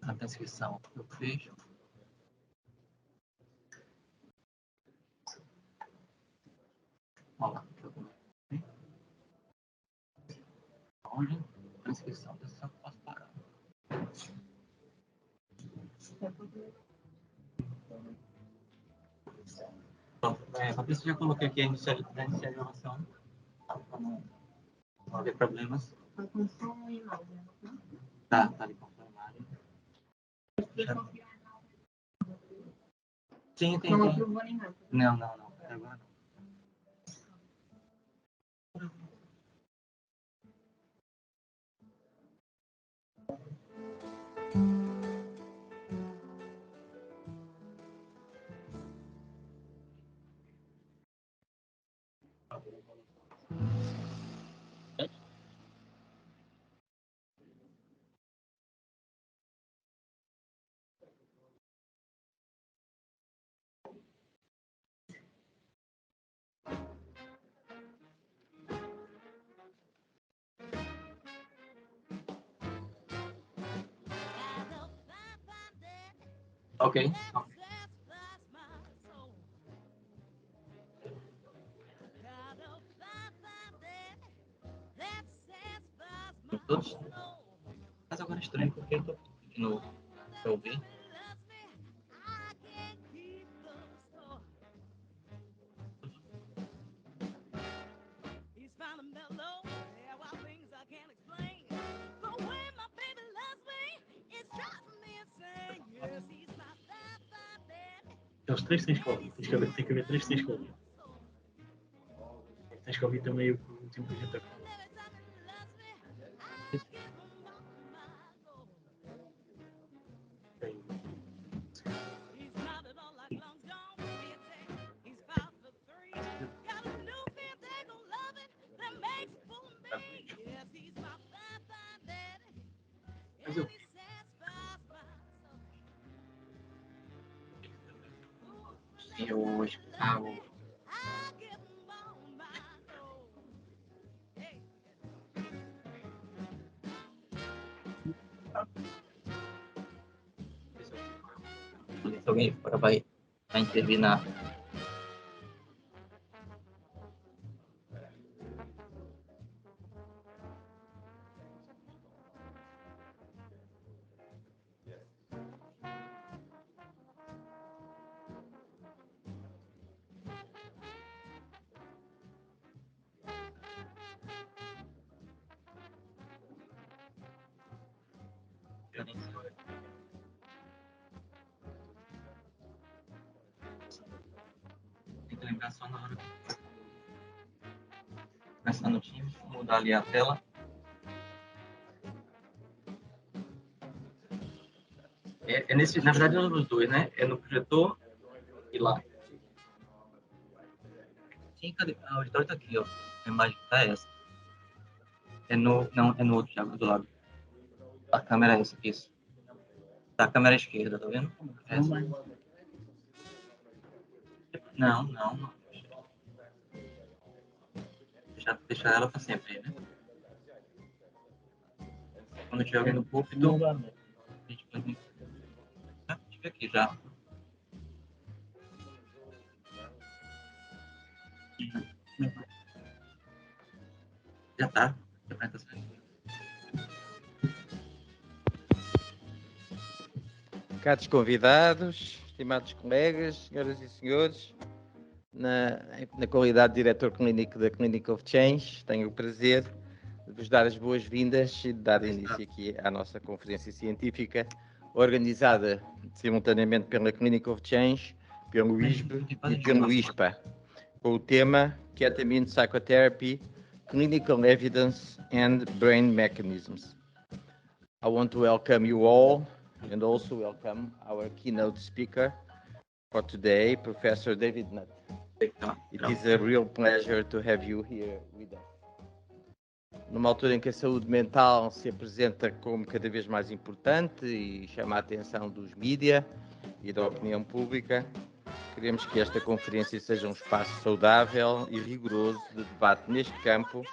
a transcrição eu fecho. Olha lá. Onde? Transcrição. Eu posso parar. Bom, Patrícia, já coloquei aqui a inicialização para não haver problemas. Tá com som e imagem, né? Tá ali com a imagem. Sim, tem. Não aprovou nem nada. Não. Até agora não. Ok. Todos? Mas agora é estranho porque eu tô no pra ouvir. Os três tens que ouvir. Tem que haver três tens que ouvir. Tens que ouvir também o último que a gente acabou. Mas eu escavo. Se alguém fora vai intervir na. Tem que lembrar só na hora que começar no Teams, mudar ali a tela. É nesse, na verdade, é nos dois, né? É no projetor e lá. Sim, cadê? A auditório tá aqui, ó. A imagem tá essa. Não, é no outro, Thiago, do lado. A câmera é essa, isso. Tá a câmera esquerda, tá vendo? Essa. Não. Deixar ela para sempre, né? Quando tiver alguém no púlpito, a gente pode... Deixa eu ver aqui já. Já tá. A apresentação. Caros convidados, estimados colegas, senhoras e senhores, na qualidade de diretor clínico da Clinic of Change, tenho o prazer de vos dar as boas-vindas e de dar início aqui à nossa conferência científica, organizada simultaneamente pela Clinic of Change, pelo ISBE e pelo ISPA, com o tema Ketamine Psychotherapy, Clinical Evidence and Brain Mechanisms. I want to welcome you all and also welcome our keynote speaker for today, Professor David Nutt. It is a real pleasure to have you here with us. Numa altura em que a saúde mental se apresenta como cada vez mais importante e chama a atenção dos mídia e da opinião pública, queremos que esta conferência seja um espaço saudável e rigoroso de debate neste campo,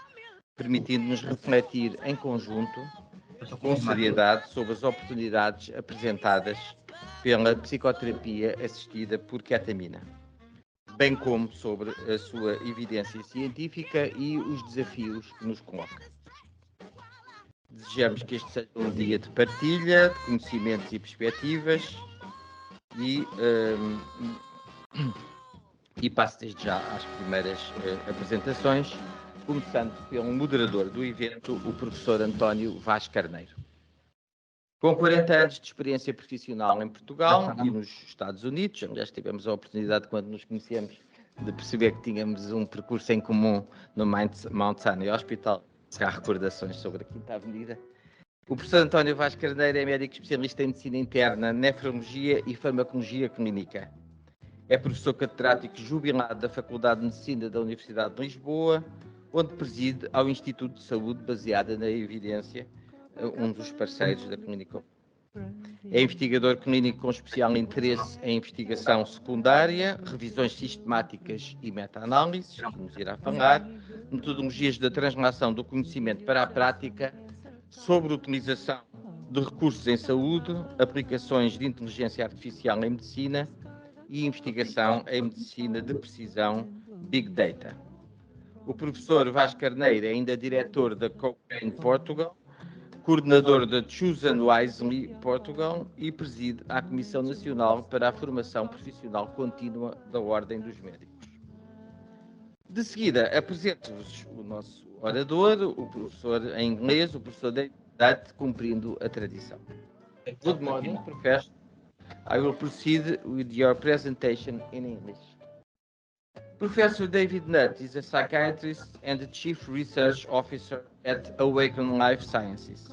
permitindo-nos refletir em conjunto com seriedade sobre as oportunidades apresentadas pela psicoterapia assistida por ketamina, bem como sobre a sua evidência científica e os desafios que nos coloca. Desejamos que este seja um dia de partilha, de conhecimentos e perspectivas e passo desde já às primeiras apresentações, começando pelo moderador do evento, o professor António Vaz Carneiro. Com 40 anos de experiência profissional em Portugal e nos Estados Unidos, aliás, tivemos a oportunidade, quando nos conhecemos, de perceber que tínhamos um percurso em comum no Mount Sinai Hospital. Há recordações sobre a Quinta Avenida. O professor António Vaz Carneiro é médico especialista em medicina interna, nefrologia e farmacologia clínica. É professor catedrático jubilado da Faculdade de Medicina da Universidade de Lisboa, onde preside ao Instituto de Saúde Baseado na Evidência, um dos parceiros da clínica. É investigador clínico com especial interesse em investigação secundária, revisões sistemáticas e meta-análises, que nos irá falar, metodologias da translação do conhecimento para a prática, sobre utilização de recursos em saúde, aplicações de inteligência artificial em medicina e investigação em medicina de precisão, Big Data. O professor Vaz Carneiro é ainda diretor da Cochrane Portugal, coordenador da Chosen Wisely Portugal e preside a Comissão Nacional para a Formação Profissional Contínua da Ordem dos Médicos. De seguida, apresento-vos o nosso orador, o professor em inglês, o professor David Nutt, cumprindo a tradição. Good morning, Professor. I will proceed with your presentation in English. Professor David Nutt is a psychiatrist and the Chief Research Officer at Awaken Life Sciences.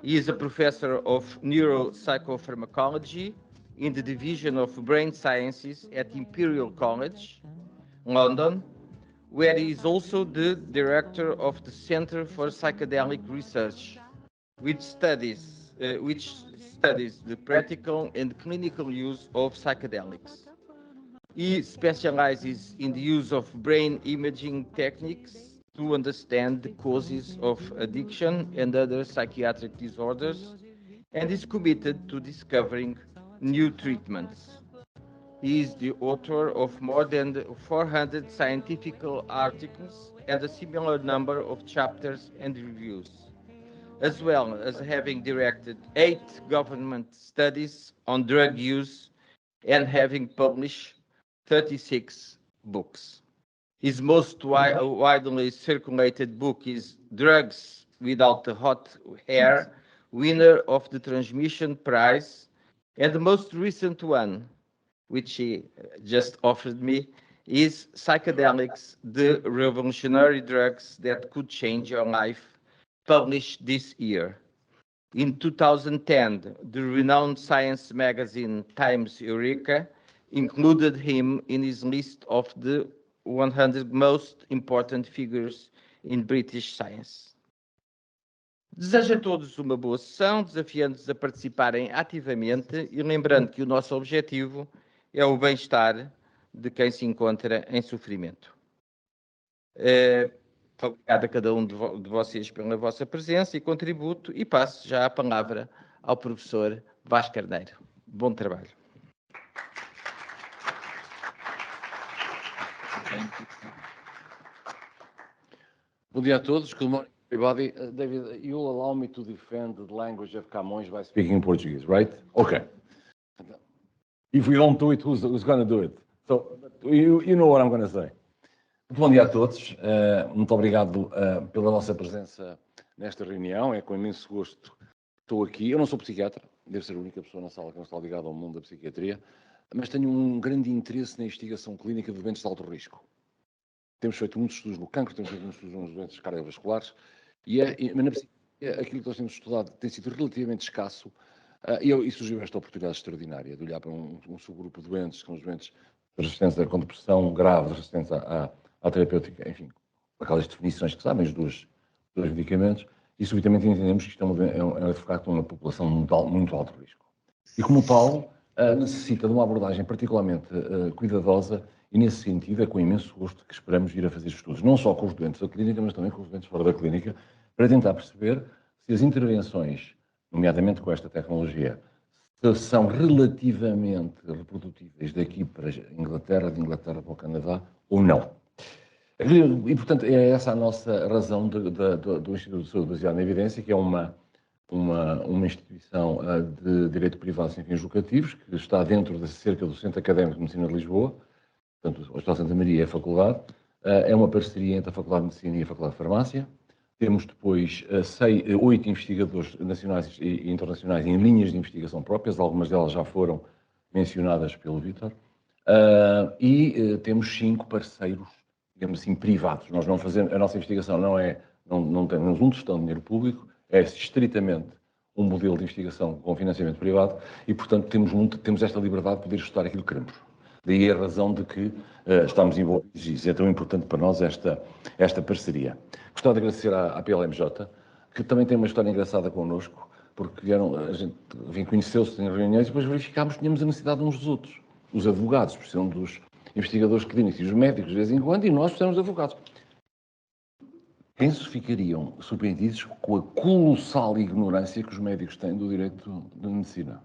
He is a professor of neuropsychopharmacology in the Division of Brain Sciences at Imperial College, London, where he is also the director of the Center for Psychedelic Research, which studies the practical and clinical use of psychedelics. He specializes in the use of brain imaging techniques to understand the causes of addiction and other psychiatric disorders, and is committed to discovering new treatments. He is the author of more than 400 scientific articles and a similar number of chapters and reviews, as well as having directed 8 government studies on drug use and having published 36 books. His most widely circulated book is Drugs Without the Hot Hair, winner of the Transmission Prize, and the most recent one, which he just offered me, is Psychedelics, the Revolutionary Drugs That Could Change Your Life, published this year. In 2010, the renowned science magazine Times Eureka included him in his list of the 100 most important figures in British science. Desejo a todos uma boa sessão, desafiando-os a participarem ativamente e lembrando que o nosso objetivo é o bem-estar de quem se encontra em sofrimento. Obrigado a cada um de vocês pela vossa presença e contributo e passo já a palavra ao professor Vaz Carneiro. Bom trabalho. Bom dia a todos. Good morning, everybody. David, you'll allow me to defend the language of Camões by speaking Portuguese, right? Okay. If we don't do it, who's going to do it? So, you know what I'm going to say. Bom dia a todos. Muito obrigado pela vossa presença nesta reunião. É com imenso gosto que estou aqui. Eu não sou psiquiatra, devo ser a única pessoa na sala que não está ligada ao mundo da psiquiatria, mas tenho um grande interesse na investigação clínica de doentes de alto risco. Temos feito muitos estudos no cancro, temos feito muitos estudos nos doentes cardiovasculares, mas na psiquiatria aquilo que nós temos estudado tem sido relativamente escasso, e surgiu esta oportunidade extraordinária de olhar para um subgrupo de doentes, que são os doentes resistentes com depressão grave, resistentes à terapêutica, enfim, aquelas definições que sabem, os dois medicamentos, e subitamente entendemos que isto é de facto uma população muito alto risco. E como tal, necessita de uma abordagem particularmente cuidadosa, e nesse sentido é com imenso gosto que esperamos vir a fazer estudos, não só com os doentes da clínica, mas também com os doentes fora da clínica, para tentar perceber se as intervenções, nomeadamente com esta tecnologia, são relativamente reprodutíveis daqui para a Inglaterra, de Inglaterra para o Canadá, ou não. E, portanto, é essa a nossa razão do Instituto de Saúde Baseado na Evidência, que é uma instituição de direito privado sem fins lucrativos, que está dentro de cerca do Centro Académico de Medicina de Lisboa, portanto, o Hospital Santa Maria é a faculdade, é uma parceria entre a Faculdade de Medicina e a Faculdade de Farmácia. Temos depois 8 investigadores nacionais e internacionais em linhas de investigação próprias, algumas delas já foram mencionadas pelo Vítor, e temos 5 parceiros, digamos assim, privados. Nós não fazemos, a nossa investigação não temos um tostão de dinheiro público, é estritamente um modelo de investigação com financiamento privado e, portanto, temos esta liberdade de poder estudar aquilo que queremos. Daí a razão de que estamos envolvidos e é tão importante para nós esta parceria. Gostava de agradecer à PLMJ, que também tem uma história engraçada connosco, porque a gente conheceu-se em reuniões e depois verificámos que tínhamos a necessidade uns dos outros. Os advogados precisam dos investigadores clínicos e os médicos de vez em quando, e nós precisamos de advogados. Penso que ficariam surpreendidos com a colossal ignorância que os médicos têm do direito da medicina.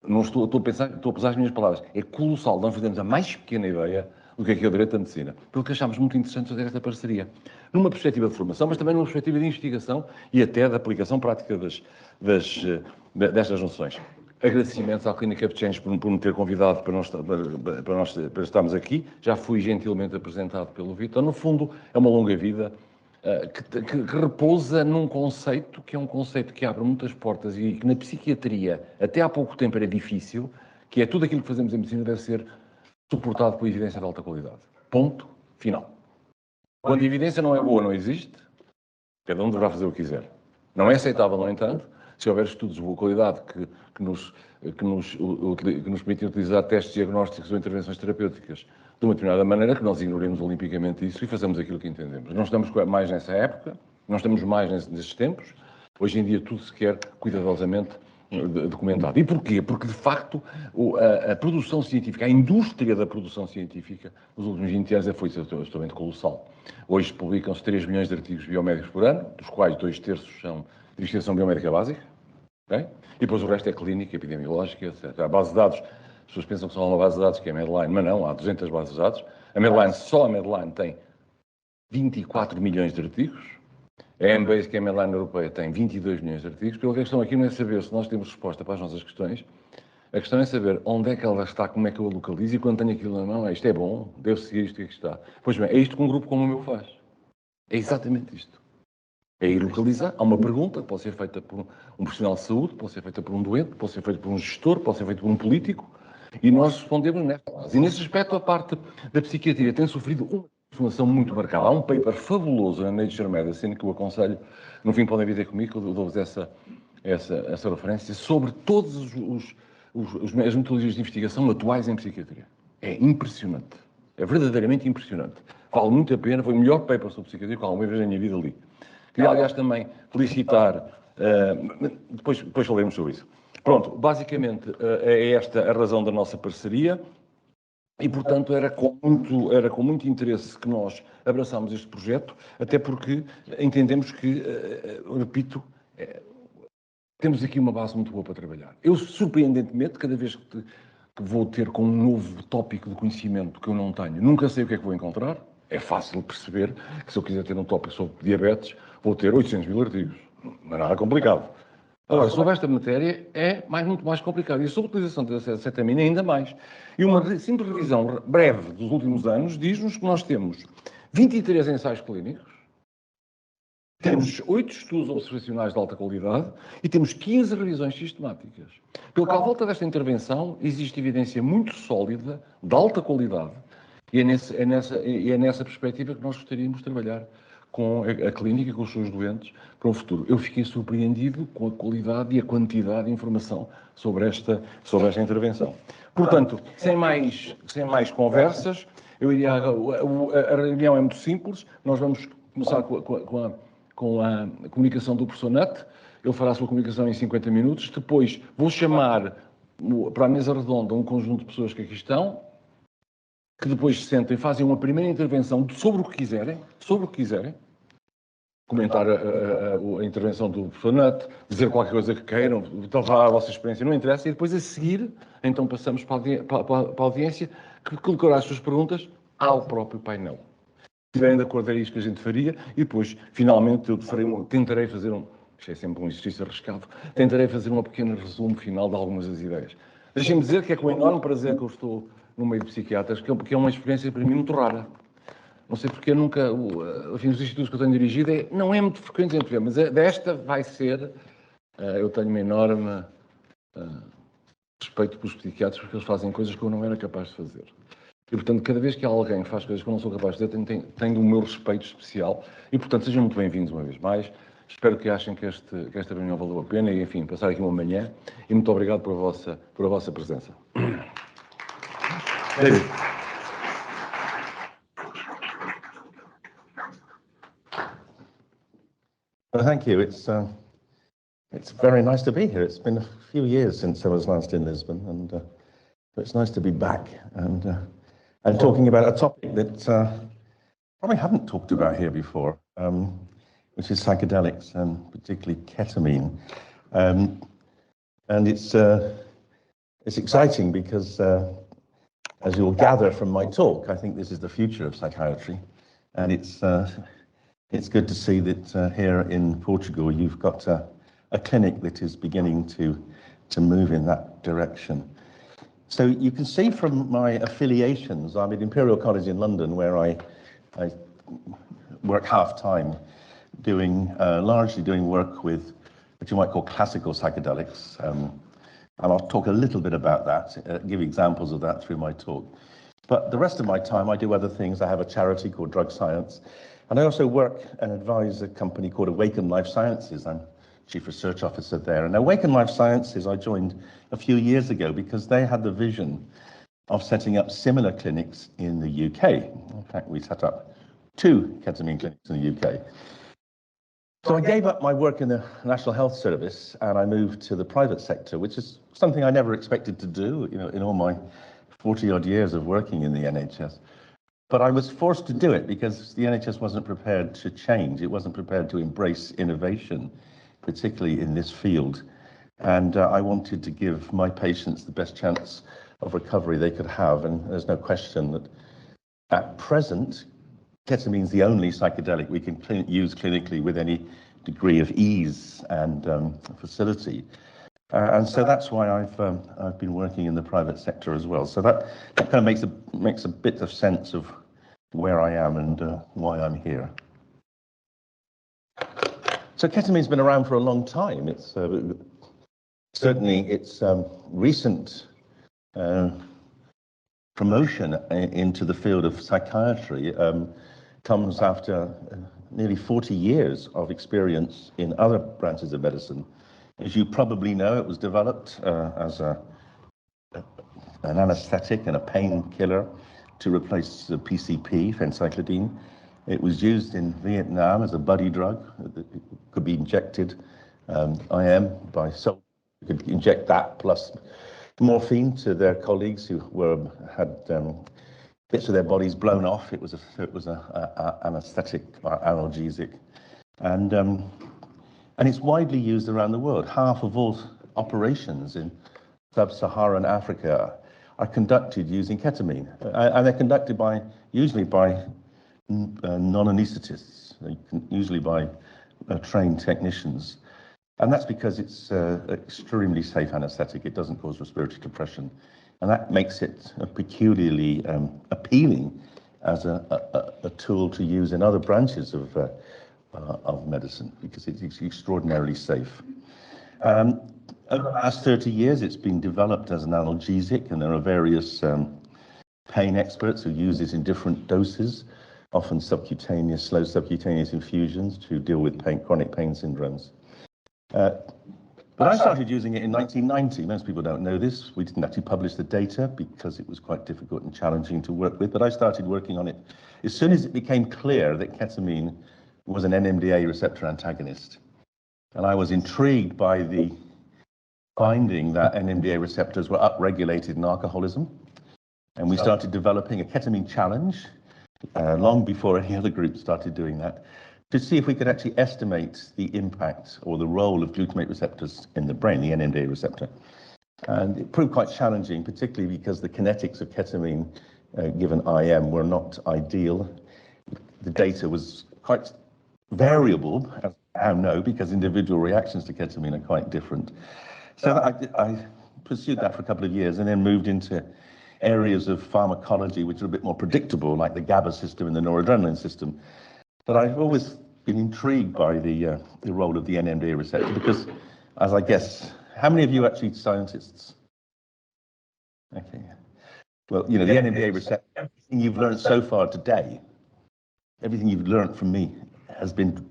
Não estou a pesar as minhas palavras. É colossal. Nós fazemos a mais pequena ideia do que é o direito da medicina. Porque achámos muito interessante fazer esta parceria. Numa perspectiva de formação, mas também numa perspectiva de investigação e até da aplicação prática destas noções. Agradecimentos à Clinic of Change por me ter convidado para estarmos aqui. Já fui gentilmente apresentado pelo Vítor. No fundo, é uma longa vida que repousa num conceito que é um conceito que abre muitas portas e que na psiquiatria até há pouco tempo era difícil, que é tudo aquilo que fazemos em medicina deve ser suportado por evidência de alta qualidade. Ponto final. Quando a evidência não é boa, não existe, cada um deverá fazer o que quiser. Não é aceitável, no entanto, se houver estudos de boa qualidade que nos permitem utilizar testes diagnósticos ou intervenções terapêuticas de uma determinada maneira, que nós ignoremos olimpicamente isso e façamos aquilo que entendemos. Não estamos mais nessa época, não estamos mais nesses tempos. Hoje em dia tudo se quer cuidadosamente documentado. E porquê? Porque, de facto, a produção científica, a indústria da produção científica, nos últimos 20 anos foi absolutamente colossal. Hoje publicam-se 3 milhões de artigos biomédicos por ano, dos quais 2/3 são de investigação biomédica básica, okay? E depois o resto é clínica, epidemiológica, etc. A base de dados, as pessoas pensam que só há uma base de dados, que é a Medline, mas não, há 200 bases de dados. Só a Medline tem 24 milhões de artigos. A Embase, que é a Medline europeia, tem 22 milhões de artigos. Pelo que a questão aqui não é saber se nós temos resposta para as nossas questões. A questão é saber onde é que ela está, como é que eu a localizo e quando tenho aquilo na mão, isto é bom, devo seguir isto que aqui está. Pois bem, é isto que um grupo como o meu faz. É exatamente isto. É ir localizar. Há uma pergunta que pode ser feita por um profissional de saúde, pode ser feita por um doente, pode ser feita por um gestor, pode ser feita por um político, e nós respondemos nesta base. E nesse aspecto, a parte da psiquiatria tem sofrido uma transformação muito marcada. Há um paper fabuloso na Nature Medicine, que eu aconselho, no fim podem vir ter comigo, que eu dou-vos essa referência, sobre todas as metodologias de investigação atuais em psiquiatria. É impressionante. É verdadeiramente impressionante. Vale muito a pena, foi o melhor paper sobre psiquiatria que alguma vez na minha vida li. Queria, aliás, também felicitar, depois falaremos sobre isso. Pronto, basicamente é esta a razão da nossa parceria e, portanto, era com muito interesse que nós abraçámos este projeto, até porque entendemos que, repito, temos aqui uma base muito boa para trabalhar. Eu, surpreendentemente, cada vez que vou ter com um novo tópico de conhecimento que eu não tenho, nunca sei o que é que vou encontrar. É fácil perceber que se eu quiser ter um tópico sobre diabetes, vou ter 800 mil artigos. Não é nada complicado. Agora, sobre esta matéria é muito mais complicado. E sobre a utilização da ketamine ainda mais. E uma simples revisão breve dos últimos anos diz-nos que nós temos 23 ensaios clínicos, temos 8 estudos observacionais de alta qualidade e temos 15 revisões sistemáticas. Pelo que à volta desta intervenção existe evidência muito sólida, de alta qualidade, e é nessa perspectiva que nós gostaríamos de trabalhar com a clínica, com os seus doentes, para o futuro. Eu fiquei surpreendido com a qualidade e a quantidade de informação sobre esta intervenção. Portanto, sem mais conversas, a reunião é muito simples. Nós vamos começar com a comunicação do professor Nutt. Ele fará a sua comunicação em 50 minutos. Depois vou chamar para a mesa redonda um conjunto de pessoas que aqui estão, que depois se sentem e fazem uma primeira intervenção sobre o que quiserem, comentar a intervenção do professor Nutt, dizer qualquer coisa que queiram, falar a vossa experiência, não interessa, e depois a seguir, então passamos para a audiência, que colocará as suas perguntas ao próprio painel. Se estiverem de acordo, é isto que a gente faria, e depois, finalmente, eu tentarei fazer isto é sempre um exercício arriscado, tentarei fazer um pequeno resumo final de algumas das ideias. Deixem-me dizer que é com enorme prazer que eu estou no meio de psiquiatras, porque é uma experiência para mim muito rara. Não sei porque nunca, enfim, os institutos que eu tenho dirigido, não é muito frequente entre ver, mas desta vai ser, eu tenho um enorme respeito pelos psiquiatras, porque eles fazem coisas que eu não era capaz de fazer. E, portanto, cada vez que alguém faz coisas que eu não sou capaz de fazer, tenho o meu respeito especial. E, portanto, sejam muito bem-vindos uma vez mais. Espero que achem que esta reunião valeu a pena e, enfim, passar aqui uma manhã. E muito obrigado por a vossa presença. David. Well, thank you. It's very nice to be here. It's been a few years since I was last in Lisbon, and it's nice to be back and talking about a topic that probably haven't talked about here before, which is psychedelics and particularly ketamine. And it's exciting because, as you'll gather from my talk, I think this is the future of psychiatry, and it's good to see that here in Portugal you've got a clinic that is beginning to move in that direction. So you can see from my affiliations, I'm at Imperial College in London, where I work half-time, largely doing work with what you might call classical psychedelics. And I'll talk a little bit about that, give examples of that through my talk. But the rest of my time, I do other things. I have a charity called Drug Science. And I also work and advise a company called Awaken Life Sciences. I'm Chief Research Officer there. And Awaken Life Sciences I joined a few years ago because they had the vision of setting up similar clinics in the UK. In fact, we set up 2 ketamine clinics in the UK. So I gave up my work in the National Health Service and I moved to the private sector, which is something I never expected to do, in all my 40-odd years of working in the NHS. But I was forced to do it because the NHS wasn't prepared to change. It wasn't prepared to embrace innovation, particularly in this field. And I wanted to give my patients the best chance of recovery they could have. And there's no question that at present, ketamine is the only psychedelic we can use clinically with any degree of ease and facility. And so that's why I've been working in the private sector as well. So that kind of makes a bit of sense of where I am and why I'm here. So ketamine's been around for a long time. It's certainly its recent promotion into the field of psychiatry comes after nearly 40 years of experience in other branches of medicine. As you probably know, it was developed as an anesthetic and a painkiller to replace the PCP, phencyclidine. It was used in Vietnam as a buddy drug. It could be injected IM by soldiers. You could inject that plus morphine to their colleagues who had bits of their bodies blown off. It was a anesthetic or analgesic, and it's widely used around the world. Half of all operations in sub-Saharan Africa are conducted using ketamine, and they're conducted usually by non-anesthetists, usually by trained technicians. And that's because it's extremely safe anesthetic. It doesn't cause respiratory depression. And that makes it peculiarly appealing as a tool to use in other branches of medicine, because it's extraordinarily safe. Over the last 30 years, it's been developed as an analgesic, and there are various pain experts who use it in different doses, often subcutaneous, slow subcutaneous infusions to deal with chronic pain syndromes. But I started using it in 1990. Most people don't know this. We didn't actually publish the data because it was quite difficult and challenging to work with, but I started working on it as soon as it became clear that ketamine was an NMDA receptor antagonist. And I was intrigued by the finding that NMDA receptors were upregulated in alcoholism. And we started developing a ketamine challenge long before any other group started doing that. to see if we could actually estimate the impact or the role of glutamate receptors in the brain, the NMDA receptor. And it proved quite challenging, particularly because the kinetics of ketamine given IM were not ideal. The data was quite variable, as I now know, because individual reactions to ketamine are quite different. So I pursued that for a couple of years and then moved into areas of pharmacology which are a bit more predictable, like the GABA system and the noradrenaline system. But I've always been intrigued by the role of the NMDA receptor because, as I guess, how many of you are actually scientists? Okay. Well, you know, the NMDA receptor, everything you've learned so far today, everything you've learned from me has been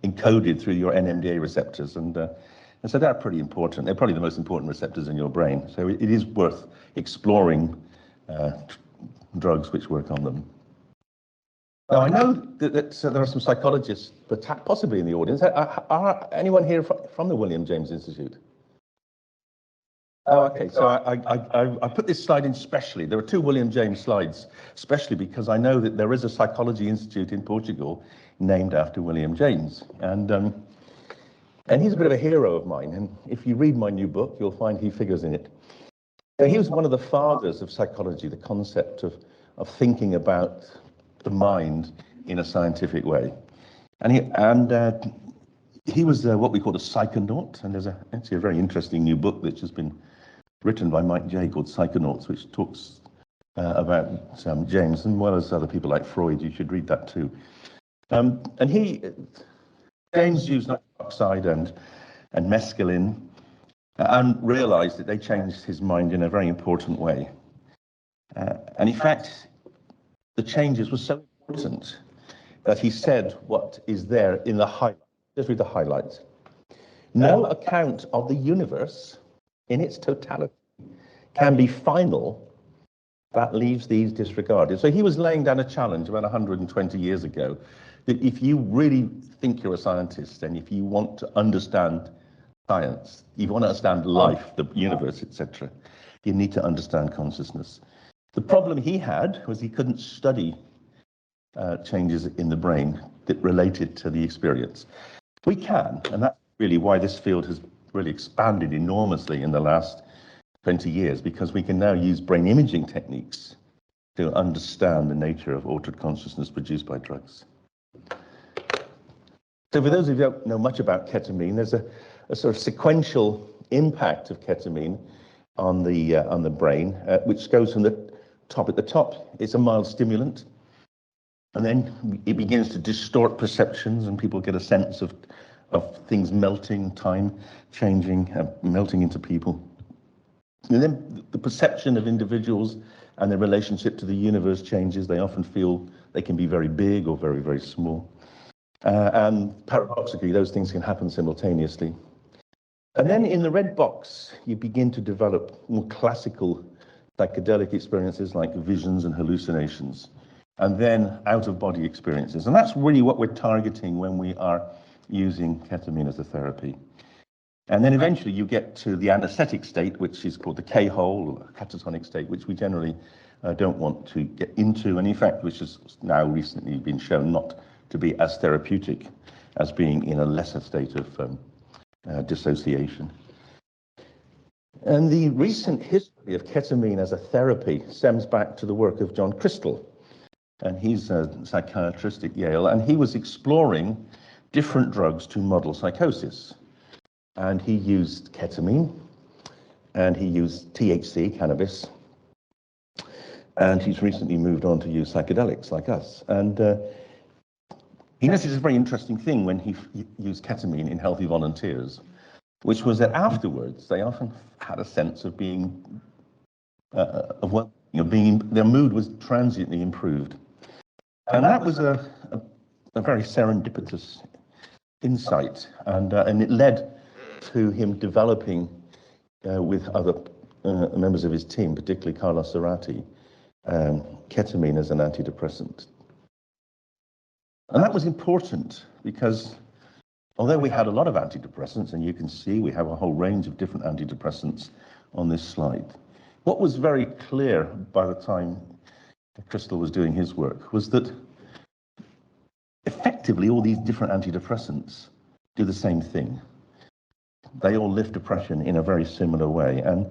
encoded through your NMDA receptors. And so they're pretty important. They're probably the most important receptors in your brain. So it is worth exploring drugs which work on them. Now, I know that there are some psychologists, possibly in the audience. Are anyone here from the William James Institute? Oh, okay. So I put this slide in specially. There are two William James slides, especially because I know that there is a psychology institute in Portugal named after William James. And he's a bit of a hero of mine. And if you read my new book, you'll find he figures in it. So he was one of the fathers of psychology, the concept of thinking about the mind in a scientific way. And he was what we call a psychonaut. And there's actually a very interesting new book which has been written by Mike J called Psychonauts, which talks about James, and well as other people like Freud. You should read that too. And James used nitric oxide and mescaline and realized that they changed his mind in a very important way. And in fact, the changes were so important that he said what is there in the highlights. Just read the highlights. No account of the universe in its totality can be final that leaves these disregarded. So he was laying down a challenge about 120 years ago that if you really think you're a scientist and if you want to understand science, if you want to understand life, the universe, etc., you need to understand consciousness. The problem he had was he couldn't study changes in the brain that related to the experience. We can, and that's really why this field has really expanded enormously in the last 20 years, because we can now use brain imaging techniques to understand the nature of altered consciousness produced by drugs. So for those of you who don't know much about ketamine, there's a sort of sequential impact of ketamine on the brain, which goes from the top. At the top, it's a mild stimulant, and then it begins to distort perceptions, and people get a sense of things melting, time changing, melting into people. And then the perception of individuals and their relationship to the universe changes. They often feel they can be very big or very, very small. And paradoxically, those things can happen simultaneously. And then in the red box, you begin to develop more classical psychedelic experiences like visions and hallucinations, and then out-of-body experiences. And that's really what we're targeting when we are using ketamine as a therapy. And then eventually you get to the anesthetic state, which is called the K-hole, or catatonic state, which we generally don't want to get into, and in fact, which has now recently been shown not to be as therapeutic as being in a lesser state of dissociation. And the recent history of ketamine as a therapy stems back to the work of John Crystal. And he's a psychiatrist at Yale, and he was exploring different drugs to model psychosis. And he used ketamine, and he used THC, cannabis, and he's recently moved on to use psychedelics like us. And he noticed a very interesting thing when he used ketamine in healthy volunteers, which was that afterwards they often had a sense of being, their mood was transiently improved. And that was a very serendipitous insight, and it led to him developing with other members of his team, particularly Carlos Zarate, ketamine as an antidepressant. And that was important because although we had a lot of antidepressants, and you can see we have a whole range of different antidepressants on this slide, what was very clear by the time Crystal was doing his work was that effectively, all these different antidepressants do the same thing. They all lift depression in a very similar way. And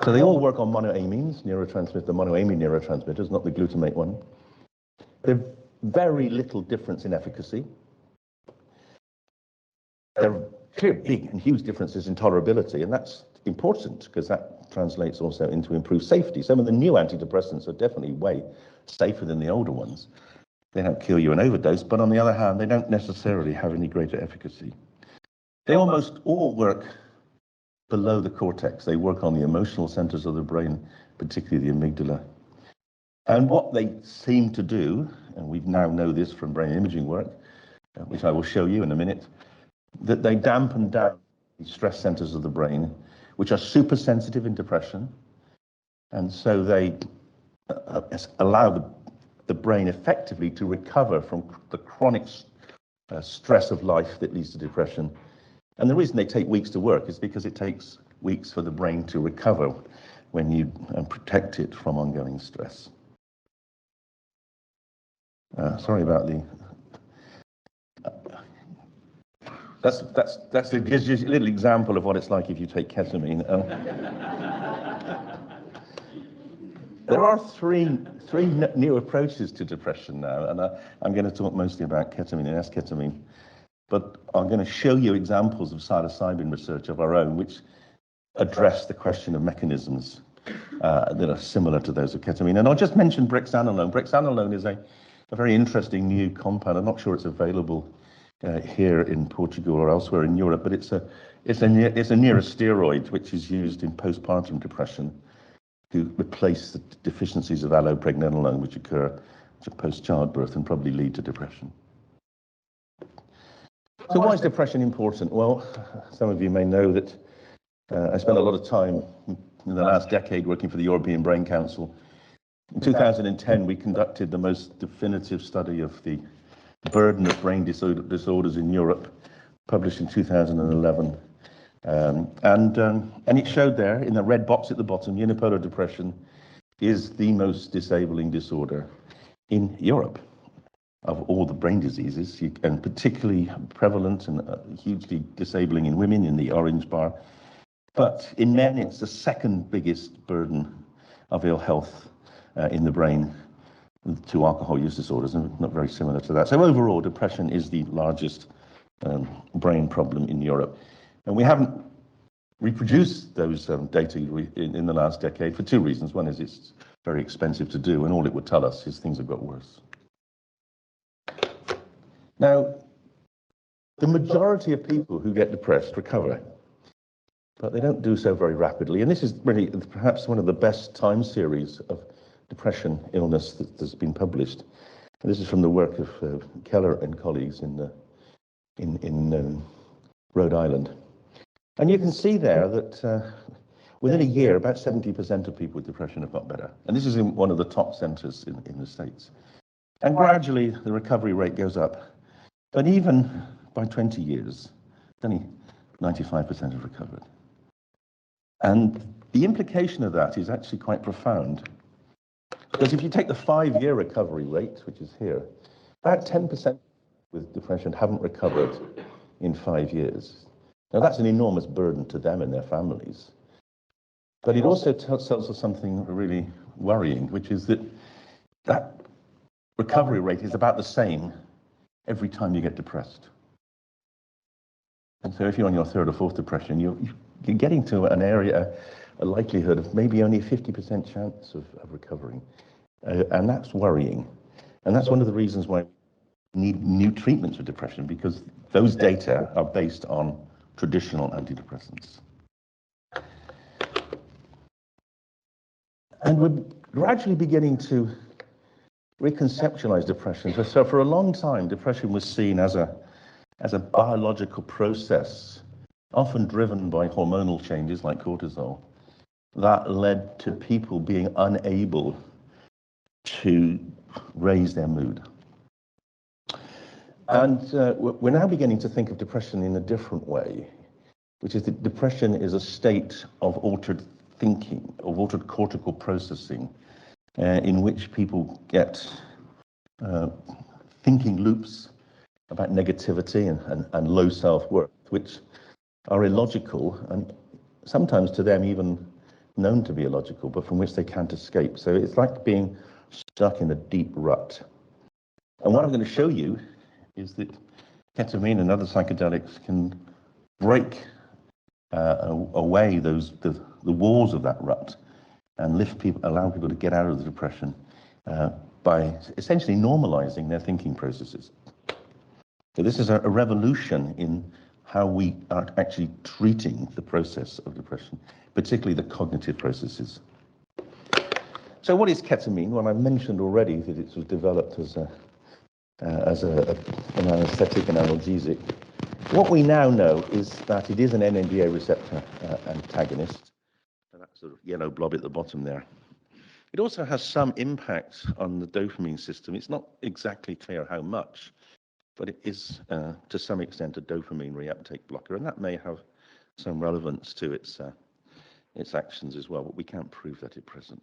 so they all work on monoamines, the monoamine neurotransmitters, not the glutamate one. There's very little difference in efficacy. There are clear, big and huge differences in tolerability, and that's important because that translates also into improved safety. Some of the new antidepressants are definitely way safer than the older ones. They don't kill you an overdose, but on the other hand, they don't necessarily have any greater efficacy. They almost all work below the cortex. They work on the emotional centers of the brain, particularly the amygdala. And what they seem to do, and we now know this from brain imaging work, which I will show you in a minute, that they dampen down the stress centers of the brain, which are super sensitive in depression. And so they allow the brain effectively to recover from the chronic stress of life that leads to depression. And the reason they take weeks to work is because it takes weeks for the brain to recover when you protect it from ongoing stress. Sorry about the... That's a little example of what it's like if you take ketamine. There are three new approaches to depression now, and I'm going to talk mostly about ketamine and esketamine, but I'm going to show you examples of psilocybin research of our own, which address the question of mechanisms that are similar to those of ketamine. And I'll just mention brexanolone. Brexanolone is a very interesting new compound. I'm not sure it's available here in Portugal or elsewhere in Europe, but it's a neurosteroid which is used in postpartum depression to replace the deficiencies of allopregnanolone which occur post-childbirth and probably lead to depression. So why is depression important? Well, some of you may know that I spent a lot of time in the last decade working for the European Brain Council. In 2010, we conducted the most definitive study of the burden of brain disorders in Europe, published in 2011. And it showed there, in the red box at the bottom, unipolar depression is the most disabling disorder in Europe of all the brain diseases, and particularly prevalent and hugely disabling in women in the orange bar. But in men, it's the second biggest burden of ill health in the brain to alcohol use disorders, and not very similar to that. So overall, depression is the largest brain problem in Europe. And we haven't reproduced those data in the last decade for two reasons. One is it's very expensive to do, and all it would tell us is things have got worse. Now, the majority of people who get depressed recover, but they don't do so very rapidly. And this is really perhaps one of the best time series of depression illness that's been published. And this is from the work of Keller and colleagues in Rhode Island. And you can see there that within a year, about 70% of people with depression have got better. And this is in one of the top centers in the States. And gradually, the recovery rate goes up. But even by 20 years, only 95% have recovered. And the implication of that is actually quite profound. Because if you take the 5-year recovery rate, which is here, about 10% with depression haven't recovered in 5 years. Now that's an enormous burden to them and their families. But it also tells us something really worrying, which is that recovery rate is about the same every time you get depressed. And so if you're on your third or fourth depression, you're getting to an area, a likelihood of maybe only a 50% chance of recovering. And that's worrying. And that's one of the reasons why we need new treatments for depression, because those data are based on traditional antidepressants. And we're gradually beginning to reconceptualize depression. So for a long time, depression was seen as a biological process, often driven by hormonal changes like cortisol, that led to people being unable to raise their mood. And we're now beginning to think of depression in a different way, which is that depression is a state of altered thinking, of altered cortical processing, in which people get thinking loops about negativity and low self-worth, which are illogical and sometimes to them even known to be illogical, but from which they can't escape. So it's like being stuck in a deep rut. And what I'm going to show you is that ketamine and other psychedelics can break away the walls of that rut and allow people to get out of the depression by essentially normalizing their thinking processes. So this is a revolution in how we are actually treating the process of depression, particularly the cognitive processes. So what is ketamine? Well, I mentioned already that it was developed as an anesthetic and analgesic. What we now know is that it is an NMDA receptor antagonist, and that sort of yellow blob at the bottom there. It also has some impact on the dopamine system. It's not exactly clear how much, but it is to some extent a dopamine reuptake blocker, and that may have some relevance to its actions as well, but we can't prove that at present.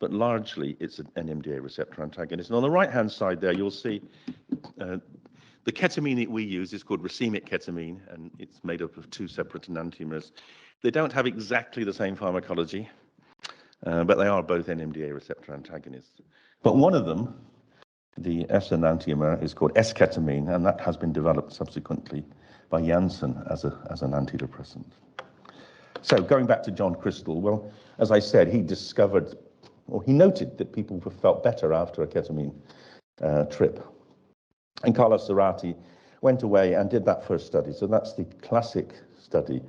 But largely, it's an NMDA receptor antagonist. And on the right-hand side there, you'll see the ketamine that we use is called racemic ketamine, and it's made up of two separate enantiomers. They don't have exactly the same pharmacology, but they are both NMDA receptor antagonists. But one of them, the S enantiomer, is called S-ketamine, and that has been developed subsequently by Janssen as an antidepressant. So going back to John Crystal, well, as I said, he noted that people felt better after a ketamine trip. And Carlos Zarate went away and did that first study. So that's the classic study.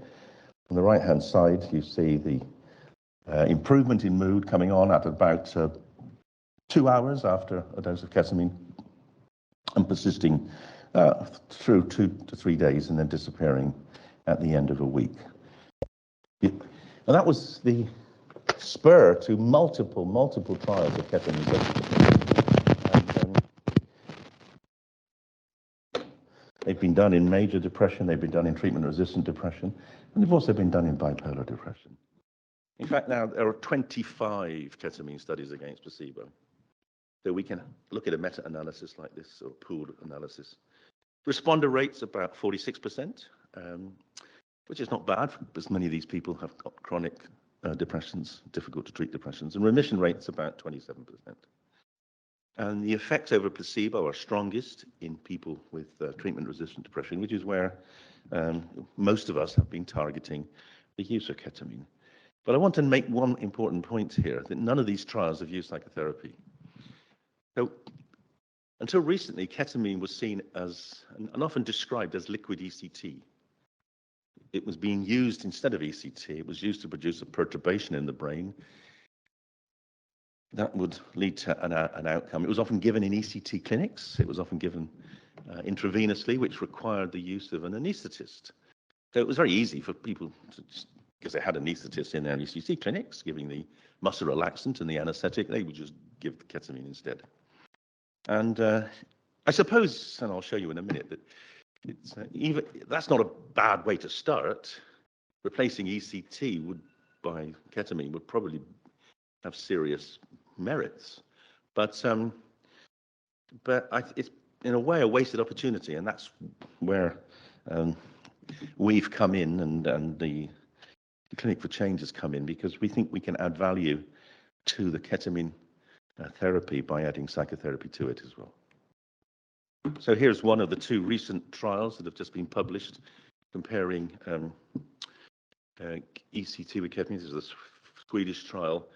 On the right-hand side, you see the improvement in mood coming on at about 2 hours after a dose of ketamine and persisting through 2 to 3 days and then disappearing at the end of a week. And that was the spur to multiple trials of ketamine. They've been done in major depression, they've been done in treatment-resistant depression, and they've also been done in bipolar depression. In fact, now there are 25 ketamine studies against placebo. So we can look at a meta-analysis like this, or pooled analysis. Responder rates about 46%, which is not bad, because many of these people have got chronic depressions, difficult to treat depressions, and remission rates about 27%. And the effects over placebo are strongest in people with treatment-resistant depression, which is where most of us have been targeting the use of ketamine. But I want to make one important point here, that none of these trials have used psychotherapy. So until recently, ketamine was seen as, and often described as liquid ECT. It was being used instead of ECT. It was used to produce a perturbation in the brain that would lead to an outcome. It was often given in ECT clinics. It was often given intravenously, which required the use of an anaesthetist. So it was very easy for people to, because they had anaesthetists in their ECT clinics, giving the muscle relaxant and the anesthetic, they would just give the ketamine instead. And I suppose, and I'll show you in a minute, that it's, that's not a bad way to start. Replacing ECT by ketamine would probably have serious merits, but it's in a way a wasted opportunity, and that's where we've come in, and the Clinic for Change has come in, because we think we can add value to the ketamine therapy by adding psychotherapy to it as well. So here's one of the 2 recent trials that have just been published comparing ECT with ketamine. This is the Swedish trial.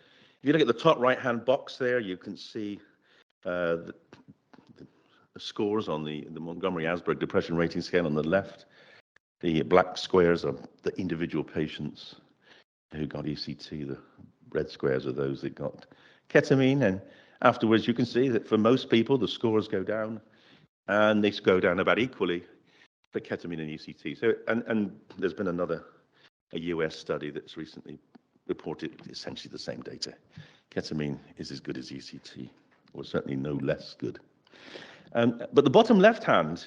If you look at the top right-hand box there, you can see the scores on the Montgomery-Åsberg Depression Rating Scale on the left. The black squares are the individual patients who got ECT. The red squares are those that got ketamine. And afterwards, you can see that for most people, the scores go down, and they go down about equally for ketamine and ECT. So, and there's been a US study that's recently reported essentially the same data. Ketamine is as good as ECT, or certainly no less good. But the bottom left-hand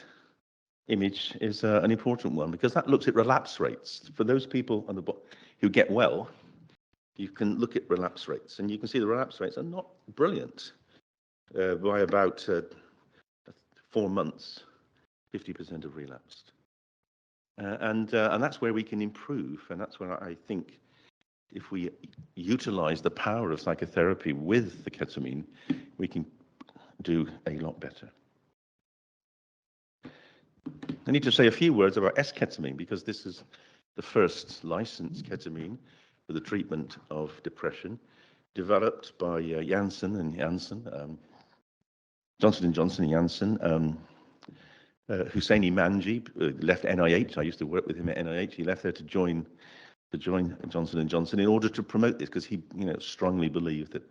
image is an important one, because that looks at relapse rates. For those people on the who get well, you can look at relapse rates, and you can see the relapse rates are not brilliant. By about 4 months, 50% have relapsed. And that's where we can improve, and that's where I think if we utilize the power of psychotherapy with the ketamine, we can do a lot better. I need to say a few words about S-ketamine, because this is the first licensed ketamine for the treatment of depression, developed by Janssen and Janssen, Johnson & Johnson and Janssen. Husseini Manji left NIH. I used to work with him at NIH. He left there to join Johnson & Johnson in order to promote this, because he strongly believed that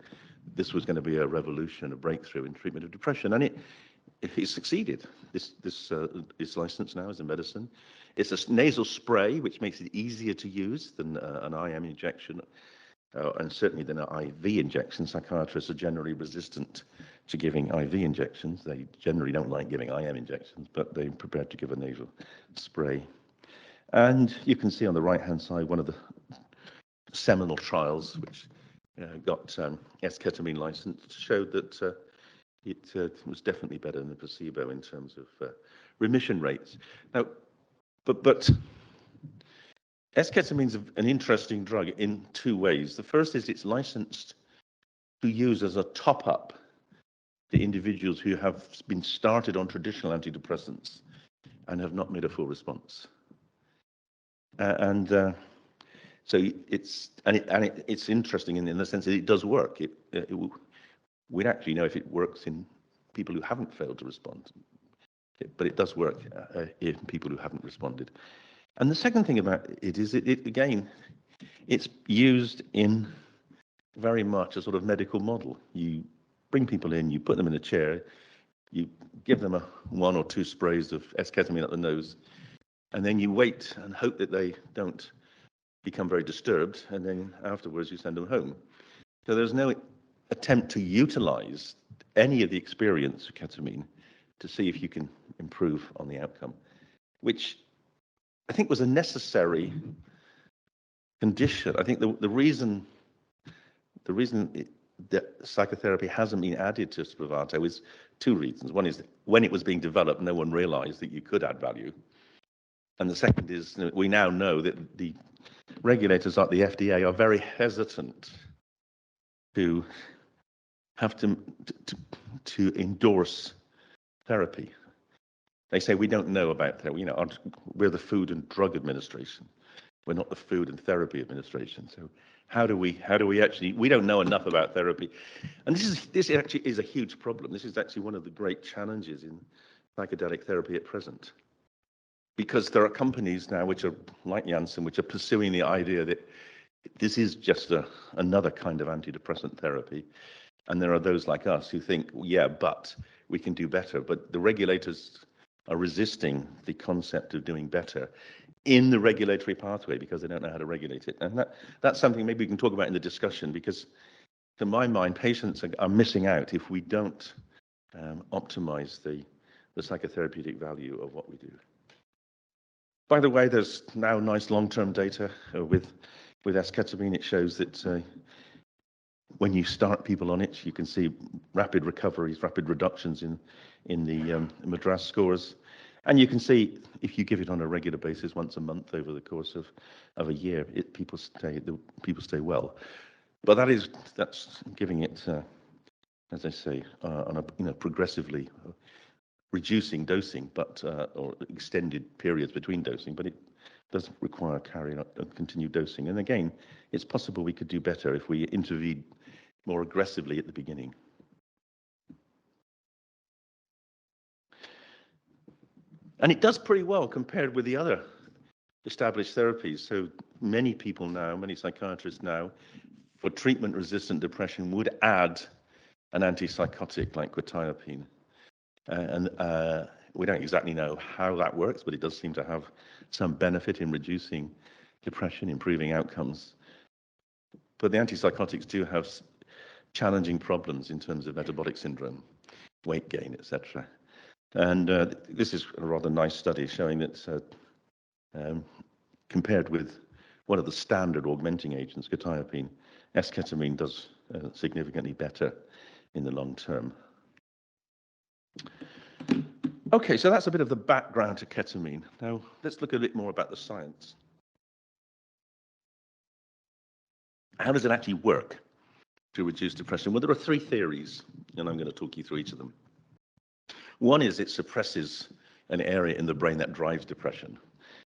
this was going to be a revolution, a breakthrough in treatment of depression, and it succeeded. This is licensed now as a medicine. It's a nasal spray, which makes it easier to use than an IM injection, and certainly than an IV injection. Psychiatrists are generally resistant to giving IV injections. They generally don't like giving IM injections, but they're prepared to give a nasal spray. And you can see on the right-hand side one of the seminal trials which got S-ketamine licensed, showed that it was definitely better than the placebo in terms of remission rates. Now, but S-ketamine is an interesting drug in 2 ways. The first is it's licensed to use as a top-up to individuals who have been started on traditional antidepressants and have not made a full response. So it's interesting in the sense that it does work. We'd actually know if it works in people who haven't failed to respond, but it does work in people who haven't responded. And the second thing about it is again, it's used in very much a sort of medical model. You bring people in, you put them in a chair, you give them 1 or 2 sprays of S-ketamine up the nose, and then you wait and hope that they don't become very disturbed, and then afterwards you send them home. So there's no attempt to utilize any of the experience of ketamine to see if you can improve on the outcome, which I think was a necessary condition. I think the reason that psychotherapy hasn't been added to Spravato is 2 reasons. One is that when it was being developed, no one realized that you could add value. And the second is that we now know that the regulators like the FDA are very hesitant to have to endorse therapy. They say, we don't know about therapy. We're the Food and Drug Administration. We're not the Food and Therapy Administration. So how do we actually, we don't know enough about therapy. And this actually is a huge problem. This is actually one of the great challenges in psychedelic therapy at present. Because there are companies now which are like Janssen, which are pursuing the idea that this is just another kind of antidepressant therapy. And there are those like us who think, yeah, but we can do better. But the regulators are resisting the concept of doing better in the regulatory pathway because they don't know how to regulate it. And that's something maybe we can talk about in the discussion, because to my mind, patients are missing out if we don't optimize the psychotherapeutic value of what we do. By the way, there's now nice long-term data with S-ketamine. It shows that when you start people on it, you can see rapid recoveries, rapid reductions in the Madras scores. And you can see if you give it on a regular basis, once a month over the course of a year, people stay well. But that's giving it, as I say, on a progressively reducing dosing, or extended periods between dosing, but it does require carrying out continued dosing. And again, it's possible we could do better if we intervene more aggressively at the beginning. And it does pretty well compared with the other established therapies. So many people now, many psychiatrists now, for treatment-resistant depression would add an antipsychotic like quetiapine. And we don't exactly know how that works, but it does seem to have some benefit in reducing depression, improving outcomes. But the antipsychotics do have challenging problems in terms of metabolic syndrome, weight gain, etc. And this is a rather nice study showing that compared with one of the standard augmenting agents, quetiapine, S-ketamine does significantly better in the long term. Okay, so that's a bit of the background to ketamine. Now, let's look a bit more about the science. How does it actually work to reduce depression? Well, there are three theories, and I'm going to talk you through each of them. One is it suppresses an area in the brain that drives depression,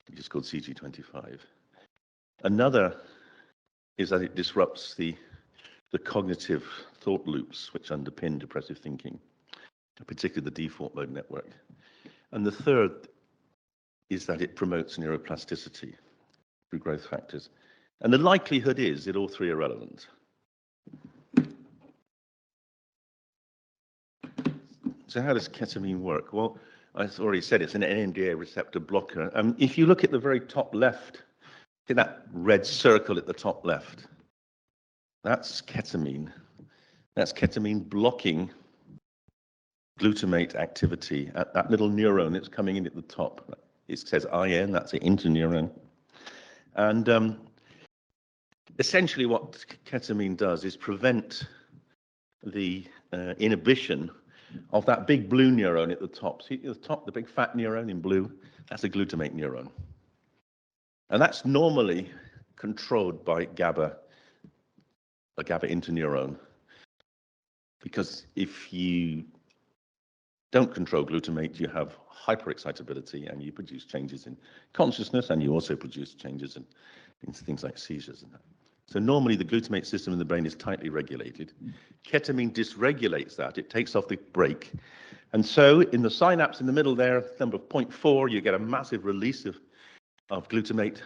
which is called CG25. Another is that it disrupts the cognitive thought loops which underpin depressive thinking, particularly the default mode network. And the third is that it promotes neuroplasticity through growth factors. And the likelihood is that all three are relevant. So how does ketamine work? Well, I've already said it's an NMDA receptor blocker. If you look at the very top left, see that red circle at the top left? That's ketamine. That's ketamine blocking glutamate activity at that little neuron that's coming in at the top. It says IN, that's an interneuron. And essentially what ketamine does is prevent the inhibition of that big blue neuron at the top. See at the top, the big fat neuron in blue? That's a glutamate neuron. And that's normally controlled by GABA, a GABA interneuron. Because if you don't control glutamate, you have hyperexcitability and you produce changes in consciousness, and you also produce changes in things like seizures and that. So normally the glutamate system in the brain is tightly regulated. Ketamine dysregulates that. It takes off the brake. And so in the synapse in the middle there, number 0.4, you get a massive release of glutamate.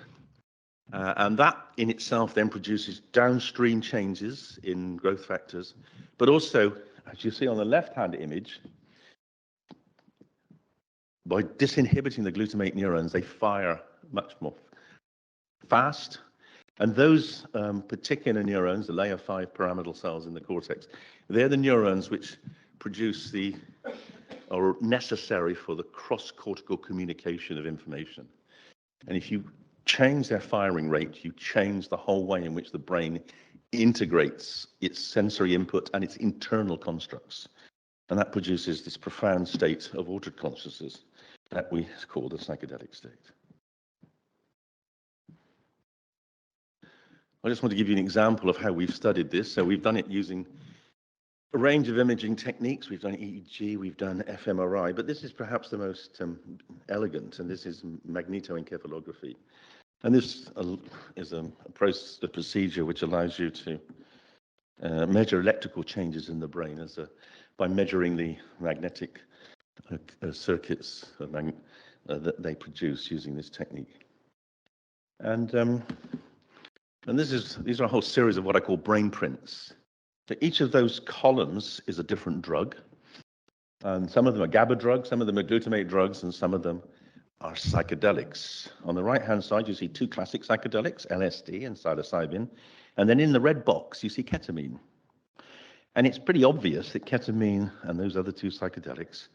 And that in itself then produces downstream changes in growth factors. But also, as you see on the left-hand image, by disinhibiting the glutamate neurons, they fire much more fast. And those particular neurons, the layer 5 pyramidal cells in the cortex, they're the neurons which produce are necessary for the cross-cortical communication of information. And if you change their firing rate, you change the whole way in which the brain integrates its sensory input and its internal constructs. And that produces this profound state of altered consciousness that we call the psychedelic state. I just want to give you an example of how we've studied this. So we've done it using a range of imaging techniques. We've done EEG, we've done fMRI, but this is perhaps the most elegant, and this is magnetoencephalography. And this is a procedure which allows you to measure electrical changes in the brain by measuring the magnetic circuits that they produce using this technique. And these are a whole series of what I call brain prints. So each of those columns is a different drug. And some of them are GABA drugs, some of them are glutamate drugs, and some of them are psychedelics. On the right-hand side, you see two classic psychedelics, LSD and psilocybin. And then in the red box, you see ketamine. And it's pretty obvious that ketamine and those other two psychedelics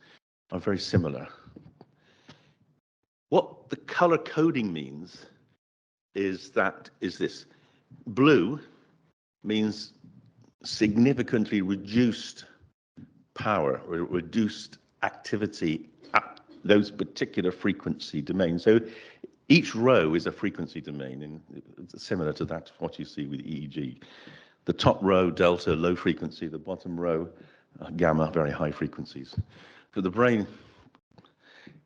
are very similar. What the color coding means is this. Blue means significantly reduced power or reduced activity at those particular frequency domains. So each row is a frequency domain, and similar to that what you see with EEG. The top row, delta, low frequency, the bottom row, gamma, very high frequencies. For the brain,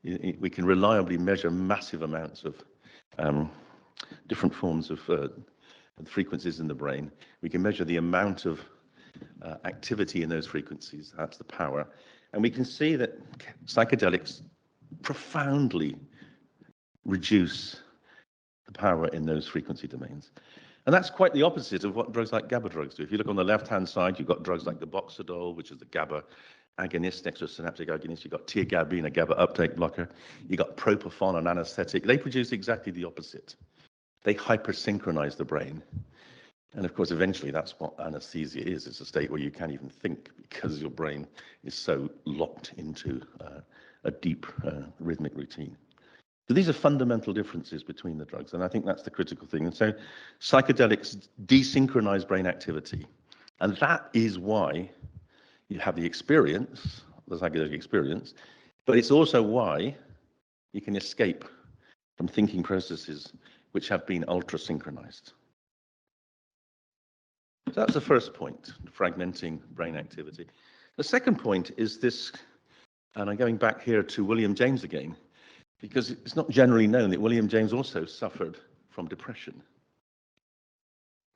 we can reliably measure massive amounts of different forms of frequencies in the brain. We can measure the amount of activity in those frequencies, that's the power. And we can see that psychedelics profoundly reduce the power in those frequency domains. And that's quite the opposite of what drugs like GABA drugs do. If you look on the left-hand side, you've got drugs like the Boxidol, which is the GABA agonist, extrasynaptic agonist. You've got tiagabine, a GABA uptake blocker. You've got propofol, an anesthetic. They produce exactly the opposite. They hypersynchronize the brain. And of course, eventually that's what anesthesia is. It's a state where you can't even think because your brain is so locked into a deep rhythmic routine. So these are fundamental differences between the drugs, and I think that's the critical thing. And so psychedelics desynchronize brain activity, and that is why you have the experience, the psychedelic experience, but it's also why you can escape from thinking processes which have been ultra-synchronized. So that's the first point, fragmenting brain activity. The second point is this, and I'm going back here to William James again, because it's not generally known that William James also suffered from depression.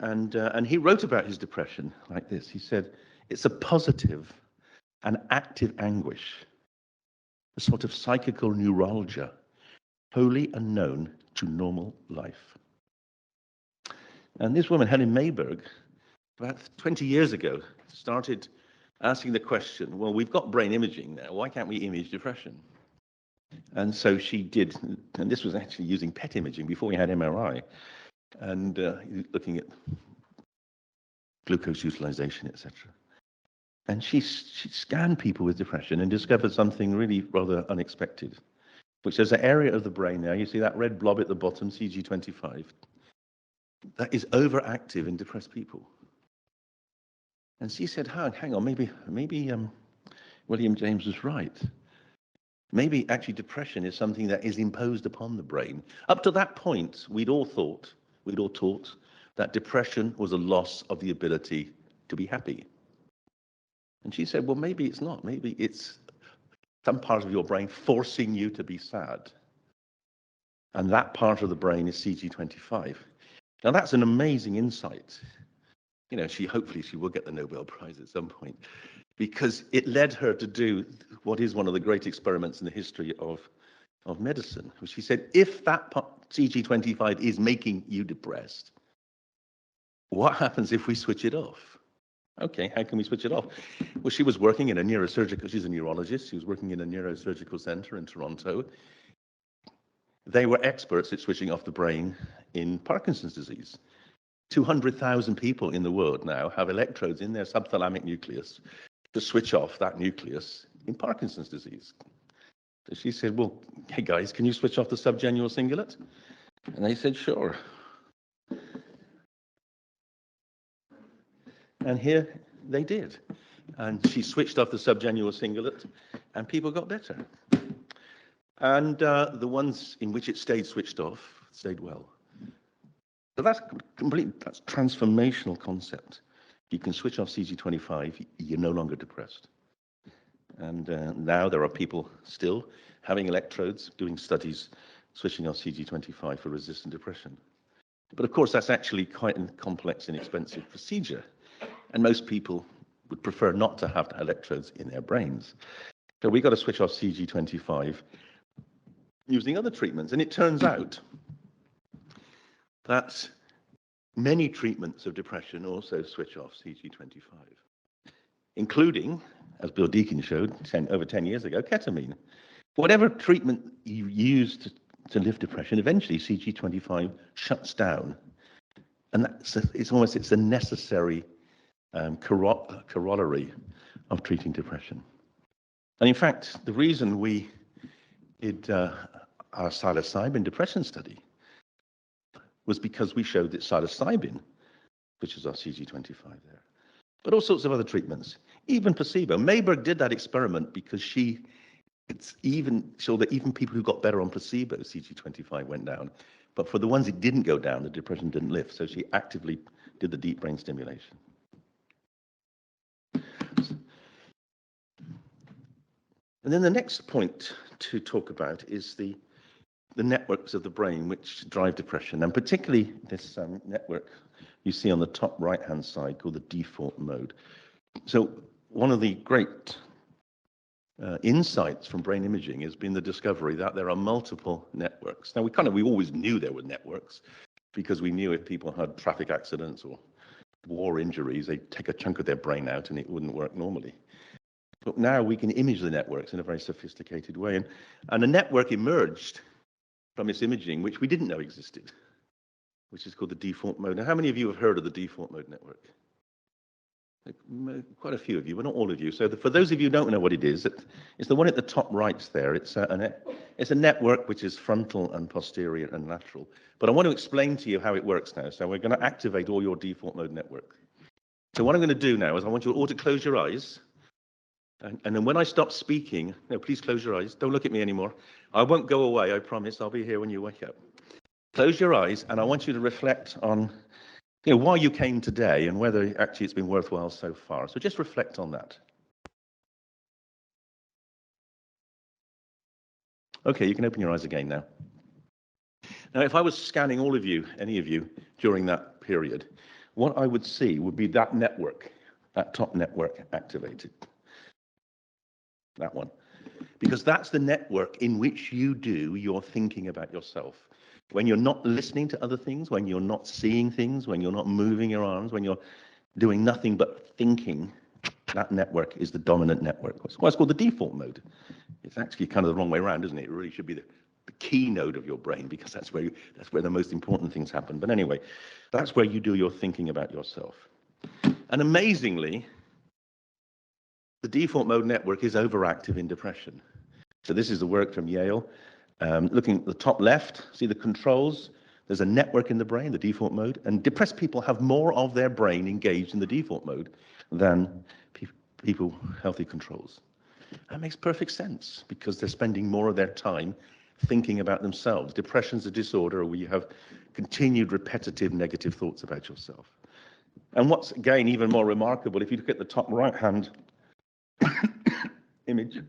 And he wrote about his depression like this. He said, it's a positive and active anguish, a sort of psychical neuralgia, wholly unknown to normal life. And this woman, Helen Mayberg, about 20 years ago, started asking the question, well, we've got brain imaging now, why can't we image depression? And so she did, and this was actually using PET imaging before we had MRI, and looking at glucose utilization, etc. And she scanned people with depression and discovered something really rather unexpected, which is an area of the brain now, you see that red blob at the bottom, CG25, that is overactive in depressed people. And she said, hang on, maybe William James was right. Maybe actually depression is something that is imposed upon the brain. Up to that point, we'd all taught that depression was a loss of the ability to be happy. And she said, well, maybe it's not. Maybe it's some part of your brain forcing you to be sad. And that part of the brain is CG25. Now, that's an amazing insight. You know, hopefully she will get the Nobel Prize at some point, because it led her to do what is one of the great experiments in the history of medicine, which she said, if that CG25 is making you depressed, what happens if we switch it off? Okay, how can we switch it off? Well, she was working in a neurosurgical, she's a neurologist, she was working in a neurosurgical center in Toronto. They were experts at switching off the brain in Parkinson's disease. 200,000 people in the world now have electrodes in their subthalamic nucleus to switch off that nucleus in Parkinson's disease. So she said, well, hey guys, can you switch off the subgenual cingulate? And they said, sure. And here they did. And she switched off the subgenual cingulate, and people got better. And the ones in which it stayed switched off stayed well. So that's transformational concept. You can switch off CG25, you're no longer depressed. And now there are people still having electrodes, doing studies, switching off CG25 for resistant depression. But of course, that's actually quite a complex and expensive procedure. And most people would prefer not to have electrodes in their brains. So we got to switch off CG25 using other treatments. And it turns out that many treatments of depression also switch off CG25, including, as Bill Deakin showed over 10 years ago, ketamine. Whatever treatment you use to lift depression, eventually CG25 shuts down. And it's a necessary corollary of treating depression. And in fact, the reason we did our psilocybin depression study was because we showed that psilocybin, which is our CG25 there, but all sorts of other treatments, even placebo. Mayberg did that experiment because it's even showed that even people who got better on placebo, CG25 went down. But for the ones it didn't go down, the depression didn't lift. So she actively did the deep brain stimulation. And then the next point to talk about is the networks of the brain which drive depression, and particularly this network you see on the top right-hand side called the default mode. So one of the great insights from brain imaging has been the discovery that there are multiple networks. Now, we always knew there were networks because we knew if people had traffic accidents or war injuries, they'd take a chunk of their brain out and it wouldn't work normally. But now we can image the networks in a very sophisticated way. And a network emerged from this imaging, which we didn't know existed, which is called the default mode. Now, how many of you have heard of the default mode network? Quite a few of you, but not all of you. So for those of you who don't know what it is, it's the one at the top right there. It's a network which is frontal and posterior and lateral. But I want to explain to you how it works now. So we're going to activate all your default mode network. So what I'm going to do now is I want you all to close your eyes. And then when I stop speaking, no, please close your eyes. Don't look at me anymore. I won't go away, I promise. I'll be here when you wake up. Close your eyes, and I want you to reflect on why you came today and whether actually it's been worthwhile so far. So just reflect on that. Okay, you can open your eyes again now. Now, if I was scanning all of you, any of you, during that period, what I would see would be that network, that top network activated. That one. Because that's the network in which you do your thinking about yourself. When you're not listening to other things, when you're not seeing things, when you're not moving your arms, when you're doing nothing but thinking, that network is the dominant network. It's why it's called the default mode. It's actually kind of the wrong way around, isn't it? It really should be the key node of your brain, because that's where the most important things happen. But anyway, that's where you do your thinking about yourself. And amazingly, the default mode network is overactive in depression. So this is the work from Yale. Looking at the top left, see the controls. There's a network in the brain, the default mode, and depressed people have more of their brain engaged in the default mode than people healthy controls. That makes perfect sense because they're spending more of their time thinking about themselves. Depression's a disorder where you have continued repetitive negative thoughts about yourself. And what's, again, even more remarkable, if you look at the top right-hand image,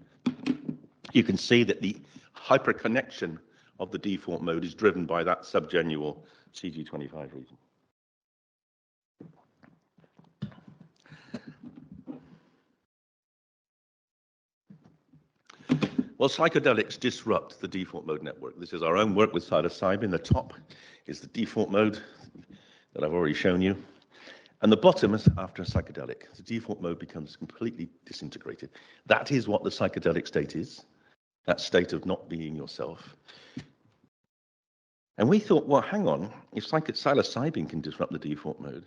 you can see that the hyperconnection of the default mode is driven by that subgenual CG25 region. Well, psychedelics disrupt the default mode network. This is our own work with psilocybin. The top is the default mode that I've already shown you. And the bottom is after a psychedelic. The default mode becomes completely disintegrated. That is what the psychedelic state is, that state of not being yourself. And we thought, well, hang on, if psilocybin can disrupt the default mode,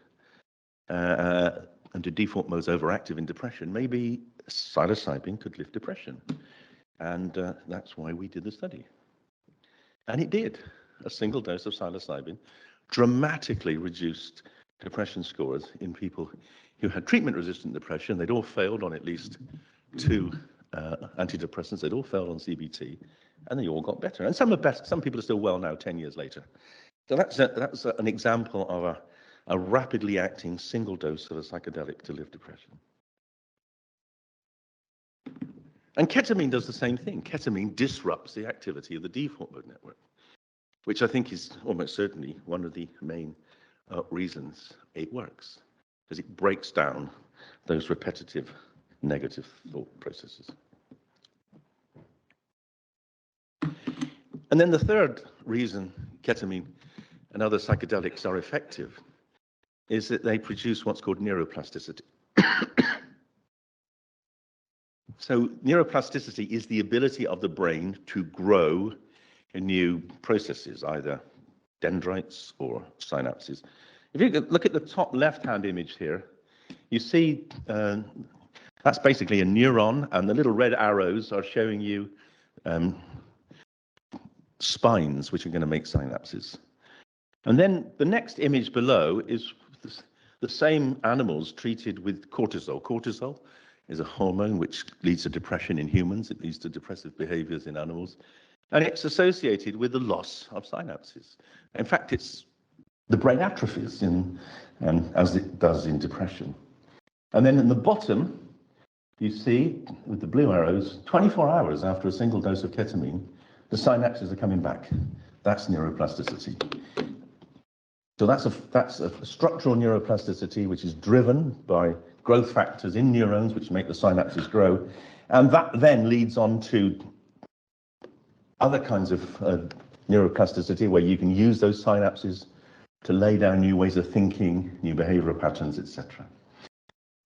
and the default mode's overactive in depression, maybe psilocybin could lift depression. And that's why we did the study. And it did. A single dose of psilocybin dramatically reduced depression scores in people who had treatment-resistant depression. They'd all failed on at least 2 antidepressants. They'd all failed on CBT, and they all got better. And some people are still well now, 10 years later. So that's an example of a rapidly acting single dose of a psychedelic to lift depression. And ketamine does the same thing. Ketamine disrupts the activity of the default mode network, which I think is almost certainly one of the main reasons it works, because it breaks down those repetitive negative thought processes. And then the third reason ketamine and other psychedelics are effective is that they produce what's called neuroplasticity. So neuroplasticity is the ability of the brain to grow new processes, either dendrites or synapses. If you look at the top left-hand image here, you see that's basically a neuron, and the little red arrows are showing you spines, which are going to make synapses. And then the next image below is the same animals treated with cortisol. Cortisol is a hormone which leads to depression in humans. It leads to depressive behaviors in animals. And it's associated with the loss of synapses. In fact, the brain atrophies as it does in depression. And then in the bottom, you see, with the blue arrows, 24 hours after a single dose of ketamine, the synapses are coming back. That's neuroplasticity. So that's a structural neuroplasticity which is driven by growth factors in neurons which make the synapses grow. And that then leads on to other kinds of neuroplasticity where you can use those synapses to lay down new ways of thinking, new behavioral patterns, etc.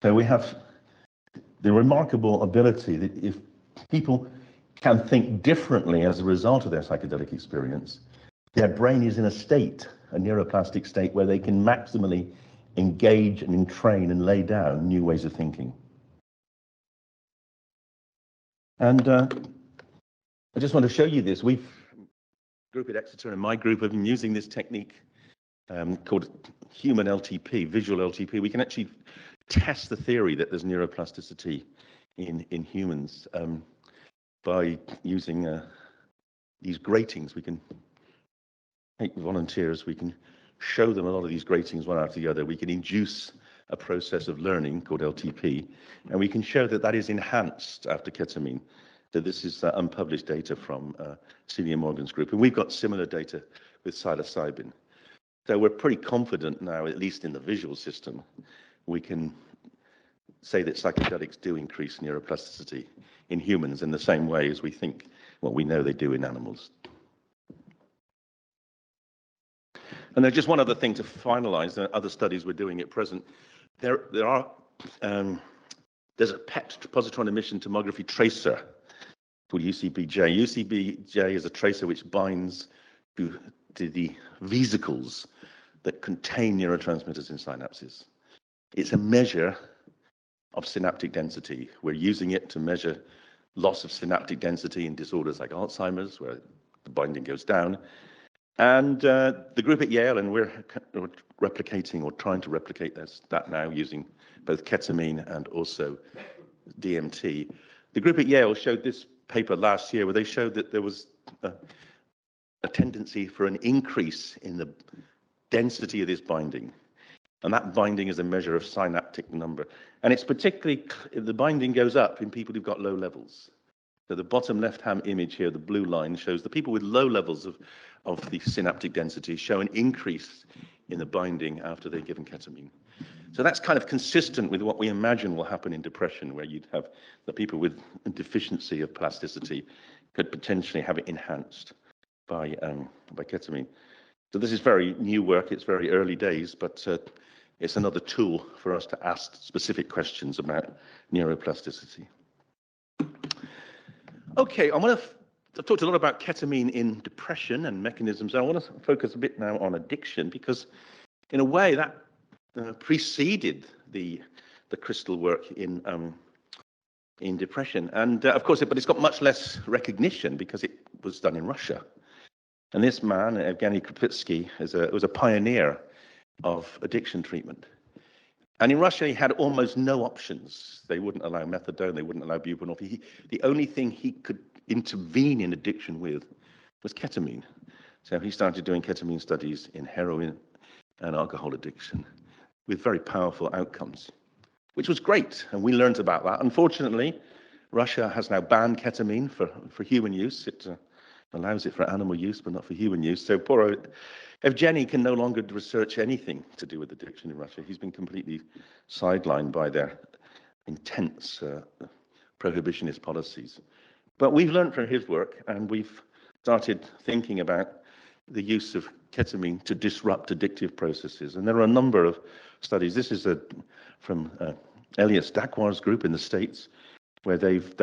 So we have the remarkable ability that if people can think differently as a result of their psychedelic experience, their brain is in a neuroplastic state where they can maximally engage and entrain and lay down new ways of thinking. And I just want to show you this. We've, group at Exeter and my group have been using this technique called human LTP, visual LTP. We can actually test the theory that there's neuroplasticity in humans by using these gratings. We can take volunteers, we can show them a lot of these gratings one after the other. We can induce a process of learning called LTP, and we can show that that is enhanced after ketamine. So this is unpublished data from Celia Morgan's group, and we've got similar data with psilocybin. So we're pretty confident now, at least in the visual system, we can say that psychedelics do increase neuroplasticity in humans in the same way as we think, well, we know they do in animals. And there's just one other thing to finalize. There are other studies we're doing at present. There's a PET, positron emission tomography tracer, called UCBJ. UCBJ is a tracer which binds to the vesicles that contain neurotransmitters in synapses. It's a measure of synaptic density. We're using it to measure loss of synaptic density in disorders like Alzheimer's, where the binding goes down. And the group at Yale, and we're replicating or trying to replicate that now using both ketamine and also DMT. The group at Yale showed this paper last year where they showed that there was a tendency for an increase in the density of this binding. And that binding is a measure of synaptic number. And it's particularly, the binding goes up in people who've got low levels. So the bottom left-hand image here, the blue line, shows the people with low levels of the synaptic density show an increase in the binding after they're given ketamine. So that's kind of consistent with what we imagine will happen in depression, where you'd have the people with a deficiency of plasticity could potentially have it enhanced by ketamine. So this is very new work. It's very early days, but it's another tool for us to ask specific questions about neuroplasticity. Okay, I've talked a lot about ketamine in depression and mechanisms. I want to focus a bit now on addiction, because in a way that preceded the crystal work in depression. And of course, but it's got much less recognition because it was done in Russia. And this man, Evgeny Krupitsky, was a pioneer of addiction treatment. And in Russia, he had almost no options. They wouldn't allow methadone, they wouldn't allow buprenorphine. The only thing he could intervene in addiction with was ketamine. So he started doing ketamine studies in heroin and alcohol addiction with very powerful outcomes, which was great. And we learned about that. Unfortunately, Russia has now banned ketamine for human use. It allows it for animal use, but not for human use. So poor Evgeny can no longer research anything to do with addiction in Russia. He's been completely sidelined by their intense prohibitionist policies. But we've learned from his work, and we've started thinking about the use of ketamine to disrupt addictive processes. And there are a number of studies. This is from Elias Dakwar's group in the States, where they've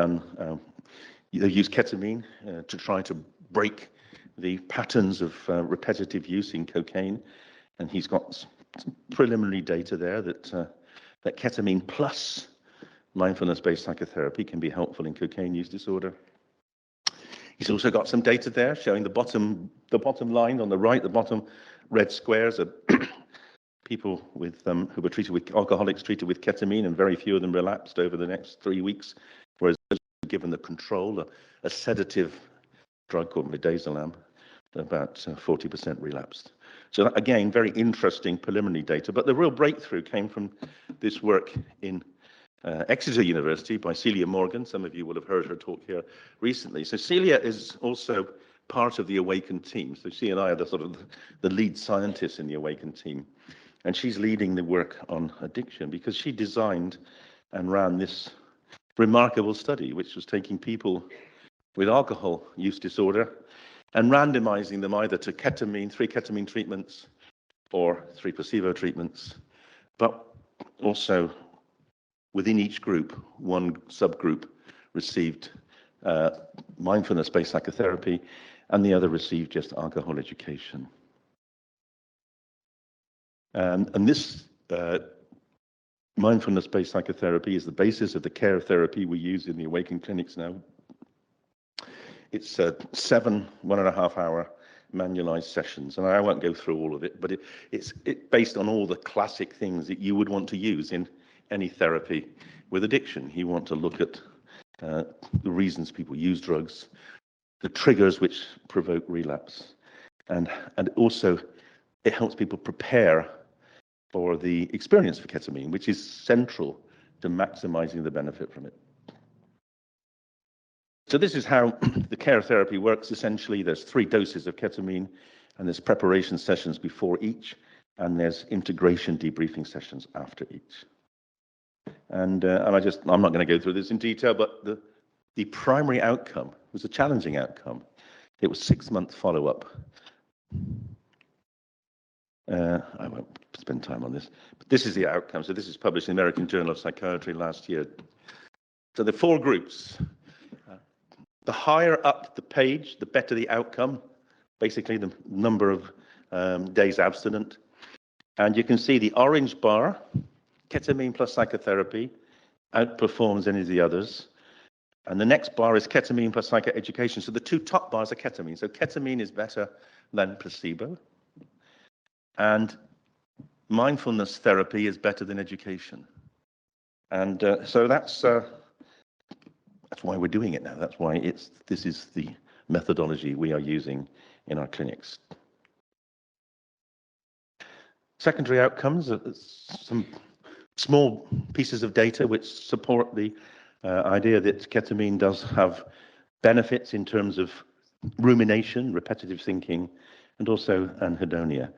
used ketamine to try to break the patterns of repetitive use in cocaine. And he's got some preliminary data there that ketamine plus mindfulness-based psychotherapy can be helpful in cocaine use disorder. He's also got some data there showing the bottom line on the right, the bottom red squares are people with who were treated with alcoholics treated with ketamine, and very few of them relapsed over the next 3 weeks, whereas given the control, a sedative drug called midazolam, about 40% relapsed. So that, again, very interesting preliminary data. But the real breakthrough came from this work in Exeter University by Celia Morgan. Some of you will have heard her talk here recently. So Celia is also part of the Awaken team. So she and I are the lead scientists in the Awaken team. And she's leading the work on addiction because she designed and ran this remarkable study, which was taking people with alcohol use disorder and randomizing them either to ketamine, 3 ketamine treatments, or 3 placebo treatments, but also within each group, one subgroup received mindfulness-based psychotherapy, and the other received just alcohol education. And this mindfulness-based psychotherapy is the basis of the care therapy we use in the Awaken clinics now. It's 7 1.5-hour manualized sessions, and I won't go through all of it, but it's based on all the classic things that you would want to use in any therapy with addiction. You want to look at the reasons people use drugs, the triggers which provoke relapse, and also it helps people prepare for the experience of ketamine, which is central to maximizing the benefit from it. So this is how the care therapy works. Essentially, there's 3 doses of ketamine, and there's preparation sessions before each, and there's integration debriefing sessions after each. And I'm not going to go through this in detail, but the primary outcome was a challenging outcome. It was 6-month follow-up. I won't spend time on this, but this is the outcome. So this is published in the American Journal of Psychiatry last year. So the 4 groups. The higher up the page, the better the outcome, basically the number of days abstinent. And you can see the orange bar, ketamine plus psychotherapy, outperforms any of the others. And the next bar is ketamine plus psychoeducation. So the 2 top bars are ketamine. So ketamine is better than placebo. And mindfulness therapy is better than education. And so that's why we're doing it now. That's why this is the methodology we are using in our clinics. Secondary outcomes are some small pieces of data which support the idea that ketamine does have benefits in terms of rumination, repetitive thinking, and also anhedonia.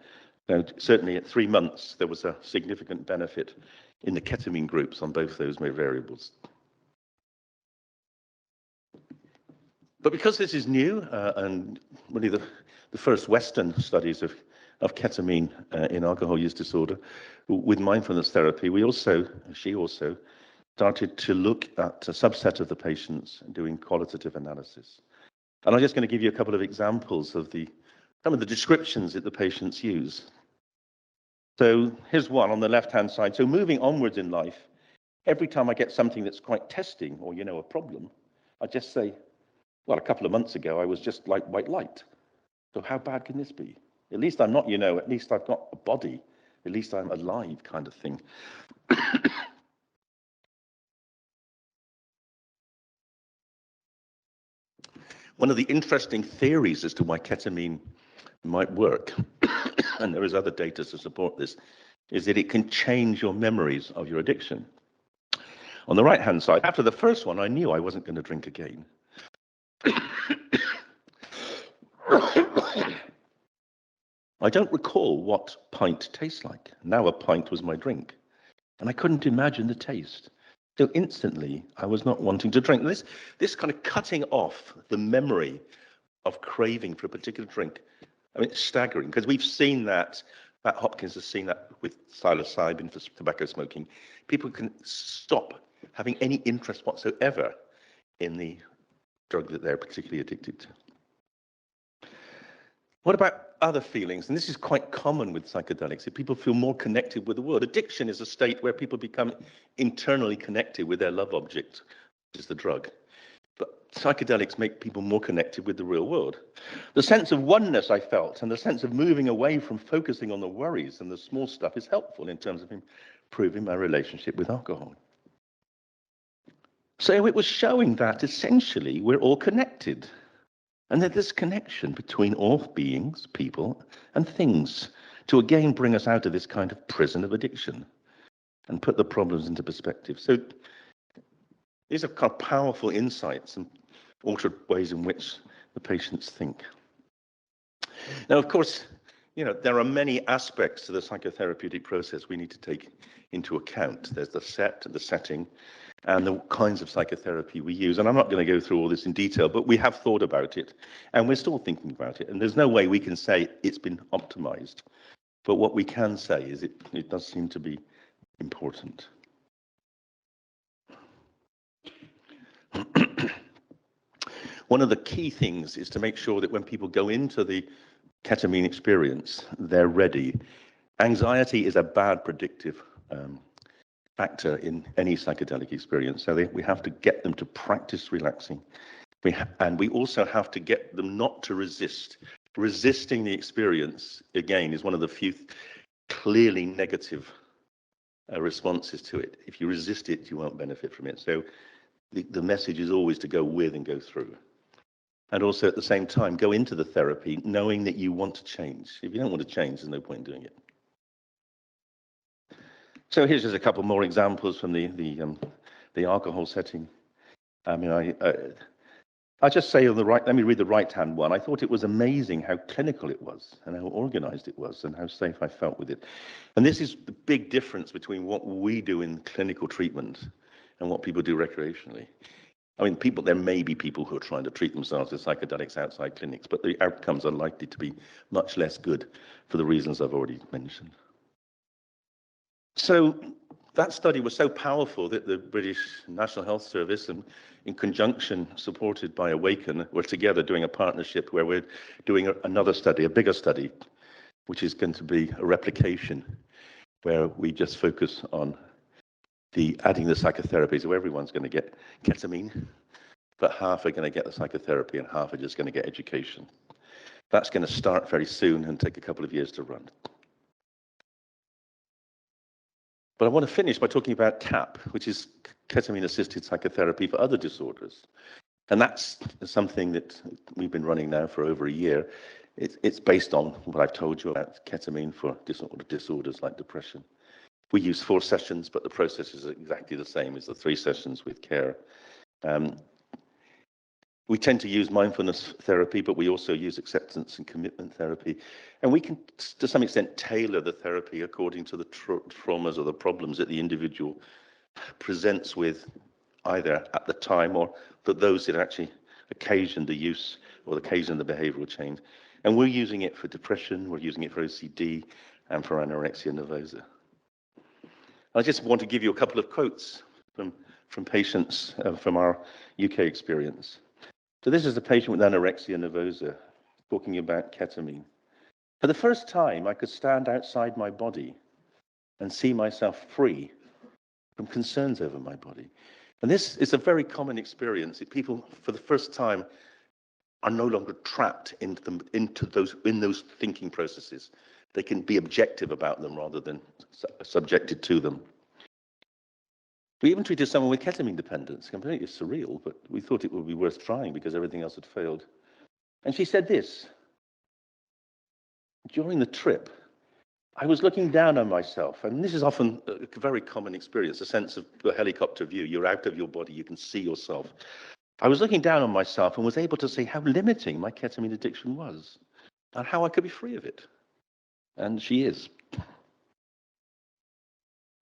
So certainly at 3 months, there was a significant benefit in the ketamine groups on both those variables. But because this is new and really the first Western studies of ketamine in alcohol use disorder with mindfulness therapy, she also started to look at a subset of the patients doing qualitative analysis. And I'm just going to give you a couple of examples of some of the descriptions that the patients use. So here's one on the left-hand side. So moving onwards in life, every time I get something that's quite testing or, a problem, I just say, well, a couple of months ago, I was just like white light. So how bad can this be? At least I'm not, at least I've got a body. At least I'm alive, kind of thing. One of the interesting theories as to why ketamine might work, and there is other data to support this, is that it can change your memories of your addiction. On the right-hand side, after the first one, I knew I wasn't going to drink again. I don't recall what pint tastes like. Now a pint was my drink, and I couldn't imagine the taste. So instantly, I was not wanting to drink. This kind of cutting off the memory of craving for a particular drink, I mean, it's staggering, because we've seen that. Matt Hopkins has seen that with psilocybin for tobacco smoking. People can stop having any interest whatsoever in the drug that they're particularly addicted to. What about other feelings? And this is quite common with psychedelics, that people feel more connected with the world. Addiction is a state where people become internally connected with their love object, which is the drug. But psychedelics make people more connected with the real world. The sense of oneness I felt and the sense of moving away from focusing on the worries and the small stuff is helpful in terms of improving my relationship with alcohol. So it was showing that essentially we're all connected. And that this connection between all beings, people, and things to again bring us out of this kind of prison of addiction and put the problems into perspective. So these are kind of powerful insights and altered ways in which the patients think. Now, of course, there are many aspects to the psychotherapeutic process we need to take into account. There's the setting, and the kinds of psychotherapy we use. And I'm not going to go through all this in detail, but we have thought about it, and we're still thinking about it. And there's no way we can say it's been optimized. But what we can say is it does seem to be important. One of the key things is to make sure that when people go into the ketamine experience, they're ready. Anxiety is a bad predictive factor in any psychedelic experience. So we have to get them to practice relaxing. And we also have to get them not to resist. Resisting the experience, again, is one of the few clearly negative responses to it. If you resist it, you won't benefit from it. So the message is always to go with and go through. And also at the same time, go into the therapy knowing that you want to change. If you don't want to change, there's no point in doing it. So here's just a couple more examples from the alcohol setting. I mean, I just say on the right, let me read the right-hand one. I thought it was amazing how clinical it was and how organized it was and how safe I felt with it. And this is the big difference between what we do in clinical treatment and what people do recreationally. I mean, there may be people who are trying to treat themselves with psychedelics outside clinics, but the outcomes are likely to be much less good for the reasons I've already mentioned. So that study was so powerful that the British National Health Service, and in conjunction, supported by Awaken, were together doing a partnership where we're doing another study, a bigger study, which is going to be a replication, where we just focus on adding the psychotherapy. So everyone's going to get ketamine, but half are going to get the psychotherapy and half are just going to get education. That's going to start very soon and take a couple of years to run. But I want to finish by talking about CAP, which is ketamine-assisted psychotherapy for other disorders. And that's something that we've been running now for over a year. It's based on what I've told you about ketamine for disorders like depression. We use 4 sessions, but the process is exactly the same as the 3 sessions with care. We tend to use mindfulness therapy, but we also use acceptance and commitment therapy. And we can, to some extent, tailor the therapy according to the traumas or the problems that the individual presents with, either at the time or for those that actually occasion the use or occasion the behavioral change. And we're using it for depression, we're using it for OCD, and for anorexia nervosa. I just want to give you a couple of quotes from patients from our UK experience. So this is a patient with anorexia nervosa talking about ketamine. For the first time, I could stand outside my body and see myself free from concerns over my body. And this is a very common experience. People, for the first time, are no longer trapped in those thinking processes. They can be objective about them rather than subjected to them. We even treated someone with ketamine dependence, completely surreal, but we thought it would be worth trying because everything else had failed. And she said this: during the trip, I was looking down on myself, and this is often a very common experience, a sense of the helicopter view. You're out of your body, you can see yourself. I was looking down on myself and was able to see how limiting my ketamine addiction was and how I could be free of it. And she is.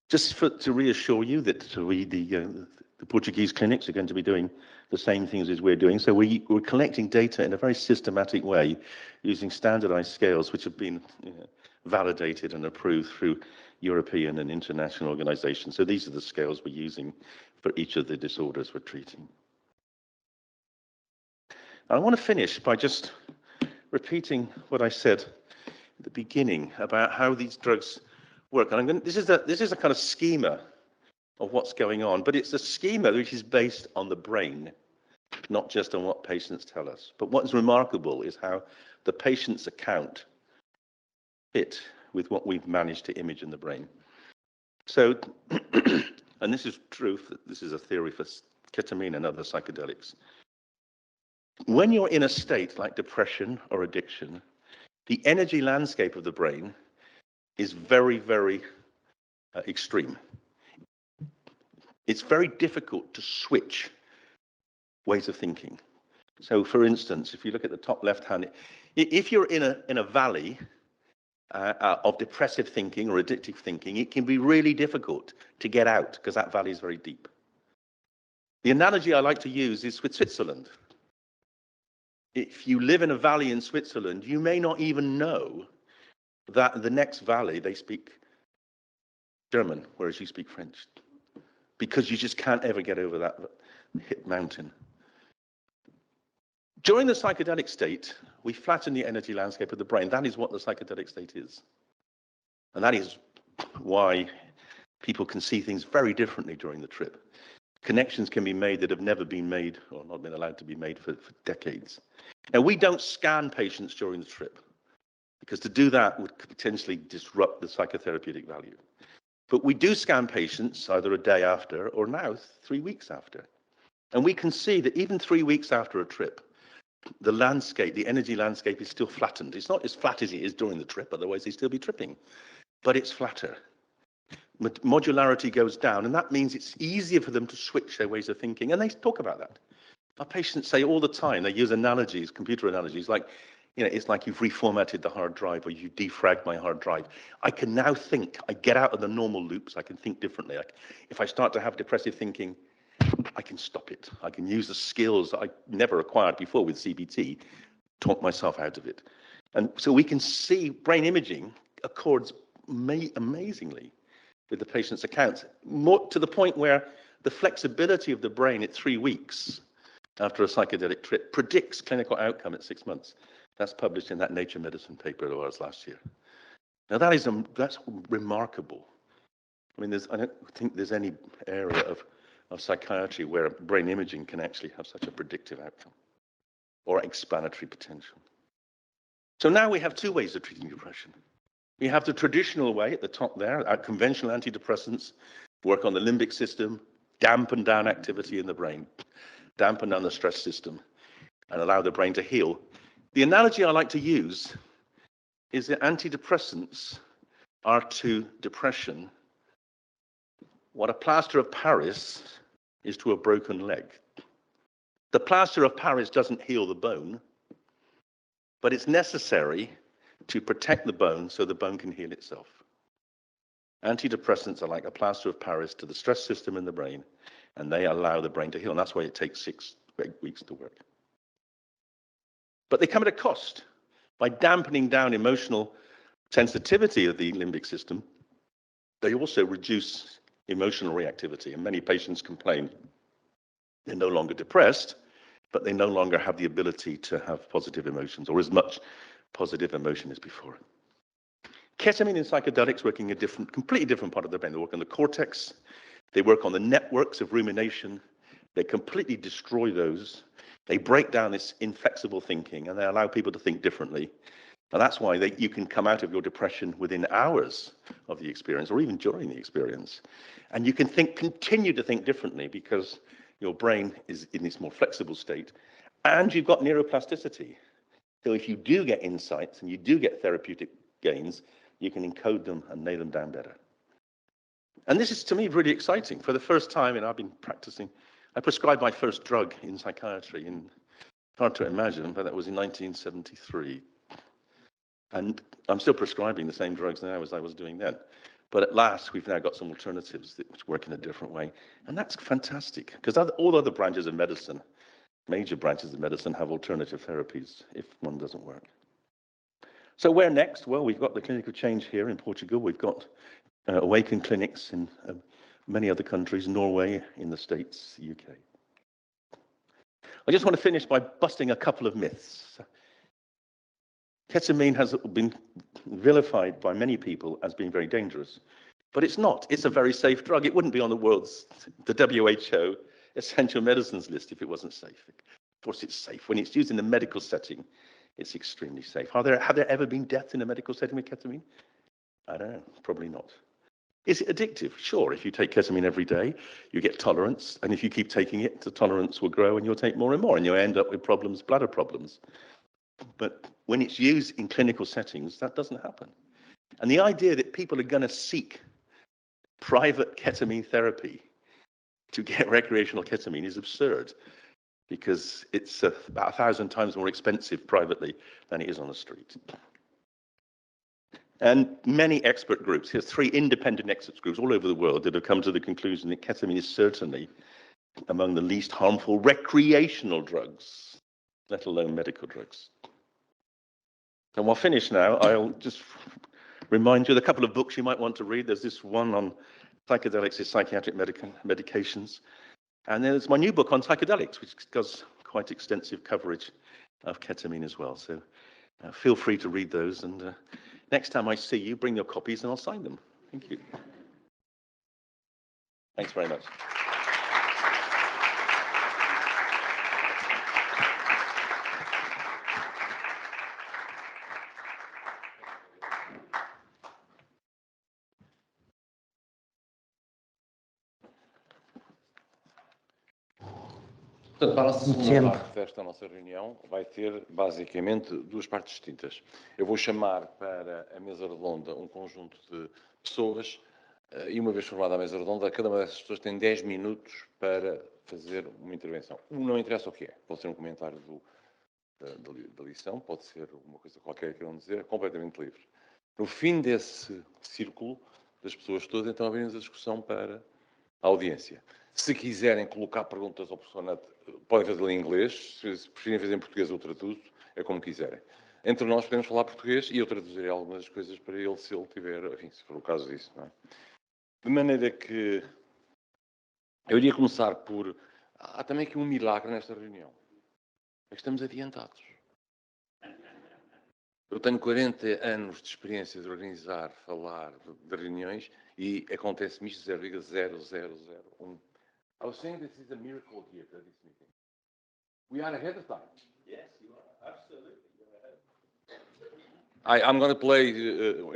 Just to reassure you that the Portuguese clinics are going to be doing the same things as we're doing. So we're collecting data in a very systematic way using standardized scales which have been validated and approved through European and international organizations. So these are the scales we're using for each of the disorders we're treating. I want to finish by just repeating what I said at the beginning about how these drugs work. And this is a kind of schema of what's going on, but it's a schema which is based on the brain, not just on what patients tell us. But what's remarkable is how the patient's account fit with what we've managed to image in the brain. So, and this is true, this is a theory for ketamine and other psychedelics. When you're in a state like depression or addiction, the energy landscape of the brain is very, very extreme. It's very difficult to switch ways of thinking. So, for instance, if you look at the top left hand, if you're in a valley of depressive thinking or addictive thinking, it can be really difficult to get out because that valley is very deep. The analogy I like to use is with Switzerland. If you live in a valley in Switzerland, you may not even know that the next valley they speak German, whereas you speak French, because you just can't ever get over that mountain. During the psychedelic state, we flatten the energy landscape of the brain. That is what the psychedelic state is. And that is why people can see things very differently during the trip. Connections can be made that have never been made or not been allowed to be made for decades. Now, we don't scan patients during the trip because to do that would potentially disrupt the psychotherapeutic value. But we do scan patients either a day after or now 3 weeks after. And we can see that even 3 weeks after a trip, the landscape, the energy landscape is still flattened. It's not as flat as it is during the trip, otherwise they'd still be tripping, but it's flatter. Modularity goes down, and that means it's easier for them to switch their ways of thinking. And they talk about that. Our patients say all the time, they use analogies, computer analogies, like, you know, it's like you've reformatted the hard drive or you defragged my hard drive. I can now think, I get out of the normal loops, I can think differently. If I start to have depressive thinking, I can stop it. I can use the skills I never acquired before with CBT, talk myself out of it. And so we can see brain imaging accords amazingly with the patient's accounts, more to the point where the flexibility of the brain at 3 weeks after a psychedelic trip predicts clinical outcome at 6 months. That's published in that Nature Medicine paper of ours last year. Now that's remarkable. I mean, I don't think there's any area of psychiatry where brain imaging can actually have such a predictive outcome or explanatory potential. So now we have 2 ways of treating depression. We have the traditional way at the top there, our conventional antidepressants work on the limbic system, dampen down activity in the brain, dampen down the stress system, and allow the brain to heal. The analogy I like to use is that antidepressants are to depression what a plaster of Paris is to a broken leg. The plaster of Paris doesn't heal the bone, but it's necessary to protect the bone so the bone can heal itself. Antidepressants are like a plaster of Paris to the stress system in the brain, and they allow the brain to heal. And that's why it takes 6 to 8 weeks to work. But they come at a cost. By dampening down emotional sensitivity of the limbic system, they also reduce emotional reactivity. And many patients complain they're no longer depressed, but they no longer have the ability to have positive emotions or as much positive emotion as before. Ketamine and psychedelics working a completely different part of the brain. They work on the cortex. They work on the networks of rumination. They completely destroy those. They break down this inflexible thinking, and they allow people to think differently. And that's why you can come out of your depression within hours of the experience, or even during the experience. And you can continue to think differently because your brain is in this more flexible state, and you've got neuroplasticity. So if you do get insights and you do get therapeutic gains, you can encode them and nail them down better. And this is, to me, really exciting. For the first time, and I've been practicing, I prescribed my first drug in psychiatry, hard to imagine, but that was in 1973. And I'm still prescribing the same drugs now as I was doing then. But at last, we've now got some alternatives that work in a different way. And that's fantastic, because all other branches of medicine, major branches of medicine, have alternative therapies if one doesn't work. So where next? Well, we've got the clinical change here in Portugal. We've got Awaken clinics in many other countries, Norway, in the States, the UK. I just want to finish by busting a couple of myths. Ketamine has been vilified by many people as being very dangerous, but it's not. It's a very safe drug. It wouldn't be on the WHO essential medicines list if it wasn't safe. Of course, it's safe. When it's used in a medical setting, it's extremely safe. Have there ever been deaths in a medical setting with ketamine? I don't know. Probably not. Is it addictive? Sure. If you take ketamine every day, you get tolerance. And if you keep taking it, the tolerance will grow and you'll take more and more. And you'll end up with problems, bladder problems. But when it's used in clinical settings, that doesn't happen. And the idea that people are going to seek private ketamine therapy to get recreational ketamine is absurd, because it's about 1,000 times more expensive privately than it is on the street. And many expert groups, here's 3 independent expert groups all over the world that have come to the conclusion that ketamine is certainly among the least harmful recreational drugs, let alone medical drugs. And we'll finish now. I'll just remind you of a couple of books you might want to read. There's this one on psychedelics is psychiatric medications. And there's my new book on psychedelics, which does quite extensive coverage of ketamine as well. So feel free to read those. And next time I see you, bring your copies and I'll sign them. Thank you. Thanks very much. Portanto, para a segunda parte desta nossa reunião, vai ter basicamente duas partes distintas. Eu vou chamar para a mesa redonda um conjunto de pessoas e, uma vez formada a mesa redonda, cada uma dessas pessoas tem 10 minutos para fazer uma intervenção. Não interessa o que é. Pode ser um comentário da lição, pode ser uma coisa qualquer que queiram dizer, é completamente livre. No fim desse círculo das pessoas todas, então abrimos a discussão para a audiência. Se quiserem colocar perguntas ao professor Nutt, podem fazê-lo em inglês. Se preferirem fazer em português, eu traduzo. É como quiserem. Entre nós podemos falar português e eu traduzirei algumas coisas para ele, se ele tiver, enfim, se for o caso disso. Não é? De maneira que eu iria começar por... Há também aqui um milagre nesta reunião. É que estamos adiantados. Eu tenho 40 anos de experiência de organizar, falar de reuniões e acontece-me isto 0,0001. I was saying this is a miracle here for this meeting. We are ahead of time. Yes, you are. Absolutely. You're ahead. I'm going to play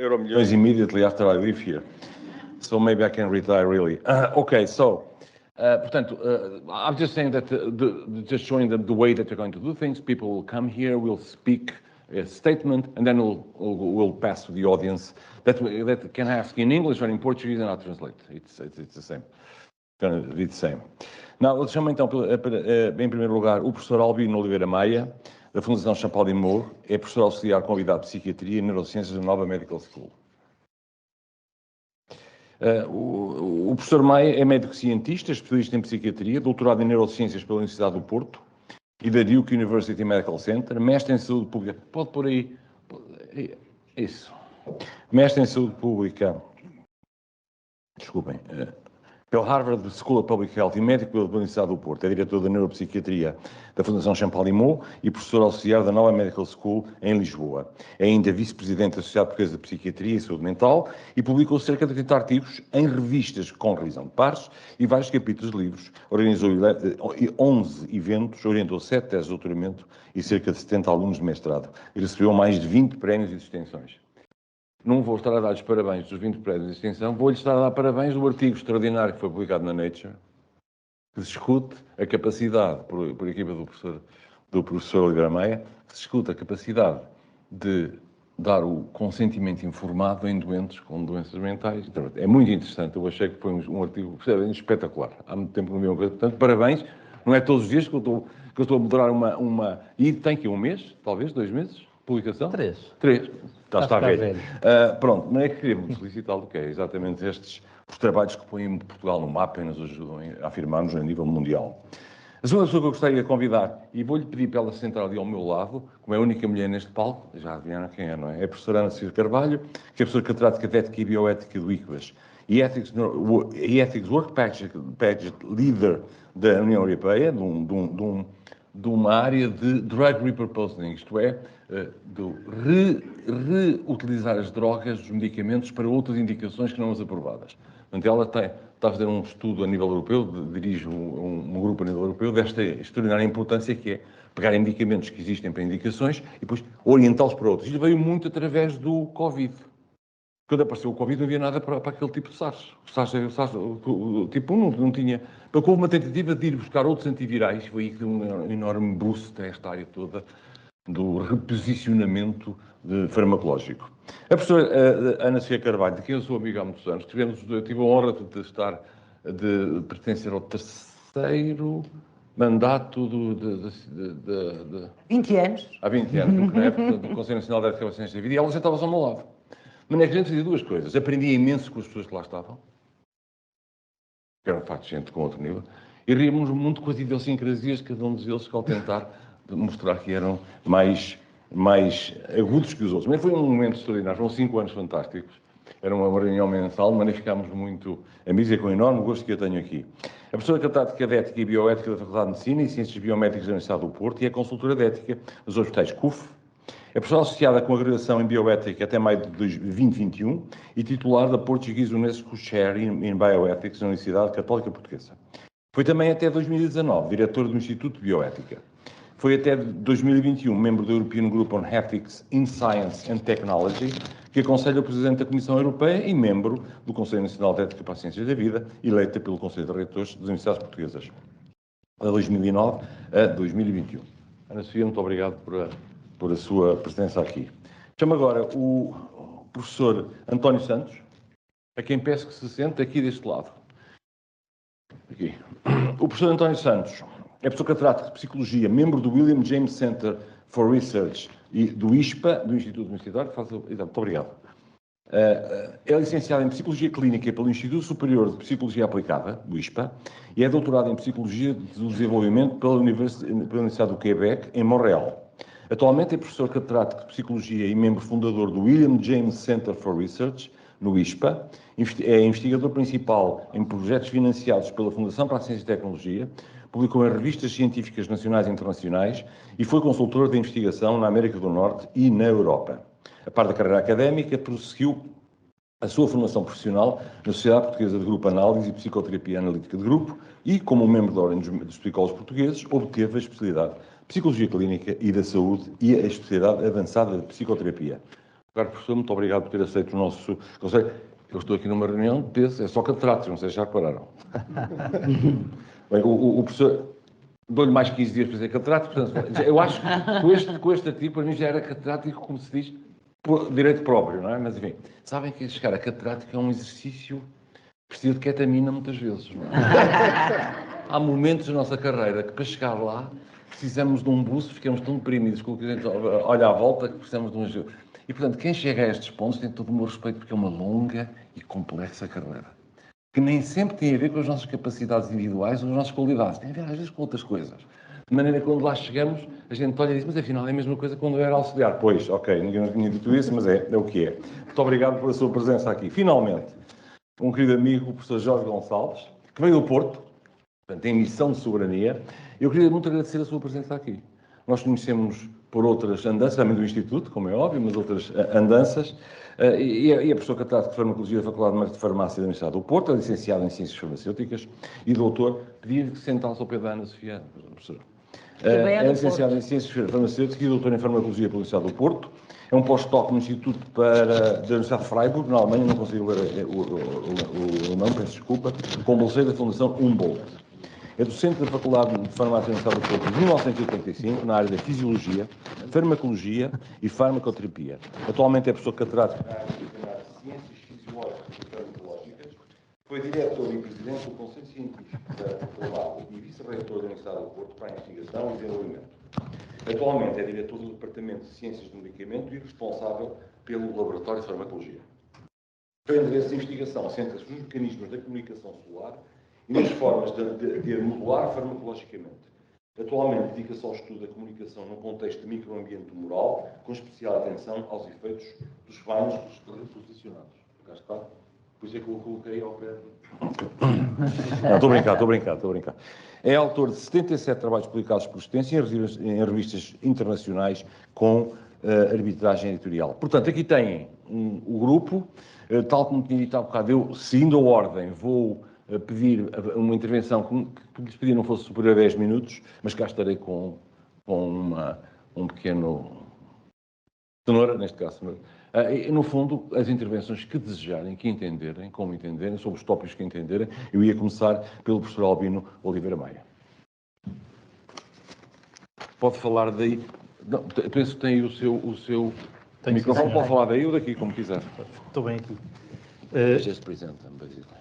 Euro Milhões immediately after I leave here. So maybe I can retire really. Okay, so, portanto, I'm just saying that, just showing them the way that you're going to do things. People will come here, will speak a statement, and then we'll pass to the audience that can ask in English or in Portuguese, and I'll translate. It's the same. Going to be the same. Now, eu chamo então, em primeiro lugar, o professor Albino Oliveira-Maia, da Fundação Champalimau, é professor auxiliar convidado de Psiquiatria e Neurociências da Nova Medical School. O professor Maia é médico cientista, especialista em Psiquiatria, doutorado em Neurociências pela Universidade do Porto e da Duke University Medical Center, mestre em Saúde Pública. Pode pôr aí. Isso. Mestre em Saúde Pública. Desculpem. Pela Harvard School of Public Health e médico pela Universidade do Porto. É diretor da Neuropsiquiatria da Fundação Champalimau e professor auxiliar da Nova Medical School em Lisboa. É ainda vice-presidente da Sociedade Portuguesa de Psiquiatria e Saúde Mental e publicou cerca de 30 artigos em revistas com revisão de pares e vários capítulos de livros. Organizou 11 eventos, orientou 7 teses de doutoramento e cerca de 70 alunos de mestrado. E recebeu mais de 20 prémios e distinções. Não vou estar a dar os parabéns dos 20 prémios de extinção, vou-lhe estar a dar parabéns do artigo extraordinário que foi publicado na Nature, que discute a capacidade, por equipa do professor Oliveira-Maia, que discute a capacidade de dar o consentimento informado em doentes com doenças mentais. Então, é muito interessante, eu achei que foi um artigo espetacular. Há muito tempo que não vi uma coisa, portanto, parabéns. Não é todos os dias que eu estou a moderar uma... E tem que ir um mês, talvez, 2 meses? Publicação? 3. Está velho. Pronto, não é que queríamos felicitá-lo, que é exatamente estes os trabalhos que põem Portugal no mapa e nos ajudam a afirmar-nos a nível mundial. A segunda pessoa que eu gostaria de convidar, e vou-lhe pedir para ela sentar ali ao meu lado, como é a única mulher neste palco, já adivinharam quem é, não é? É a professora Sofia Carvalho, que é professora catedrática de Ética e Bioética do ISBE e Ethics Work Package Leader da União Europeia, de uma área de drug repurposing, isto é, de reutilizar as drogas, os medicamentos, para outras indicações que não as aprovadas. Portanto, ela está a fazer um estudo a nível europeu, dirige um grupo a nível europeu, desta extraordinária importância que é pegar medicamentos que existem para indicações e depois orientá-los para outros. Isto veio muito através do Covid. Quando apareceu o Covid não havia nada para aquele tipo de SARS. O tipo 1 não tinha... Porque houve uma tentativa de ir buscar outros antivirais, foi aí que deu um enorme boost a esta área toda do reposicionamento farmacológico. A professora Ana Sofia Carvalho, de quem eu sou amigo há muitos anos, eu tive a honra de pertencer ao 3º mandato de 20 anos. Há 20 anos, na época do Conselho Nacional de Ética e Ciências da Vida, e ela sentava-se ao meu lado. Mas é que a gente fazia duas coisas. Aprendia imenso com as pessoas que lá estavam, que eram, de facto, gente com outro nível, e ríamos muito com as idiosincrasias de cada um deles, ao tentar mostrar que eram mais agudos que os outros. Mas foi um momento extraordinário, foram 5 anos fantásticos. Era uma reunião mensal, mas ficámos muito amigos e com enorme gosto que eu tenho aqui. A professora catedrática de Ética e Bioética da Faculdade de Medicina e Ciências Biomédicas da Universidade do Porto e é consultora de Ética dos hospitais CUF. É É professora associada com a graduação em Bioética até maio de 2021 e titular da Portuguese UNESCO Chair in Bioethics na Universidade Católica Portuguesa. Foi também até 2019 diretor do Instituto de Bioética. Foi até 2021 membro do European Group on Ethics in Science and Technology, que aconselha o Presidente da Comissão Europeia e membro do Conselho Nacional de Ética para as Ciências da Vida, eleita pelo Conselho de Reitores das Universidades Portuguesas, de 2009 a 2021. Ana Sofia, muito obrigado por a sua presença aqui. Chamo agora o professor António Santos, a quem peço que se sente aqui deste lado. Aqui. O professor António Santos é professor catedrático de Psicologia, membro do William James Center for Research e do ISPA, do Instituto Universitário. Muito obrigado. É licenciado em Psicologia Clínica pelo Instituto Superior de Psicologia Aplicada, do ISPA, e é doutorado em Psicologia do Desenvolvimento pela Universidade do Quebec, em Montreal. Atualmente é professor catedrático de Psicologia e membro fundador do William James Center for Research, no ISPA. É investigador principal em projetos financiados pela Fundação para a Ciência e Tecnologia, publicou em revistas científicas nacionais e internacionais e foi consultor de investigação na América do Norte e na Europa. A par da carreira académica, prosseguiu a sua formação profissional na Sociedade Portuguesa de Grupo Análise e Psicoterapia Analítica de Grupo e, como membro da Ordem dos Psicólogos Portugueses, obteve a especialidade de Psicologia Clínica e da Saúde e a especialidade avançada de Psicoterapia. Caro professor, muito obrigado por ter aceito o nosso conselho. Eu estou aqui numa reunião de peso, é só catedráticos, não sei se já repararam. Bem, o professor, dou-lhe mais 15 dias para ser catedrático, portanto, eu acho que com este artigo, para mim, já era catedrático, como se diz, por direito próprio, não é? Mas, enfim, sabem que chegar a catedrático é um exercício que precisa de ketamina muitas vezes, não é? Há momentos na nossa carreira que, para chegar lá, precisamos de um buço, ficamos tão deprimidos com o que a gente olha à volta, que precisamos de um ajuda. E, portanto, quem chega a estes pontos tem todo o meu respeito, porque é uma longa e complexa carreira, que nem sempre tem a ver com as nossas capacidades individuais ou as nossas qualidades. Tem a ver, às vezes, com outras coisas. De maneira que, quando lá chegamos, a gente olha e diz, mas afinal é a mesma coisa quando eu era auxiliar. Pois, ok, ninguém não tinha dito isso, mas é o que é. Muito obrigado pela sua presença aqui. Finalmente, um querido amigo, o professor Jorge Gonçalves, que veio do Porto, portanto, tem missão de soberania. Eu queria muito agradecer a sua presença aqui. Nós conhecemos por outras andanças, também do Instituto, como é óbvio, mas outras andanças, e é professor catedrático de Farmacologia da Faculdade de Farmácia da Universidade do Porto, é licenciado em Ciências Farmacêuticas e doutor. Pedia que sentasse ao pé da Ana Sofia, professora. É licenciado em Ciências Farmacêuticas e doutor em Farmacologia pela Universidade do Porto. É um pós-doc no Instituto da Universidade de Freiburg, na Alemanha, não consigo ler o nome, peço desculpa, com bolseiro da Fundação Humboldt. É docente da Faculdade de Farmácia da Universidade do Porto de 1985, na área da Fisiologia, Farmacologia e Farmacoterapia. Atualmente é professor catedrático na área de Ciências Fisiológicas e Psicológicas. Foi diretor e presidente do Conselho Científico da pela e vice-reitor da Universidade do Porto para a Investigação e Desenvolvimento. Atualmente é diretor do Departamento de Ciências do Medicamento e responsável pelo Laboratório de Farmacologia. O seu interesse de investigação centra-se nos mecanismos da comunicação celular e nas formas de modular farmacologicamente. Atualmente dedica-se ao estudo da comunicação num contexto de microambiente tumoral, com especial atenção aos efeitos dos banhos reposicionados. Cá está. Por isso é que eu coloquei ao pé. Não, estou a brincar. É autor de 77 trabalhos publicados por extenso em revistas internacionais com arbitragem editorial. Portanto, aqui têm o grupo, tal como tinha dito há bocado, eu, seguindo a ordem, vou pedir uma intervenção que lhes pedi não fosse superior a 10 minutos, mas cá estarei com um pequeno cenoura, neste caso cenoura. No fundo, as intervenções que desejarem, que entenderem, como entenderem, sobre os tópicos que entenderem, eu ia começar pelo professor Albino Oliveira-Maia. Pode falar daí. Não, penso que tem o seu microfone, pode falar daí ou daqui, como quiser. Estou bem aqui. Just present them, basically.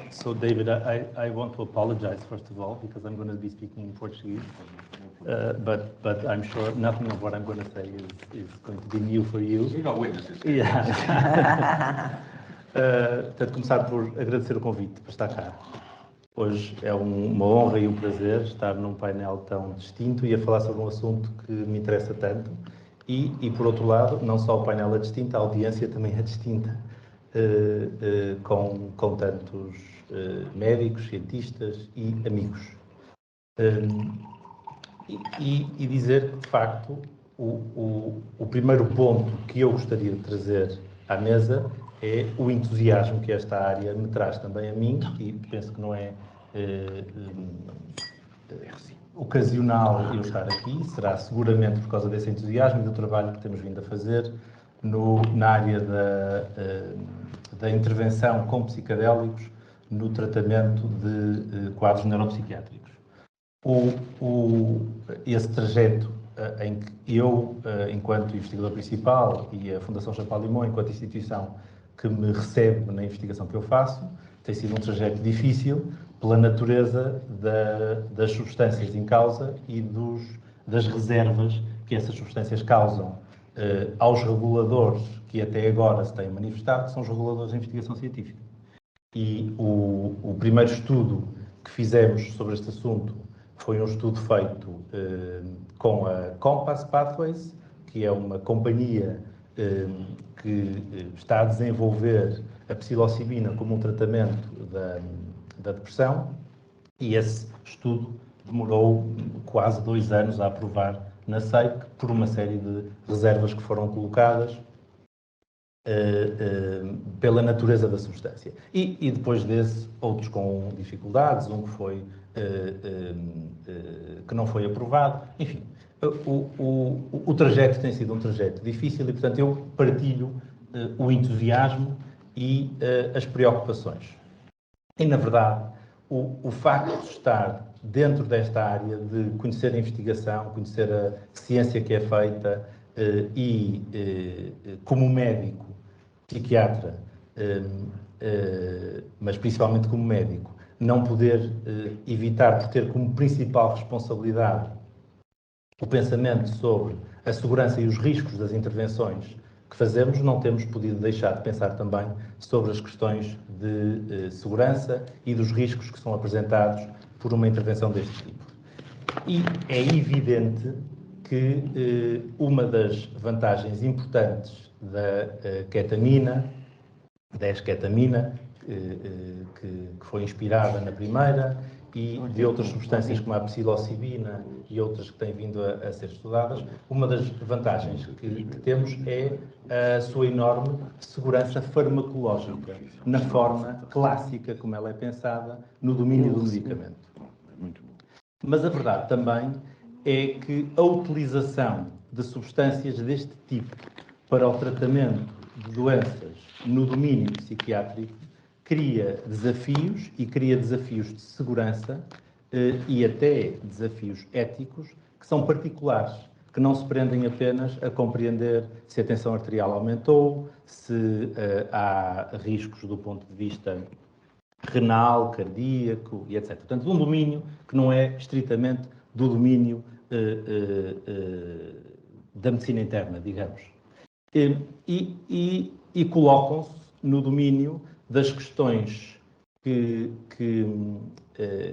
So David, I want to apologize first of all because I'm going to be speaking in Portuguese, but I'm sure nothing of what I'm going to say is going to be new for you. You're not witnesses. Yeah. Portanto, começar por agradecer o convite para estar cá. Hoje é uma honra e um prazer estar num painel tão distinto e a falar sobre um assunto que me interessa tanto. E por outro lado, não só o painel é distinto, a audiência também é distinta. Com tantos médicos, cientistas e amigos. E dizer que, de facto, o primeiro ponto que eu gostaria de trazer à mesa é o entusiasmo que esta área me traz também a mim, e penso que não é ocasional eu estar aqui, será seguramente por causa desse entusiasmo e do trabalho que temos vindo a fazer na área da intervenção com psicodélicos no tratamento de quadros neuropsiquiátricos. Esse trajeto em que eu, enquanto investigador principal, e a Fundação Champalimau, enquanto instituição que me recebe na investigação que eu faço, tem sido um trajeto difícil pela natureza das substâncias em causa e das reservas que essas substâncias causam aos reguladores que até agora se têm manifestado, que são os reguladores de investigação científica. E o primeiro estudo que fizemos sobre este assunto foi um estudo feito com a Compass Pathways, que é uma companhia que está a desenvolver a psilocibina como um tratamento da depressão, e esse estudo demorou quase 2 anos a aprovar na SEIC por uma série de reservas que foram colocadas pela natureza da substância. E depois desse, outros com dificuldades, um que não foi aprovado, enfim. O trajeto tem sido um trajeto difícil e, portanto, eu partilho o entusiasmo e as preocupações. E, na verdade, o facto de estar dentro desta área, de conhecer a investigação, conhecer a ciência que é feita como médico, psiquiatra, mas principalmente como médico, não poder evitar, por ter como principal responsabilidade o pensamento sobre a segurança e os riscos das intervenções que fazemos, não temos podido deixar de pensar também sobre as questões de segurança e dos riscos que são apresentados por uma intervenção deste tipo. E é evidente que uma das vantagens importantes da ketamina, da esketamina, que foi inspirada na primeira, e de outras substâncias como a psilocibina e outras que têm vindo a ser estudadas, uma das vantagens que temos é a sua enorme segurança farmacológica, na forma clássica como ela é pensada no domínio do medicamento. Mas a verdade também é que a utilização de substâncias deste tipo para o tratamento de doenças no domínio psiquiátrico cria desafios de segurança e até desafios éticos que são particulares, que não se prendem apenas a compreender se a tensão arterial aumentou, se há riscos do ponto de vista renal, cardíaco e etc. Portanto, um domínio que não é estritamente do domínio da medicina interna, digamos. E colocam-se no domínio das questões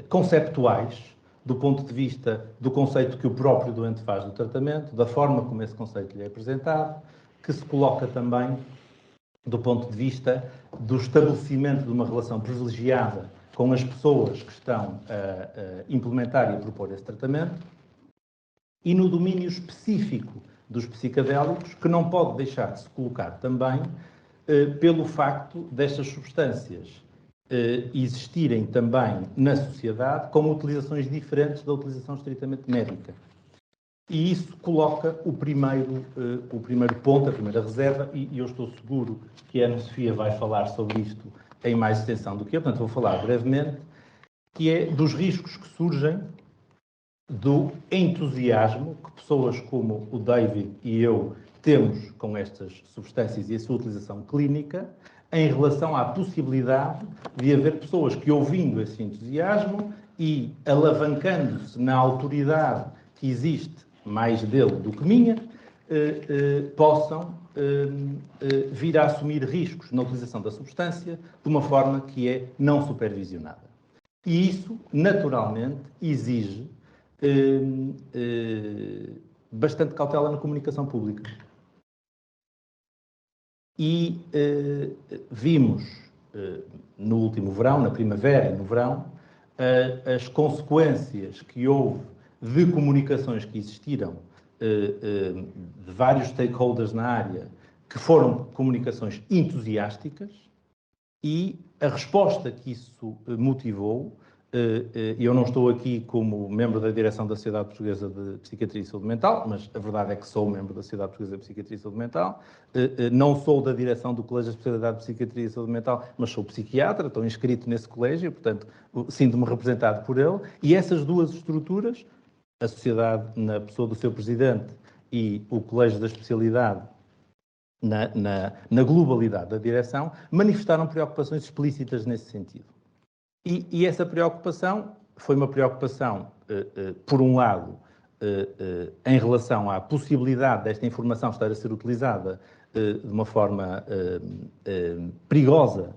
conceptuais, do ponto de vista do conceito que o próprio doente faz do tratamento, da forma como esse conceito lhe é apresentado, que se coloca também do ponto de vista do estabelecimento de uma relação privilegiada com as pessoas que estão a implementar e a propor esse tratamento, e no domínio específico dos psicodélicos, que não pode deixar de se colocar também pelo facto destas substâncias existirem também na sociedade com utilizações diferentes da utilização estritamente médica. E isso coloca o primeiro ponto, a primeira reserva, e eu estou seguro que a Ana Sofia vai falar sobre isto em mais extensão do que eu, portanto vou falar brevemente, que é dos riscos que surgem do entusiasmo que pessoas como o David e eu temos com estas substâncias e a sua utilização clínica, em relação à possibilidade de haver pessoas que, ouvindo esse entusiasmo e alavancando-se na autoridade que existe, mais dele do que minha, possam vir a assumir riscos na utilização da substância de uma forma que é não supervisionada. E isso, naturalmente, exige bastante cautela na comunicação pública. E vimos no último verão, na primavera e no verão, as consequências que houve de comunicações que existiram de vários stakeholders na área, que foram comunicações entusiásticas, e a resposta que isso motivou, eu não estou aqui como membro da direção da Sociedade Portuguesa de Psiquiatria e Saúde Mental, mas a verdade é que sou membro da Sociedade Portuguesa de Psiquiatria e Saúde Mental, não sou da direção do Colégio de Especialidade de Psiquiatria e Saúde Mental, mas sou psiquiatra, estou inscrito nesse colégio, portanto, sinto-me representado por ele, e essas duas estruturas, a Sociedade na pessoa do seu presidente e o Colégio da Especialidade na globalidade da direção, manifestaram preocupações explícitas nesse sentido. E essa preocupação foi uma preocupação, por um lado, em relação à possibilidade desta informação estar a ser utilizada de uma forma perigosa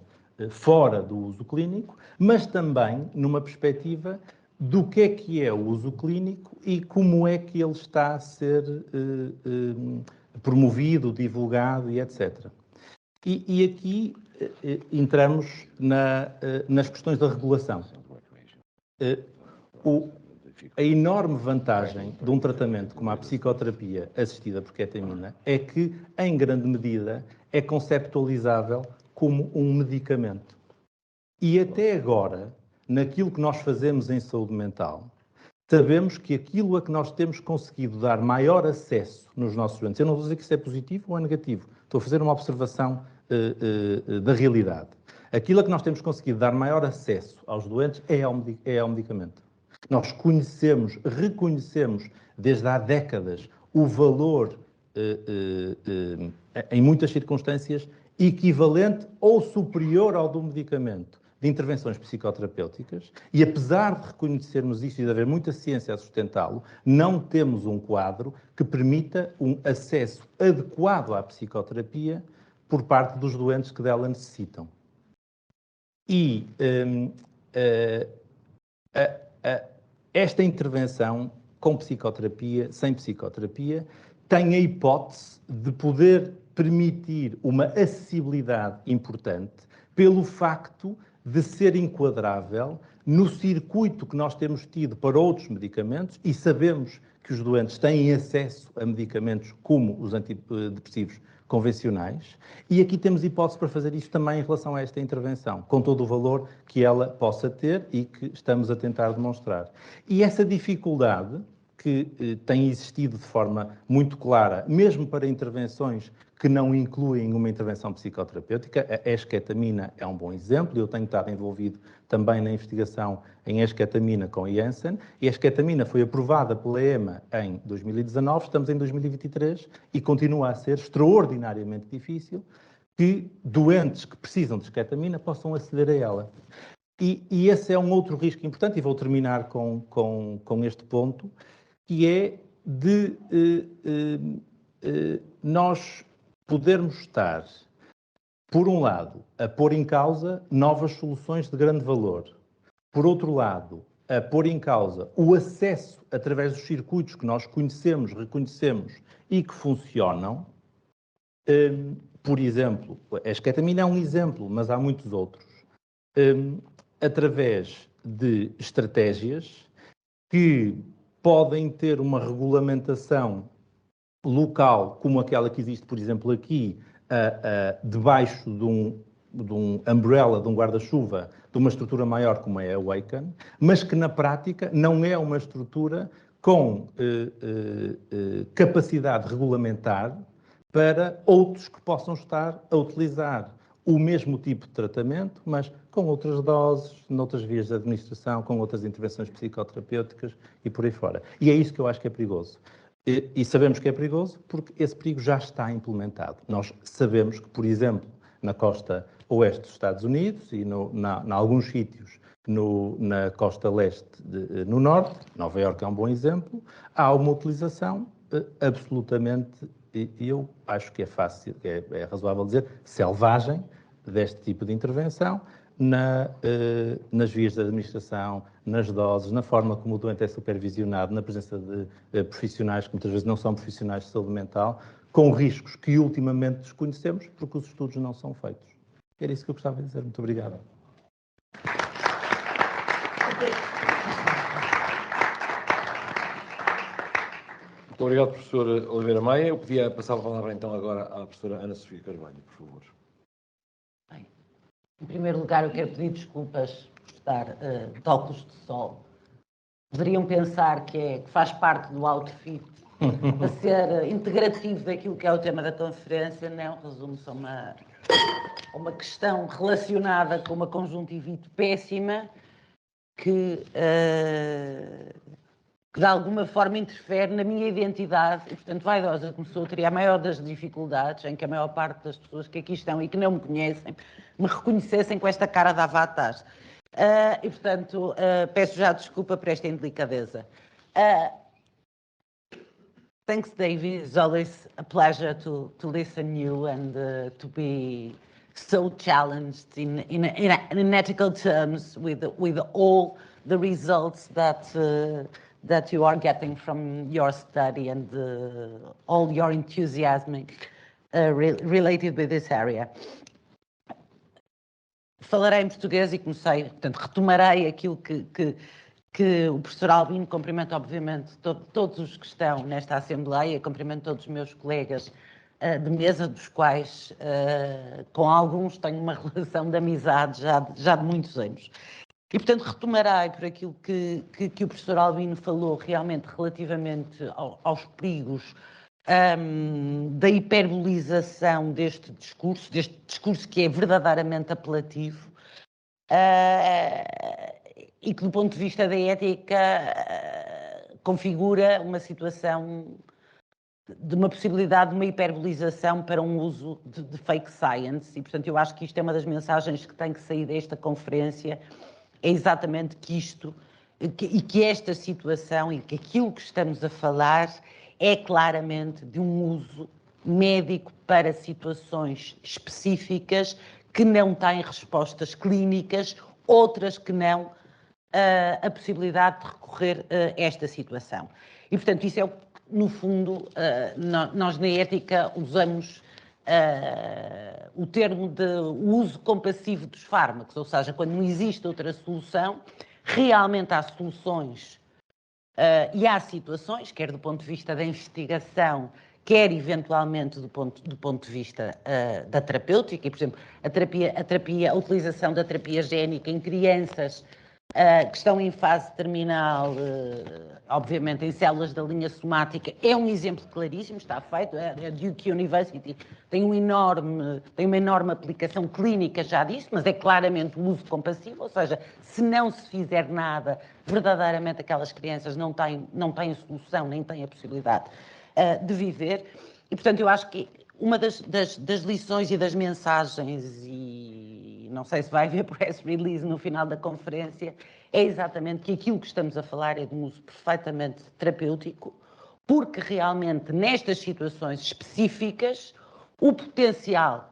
fora do uso clínico, mas também numa perspectiva do que é o uso clínico e como é que ele está a ser promovido, divulgado e etc. E aqui entramos nas questões da regulação. A enorme vantagem de um tratamento como a psicoterapia assistida por ketamina é que, em grande medida, é conceptualizável como um medicamento. E até agora, naquilo que nós fazemos em saúde mental, sabemos que aquilo a que nós temos conseguido dar maior acesso nos nossos doentes, eu não vou dizer que isso é positivo ou é negativo, estou a fazer uma observação da realidade. Aquilo a que nós temos conseguido dar maior acesso aos doentes é ao medicamento. Nós reconhecemos desde há décadas o valor, em muitas circunstâncias, equivalente ou superior ao do medicamento de intervenções psicoterapêuticas, e apesar de reconhecermos isto e de haver muita ciência a sustentá-lo, não temos um quadro que permita um acesso adequado à psicoterapia por parte dos doentes que dela necessitam. E esta intervenção, com psicoterapia, sem psicoterapia, tem a hipótese de poder permitir uma acessibilidade importante pelo facto de ser enquadrável no circuito que nós temos tido para outros medicamentos, e sabemos que os doentes têm acesso a medicamentos como os antidepressivos convencionais, e aqui temos hipótese para fazer isto também em relação a esta intervenção, com todo o valor que ela possa ter e que estamos a tentar demonstrar. E essa dificuldade que tem existido de forma muito clara, mesmo para intervenções que não incluem uma intervenção psicoterapêutica, a esketamina é um bom exemplo, eu tenho estado envolvido também na investigação em esketamina com a Janssen, e a esketamina foi aprovada pela EMA em 2019, estamos em 2023, e continua a ser extraordinariamente difícil que doentes que precisam de esketamina possam aceder a ela. E esse é um outro risco importante, e vou terminar com este ponto, que é de nós podermos estar, por um lado, a pôr em causa novas soluções de grande valor, por outro lado, a pôr em causa o acesso através dos circuitos que nós conhecemos, reconhecemos e que funcionam. Por exemplo, a esketamina é um exemplo, mas há muitos outros, através de estratégias que podem ter uma regulamentação local, como aquela que existe, por exemplo, aqui, debaixo de um umbrella, de um guarda-chuva, de uma estrutura maior como é a Awaken, mas que na prática não é uma estrutura com capacidade regulamentar para outros que possam estar a utilizar o mesmo tipo de tratamento, mas com outras doses, noutras vias de administração, com outras intervenções psicoterapêuticas e por aí fora. E é isso que eu acho que é perigoso. E sabemos que é perigoso porque esse perigo já está implementado. Nós sabemos que, por exemplo, na costa oeste dos Estados Unidos e em alguns sítios na costa leste, no norte, Nova Iorque é um bom exemplo, há uma utilização absolutamente, eu acho que é fácil, é razoável dizer, selvagem deste tipo de intervenção, nas vias de administração, nas doses, na forma como o doente é supervisionado, na presença de profissionais que muitas vezes não são profissionais de saúde mental, com riscos que ultimamente desconhecemos porque os estudos não são feitos. Era isso que eu gostava de dizer. Muito obrigado. Muito Muito obrigado, professor Oliveira-Maia. Eu podia passar a palavra então agora à professora Ana Sofia Carvalho, por favor. Bem, em primeiro lugar, eu quero pedir desculpas por estar de óculos de sol. Poderiam pensar que faz parte do outfit a ser integrativo daquilo que é o tema da conferência. Não, resume-se a uma questão relacionada com uma conjuntivite péssima que de alguma forma interfere na minha identidade e, portanto, vaidosa começou a ter a maior das dificuldades em que a maior parte das pessoas que aqui estão e que não me conhecem me reconhecessem com esta cara de avatar. E, portanto, peço já desculpa por esta indelicadeza. Thanks, David. It's always a pleasure to listen you and to be so challenged in ethical terms with all the results that you are getting from your study and all your enthusiasm related with this area. Falarei em português e comecei, portanto, retomarei aquilo que o professor Albino, cumprimento obviamente todos os que estão nesta Assembleia, cumprimento todos os meus colegas de mesa, dos quais com alguns tenho uma relação de amizade já de muitos anos. E, portanto, retomarei por aquilo que o professor Albino falou realmente relativamente aos perigos da hiperbolização deste discurso que é verdadeiramente apelativo e que, do ponto de vista da ética, configura uma situação de uma possibilidade de uma hiperbolização para um uso de fake science. E, portanto, eu acho que isto é uma das mensagens que tem que sair desta conferência, é exatamente que isto, e que esta situação, e que aquilo que estamos a falar é claramente de um uso médico para situações específicas que não têm respostas clínicas, outras que não a possibilidade de recorrer a esta situação. E, portanto, isso é, no fundo, nós na ética usamos o termo de uso compassivo dos fármacos, ou seja, quando não existe outra solução, realmente há soluções e há situações, quer do ponto de vista da investigação, quer eventualmente do ponto de vista da terapêutica, e, por exemplo, a utilização da terapia génica em crianças que estão em fase terminal, obviamente em células da linha somática, é um exemplo claríssimo, está feito, a Duke University tem uma enorme aplicação clínica já disso, mas é claramente o uso compassivo, ou seja, se não se fizer nada, verdadeiramente aquelas crianças não têm solução, nem têm a possibilidade de viver. E, portanto, eu acho que uma das lições e das mensagens, e não sei se vai haver press release no final da conferência, é exatamente que aquilo que estamos a falar é de um uso perfeitamente terapêutico, porque realmente nestas situações específicas o potencial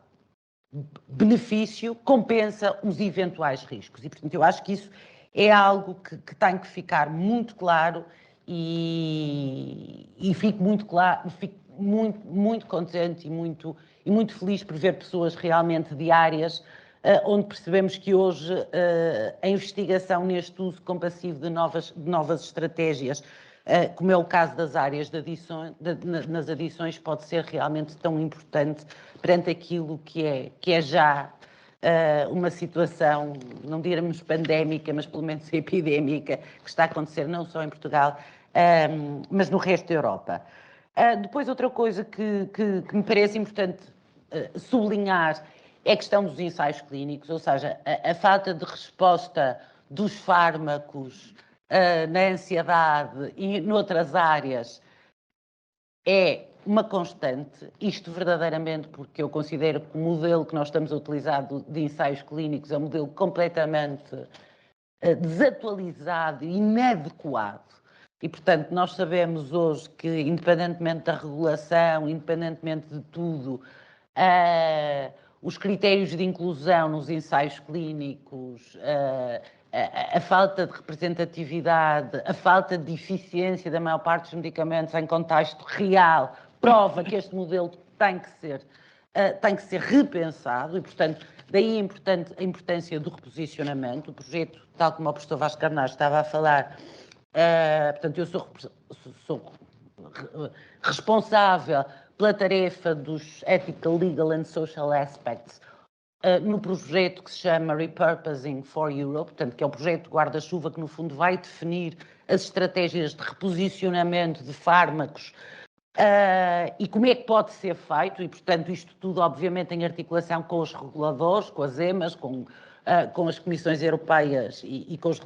benefício compensa os eventuais riscos. E, portanto, eu acho que isso é algo que tem que ficar muito claro e fico muito claro, fico muito contente e muito feliz por ver pessoas realmente de áreas onde percebemos que hoje a investigação neste uso compassivo de novas estratégias, como é o caso das áreas nas adições, pode ser realmente tão importante perante aquilo que é já uma situação, não diremos pandémica, mas pelo menos epidémica, que está a acontecer não só em Portugal, mas no resto da Europa. Depois, outra coisa que me parece importante sublinhar é a questão dos ensaios clínicos, ou seja, a falta de resposta dos fármacos na ansiedade e noutras áreas é uma constante, isto verdadeiramente porque eu considero que o modelo que nós estamos a utilizar de ensaios clínicos é um modelo completamente desatualizado e inadequado. E, portanto, nós sabemos hoje que, independentemente da regulação, independentemente de tudo, os critérios de inclusão nos ensaios clínicos, a falta de representatividade, a falta de eficiência da maior parte dos medicamentos em contexto real, prova que este modelo tem que ser repensado e, portanto, daí a importância do reposicionamento. O projeto, tal como o professor Vaz Carneiro estava a falar, portanto, eu sou responsável pela tarefa dos Ethical, Legal and Social Aspects no projeto que se chama Repurposing for Europe, portanto, que é o projeto guarda-chuva que, no fundo, vai definir as estratégias de reposicionamento de fármacos e como é que pode ser feito, e, portanto, isto tudo, obviamente, em articulação com os reguladores, com as EMAs, com as comissões europeias e com os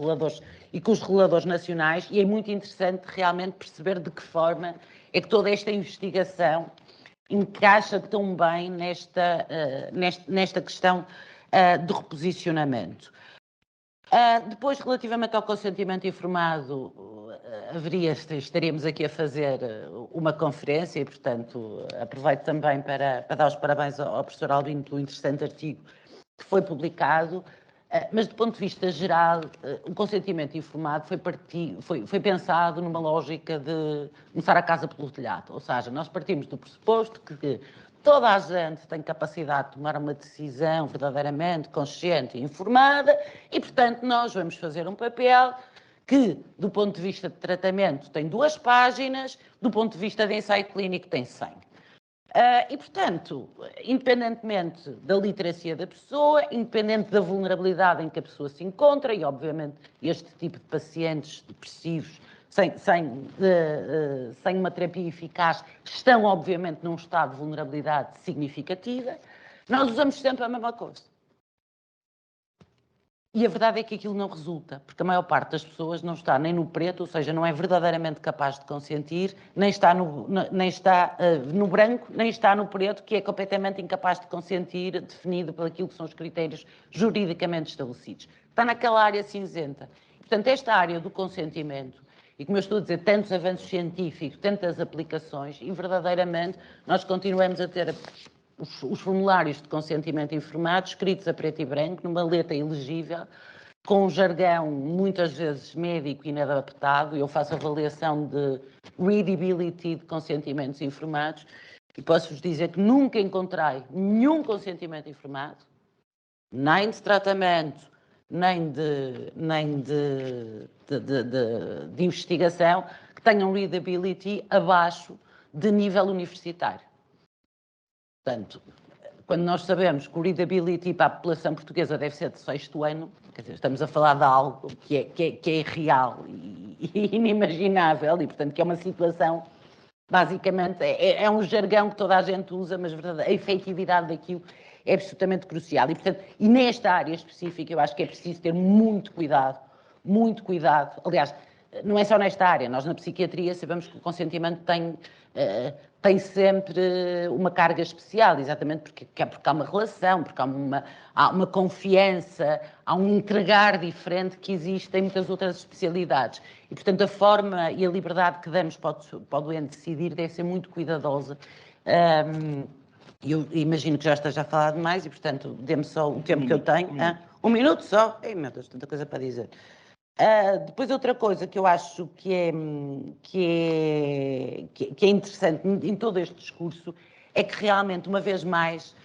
reguladores nacionais, e é muito interessante realmente perceber de que forma é que toda esta investigação encaixa tão bem nesta questão de reposicionamento. Depois, relativamente ao consentimento informado, estaríamos aqui a fazer uma conferência e, portanto, aproveito também para dar os parabéns ao professor Albino pelo interessante artigo que foi publicado, mas do ponto de vista geral, o consentimento informado foi pensado numa lógica de começar a casa pelo telhado, ou seja, nós partimos do pressuposto que toda a gente tem capacidade de tomar uma decisão verdadeiramente consciente e informada e, portanto, nós vamos fazer um papel que, do ponto de vista de tratamento, tem 2 páginas, do ponto de vista de ensaio clínico tem 100. E, portanto, independentemente da literacia da pessoa, independente da vulnerabilidade em que a pessoa se encontra, e, obviamente, este tipo de pacientes depressivos, sem uma terapia eficaz, estão, obviamente, num estado de vulnerabilidade significativa, nós usamos sempre a mesma coisa. E a verdade é que aquilo não resulta, porque a maior parte das pessoas não está nem no preto, ou seja, não é verdadeiramente capaz de consentir, nem está no branco, nem está no preto, que é completamente incapaz de consentir, definido por aquilo que são os critérios juridicamente estabelecidos. Está naquela área cinzenta. Portanto, esta área do consentimento, e como eu estou a dizer, tantos avanços científicos, tantas aplicações, e verdadeiramente nós continuamos a ter os formulários de consentimento informado, escritos a preto e branco, numa letra ilegível, com um jargão muitas vezes médico inadaptado. Eu faço avaliação de readability de consentimentos informados e posso-vos dizer que nunca encontrei nenhum consentimento informado, nem de tratamento, nem de investigação, que tenham readability abaixo de nível universitário. Portanto, quando nós sabemos que o readability para a população portuguesa deve ser de 6º ano, quer dizer, estamos a falar de algo que é real e inimaginável e, portanto, que é uma situação, basicamente, é um jargão que toda a gente usa, mas a efetividade daquilo é absolutamente crucial. E, portanto, e nesta área específica eu acho que é preciso ter muito cuidado. Aliás, não é só nesta área, nós na psiquiatria sabemos que o consentimento tem sempre uma carga especial, exatamente porque há uma relação, porque há uma confiança, há um entregar diferente que existe em muitas outras especialidades. E, portanto, a forma e a liberdade que damos para o doente decidir deve ser muito cuidadosa. Eu imagino que já esteja a falar demais e, portanto, dê-me só o tempo que eu tenho. 1 minuto só? Ei, meu Deus, tanta coisa para dizer. Depois outra coisa que eu acho que é interessante em todo este discurso é que realmente, uma vez mais,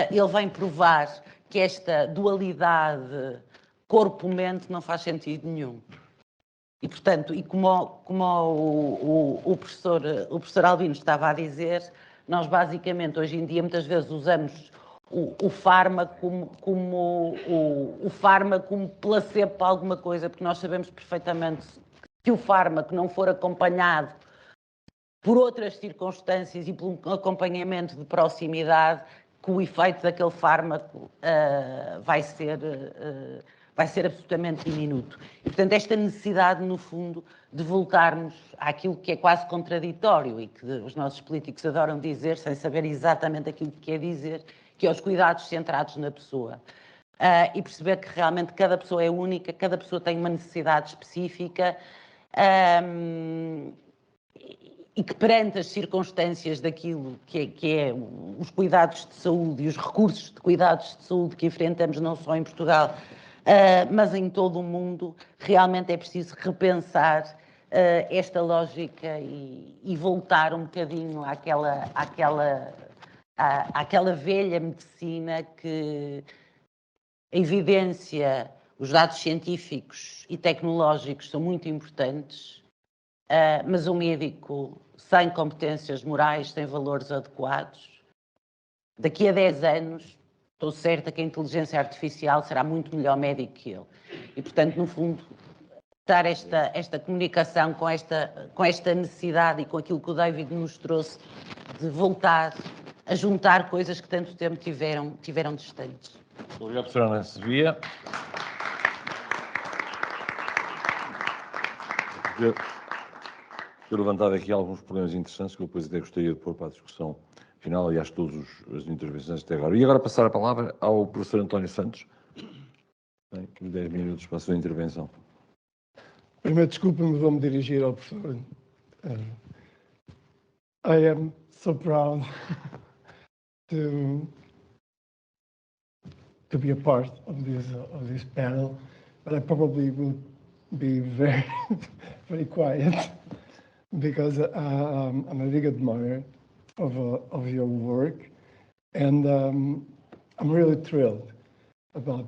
ele vem provar que esta dualidade corpo-mente não faz sentido nenhum. E, portanto, como o professor Albino estava a dizer, nós basicamente hoje em dia muitas vezes usamos o fármaco como placebo para alguma coisa, porque nós sabemos perfeitamente que o fármaco não for acompanhado por outras circunstâncias e por um acompanhamento de proximidade, que o efeito daquele fármaco vai ser absolutamente diminuto. E, portanto, esta necessidade, no fundo, de voltarmos àquilo que é quase contraditório e que os nossos políticos adoram dizer, sem saber exatamente aquilo que quer dizer, que é os cuidados centrados na pessoa. E perceber que realmente cada pessoa é única, cada pessoa tem uma necessidade específica e que perante as circunstâncias daquilo que é os cuidados de saúde e os recursos de cuidados de saúde que enfrentamos não só em Portugal, mas em todo o mundo, realmente é preciso repensar esta lógica e voltar um bocadinho àquela velha medicina que a evidência, os dados científicos e tecnológicos são muito importantes, mas o médico sem competências morais, sem valores adequados. Daqui a 10 anos, estou certa que a inteligência artificial será muito melhor médico que ele. E, portanto, no fundo, dar esta comunicação com esta necessidade e com aquilo que o David nos trouxe de voltar a juntar coisas que tanto tempo tiveram distantes. Obrigado, professora Ana Sofia. Eu levantado aqui alguns problemas interessantes que eu depois até gostaria de pôr para a discussão final, aliás, todas as intervenções até agora. E agora passar a palavra ao professor António Santos. Tem 10 minutos para a sua intervenção. Primeiro, desculpe-me, vou-me dirigir ao professor. I am so proud to be a part of this panel, but I probably will be very, very quiet because I'm a big admirer of your work, and I'm really thrilled about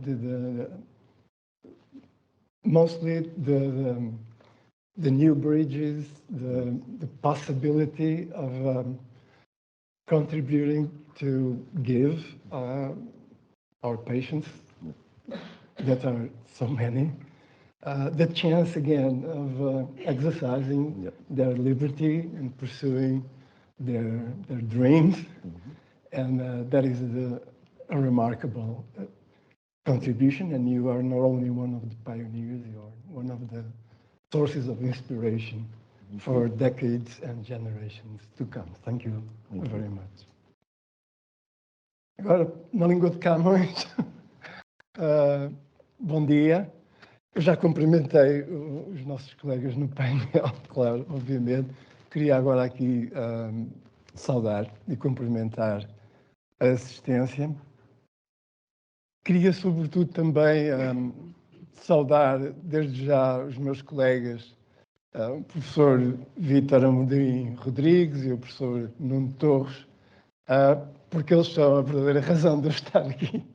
mostly the new bridges, the possibility of contributing to give our patients, that are so many, the chance again of exercising their liberty and pursuing their dreams, and that is a remarkable contribution, and you are not only one of the pioneers, you are one of the sources of inspiration for decades and generations to come. Thank you very much. Agora, na língua de Camões, bom dia. Eu já cumprimentei os nossos colegas no painel, claro, obviamente. Queria agora aqui saudar e cumprimentar a assistência. Queria, sobretudo, também saudar, desde já, os meus colegas, o professor Vítor Amorim Rodrigues e o professor Nuno Torres, porque eles são a verdadeira razão de eu estar aqui.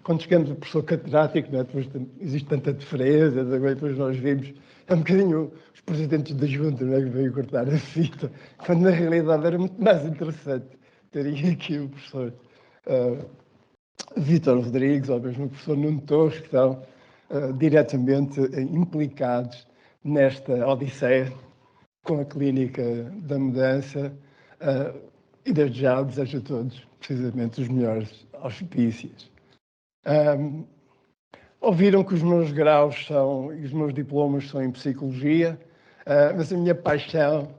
Quando chegamos ao professor catedrático, né, depois existe tanta diferença, depois nós vimos, é um bocadinho os presidentes da junta, né, que veio cortar a fita, quando na realidade era muito mais interessante ter aqui o professor Vítor Rodrigues, ou mesmo o professor Nuno Torres, que estão diretamente implicados nesta odisseia com a clínica da mudança, e desde já desejo a todos precisamente os melhores auspícios. Ouviram que os meus graus e os meus diplomas são em psicologia, mas a minha paixão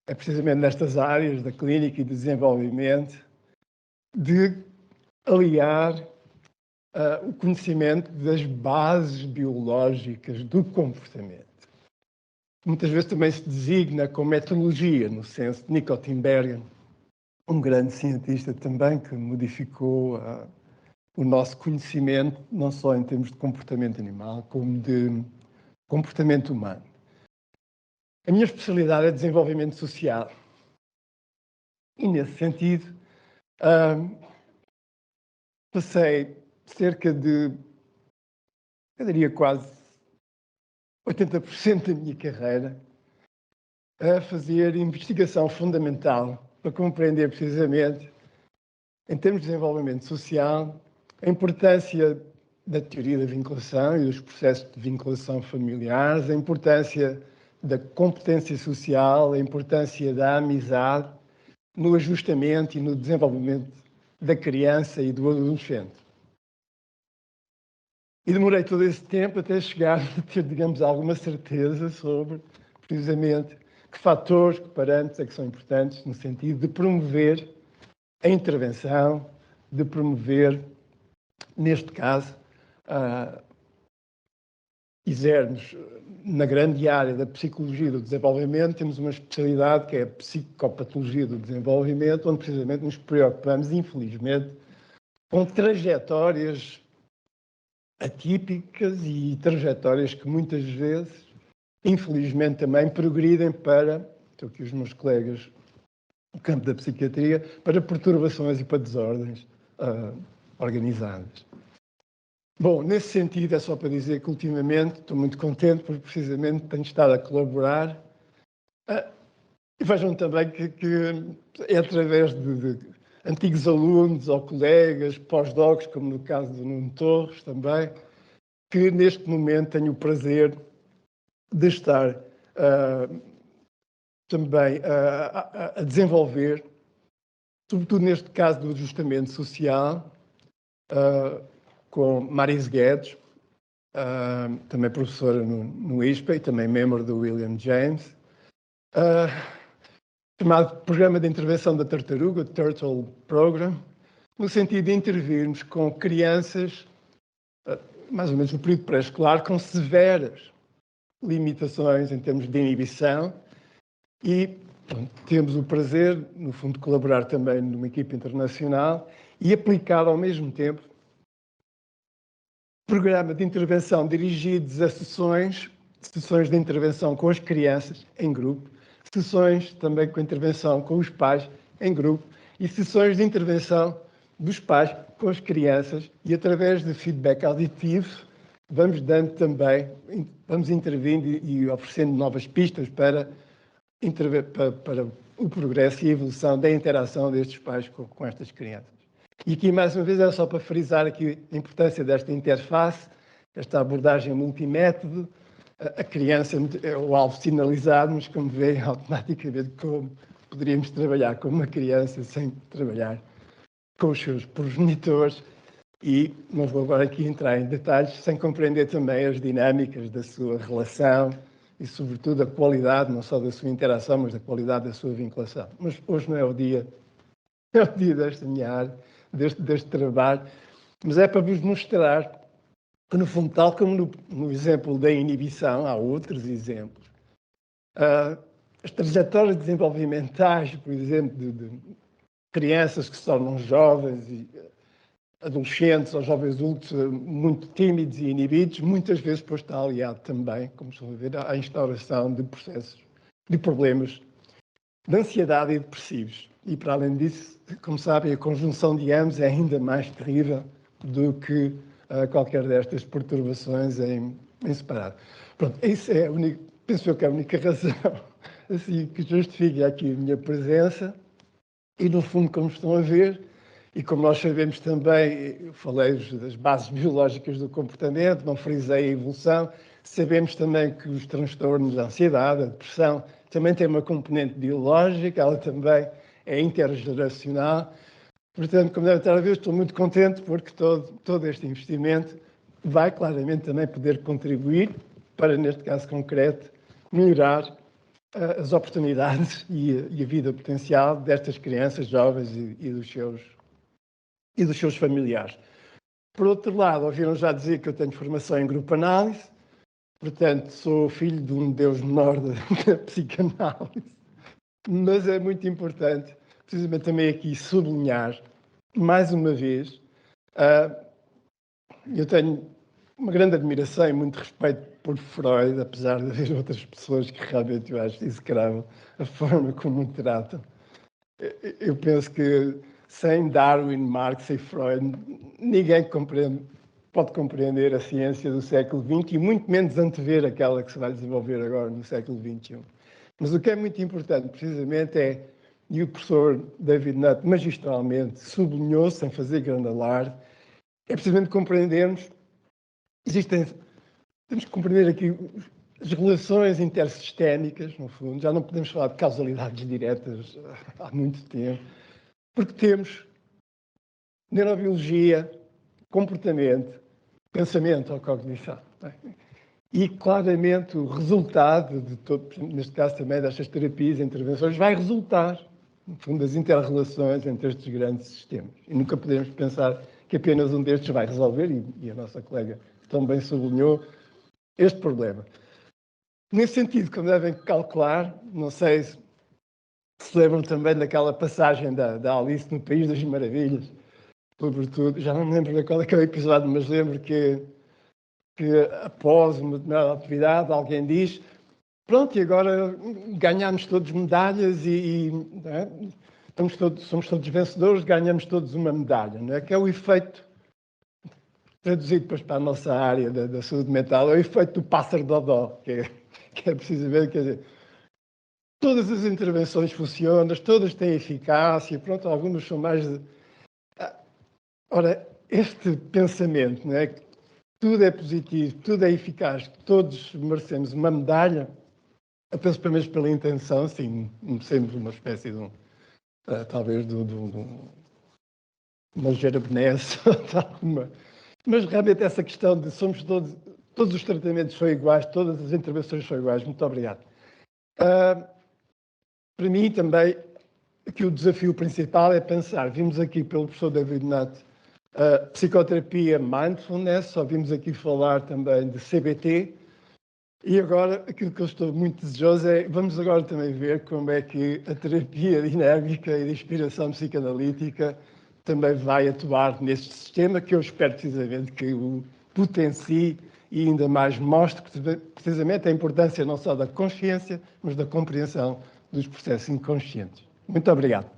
é precisamente nestas áreas da clínica e do desenvolvimento, de aliar o conhecimento das bases biológicas do comportamento. Muitas vezes também se designa como etologia, no senso de Nicotinbergen, um grande cientista também que modificou o nosso conhecimento, não só em termos de comportamento animal, como de comportamento humano. A minha especialidade é desenvolvimento social. E, nesse sentido, passei cerca de, eu diria quase 80% da minha carreira a fazer investigação fundamental para compreender precisamente, em termos de desenvolvimento social, a importância da teoria da vinculação e dos processos de vinculação familiares, a importância da competência social, a importância da amizade no ajustamento e no desenvolvimento da criança e do adolescente. E demorei todo esse tempo até chegar a ter, digamos, alguma certeza sobre, precisamente, que fatores, que parâmetros é que são importantes no sentido de promover a intervenção, de promover, neste caso, quisermos, na grande área da psicologia do desenvolvimento, temos uma especialidade que é a psicopatologia do desenvolvimento, onde precisamente nos preocupamos, infelizmente, com trajetórias atípicas e trajetórias que muitas vezes, infelizmente, também progridem para, estou aqui os meus colegas no campo da psiquiatria, para perturbações e para desordens organizadas. Bom, nesse sentido, é só para dizer que ultimamente estou muito contente porque precisamente tenho estado a colaborar E vejam também que é através de antigos alunos ou colegas, pós-docs, como no caso do Nuno Torres também, que neste momento tenho o prazer de estar também a desenvolver, sobretudo neste caso do ajustamento social, com Maris Guedes, também professora no ISPA e também membro do William James, chamado Programa de Intervenção da Tartaruga, Turtle Program, no sentido de intervirmos com crianças, mais ou menos no período pré-escolar, com severas limitações em termos de inibição e temos o prazer, no fundo, de colaborar também numa equipe internacional e aplicar ao mesmo tempo programa de intervenção dirigidos a sessões de intervenção com as crianças em grupo, sessões também com intervenção com os pais em grupo e sessões de intervenção dos pais com as crianças e através de feedback auditivo vamos dando também, vamos intervindo e oferecendo novas pistas para o progresso e a evolução da interação destes pais com estas crianças. E aqui, mais uma vez, é só para frisar aqui a importância desta interface, esta abordagem multimétodo. A criança é o alvo sinalizado, mas como veem, automaticamente como poderíamos trabalhar com uma criança sem trabalhar com os seus progenitores. E não vou agora aqui entrar em detalhes, sem compreender também as dinâmicas da sua relação e, sobretudo, a qualidade, não só da sua interação, mas da qualidade da sua vinculação. Mas hoje não é o dia desta minha área, deste trabalho, mas é para vos mostrar que, no fundo, tal como no exemplo da inibição, há outros exemplos. As trajetórias desenvolvimentais, por exemplo, de crianças que se tornam jovens e adolescentes ou jovens adultos muito tímidos e inibidos, muitas vezes depois está aliado também, como estão a ver, à instauração de processos, de problemas de ansiedade e depressivos. E, para além disso, como sabem, a conjunção de ambos é ainda mais terrível do que qualquer destas perturbações em separado. Pronto, isso é penso eu que é a única razão assim, que justifica aqui a minha presença. E, no fundo, como estão a ver, e como nós sabemos também, eu falei das bases biológicas do comportamento, não frisei a evolução, sabemos também que os transtornos da ansiedade, a depressão, também têm uma componente biológica, ela também é intergeracional. Portanto, como devem estar a ver, estou muito contente porque todo este investimento vai claramente também poder contribuir para, neste caso concreto, melhorar as oportunidades e a vida potencial destas crianças, jovens e dos seus familiares. Por outro lado, ouviram já dizer que eu tenho formação em grupo análise, portanto, sou filho de um deus menor da psicanálise, mas é muito importante, precisamente também aqui, sublinhar, mais uma vez, eu tenho uma grande admiração e muito respeito por Freud, apesar de haver outras pessoas que realmente eu acho execrável a forma como o tratam. Eu penso que sem Darwin, Marx e Freud, ninguém pode compreender a ciência do século XX e muito menos antever aquela que se vai desenvolver agora no século XXI. Mas o que é muito importante, precisamente, e o professor David Nutt magistralmente sublinhou, sem fazer grande alarde, é precisamente compreendermos, temos que compreender aqui as relações intersistémicas, no fundo, já não podemos falar de causalidades diretas há muito tempo, porque temos neurobiologia, comportamento, pensamento ou cognição. E, claramente, o resultado de todo, neste caso também destas terapias e intervenções, vai resultar, no fundo, das inter-relações entre estes grandes sistemas. E nunca podemos pensar que apenas um destes vai resolver, e a nossa colega também sublinhou, este problema. Nesse sentido, como devem calcular, não sei se lembram também daquela passagem da Alice no País das Maravilhas, sobretudo, já não me lembro qual é que é o episódio, mas lembro que após uma determinada atividade alguém diz: pronto, e agora ganhamos todos medalhas não é? Somos todos vencedores, ganhamos todos uma medalha, não é? Que é o efeito, traduzido depois para a nossa área da saúde mental, é o efeito do pássaro dodó, que é precisamente, quer dizer, todas as intervenções funcionam, todas têm eficácia, pronto, algumas são mais... Ora, este pensamento, não é, que tudo é positivo, tudo é eficaz, que todos merecemos uma medalha, eu penso pelo menos pela intenção, sim, sempre uma espécie de talvez de uma gerabenesse, mas realmente essa questão de somos todos os tratamentos são iguais, todas as intervenções são iguais. Muito obrigado. Para mim também, que o desafio principal é pensar, vimos aqui pelo professor David Nutt, psicoterapia, mindfulness, só vimos aqui falar também de CBT, e agora aquilo que eu estou muito desejoso é, vamos agora também ver como é que a terapia dinâmica e de inspiração psicanalítica também vai atuar neste sistema, que eu espero precisamente que o potencie e ainda mais mostre precisamente a importância não só da consciência, mas da compreensão dos processos inconscientes. Muito obrigado.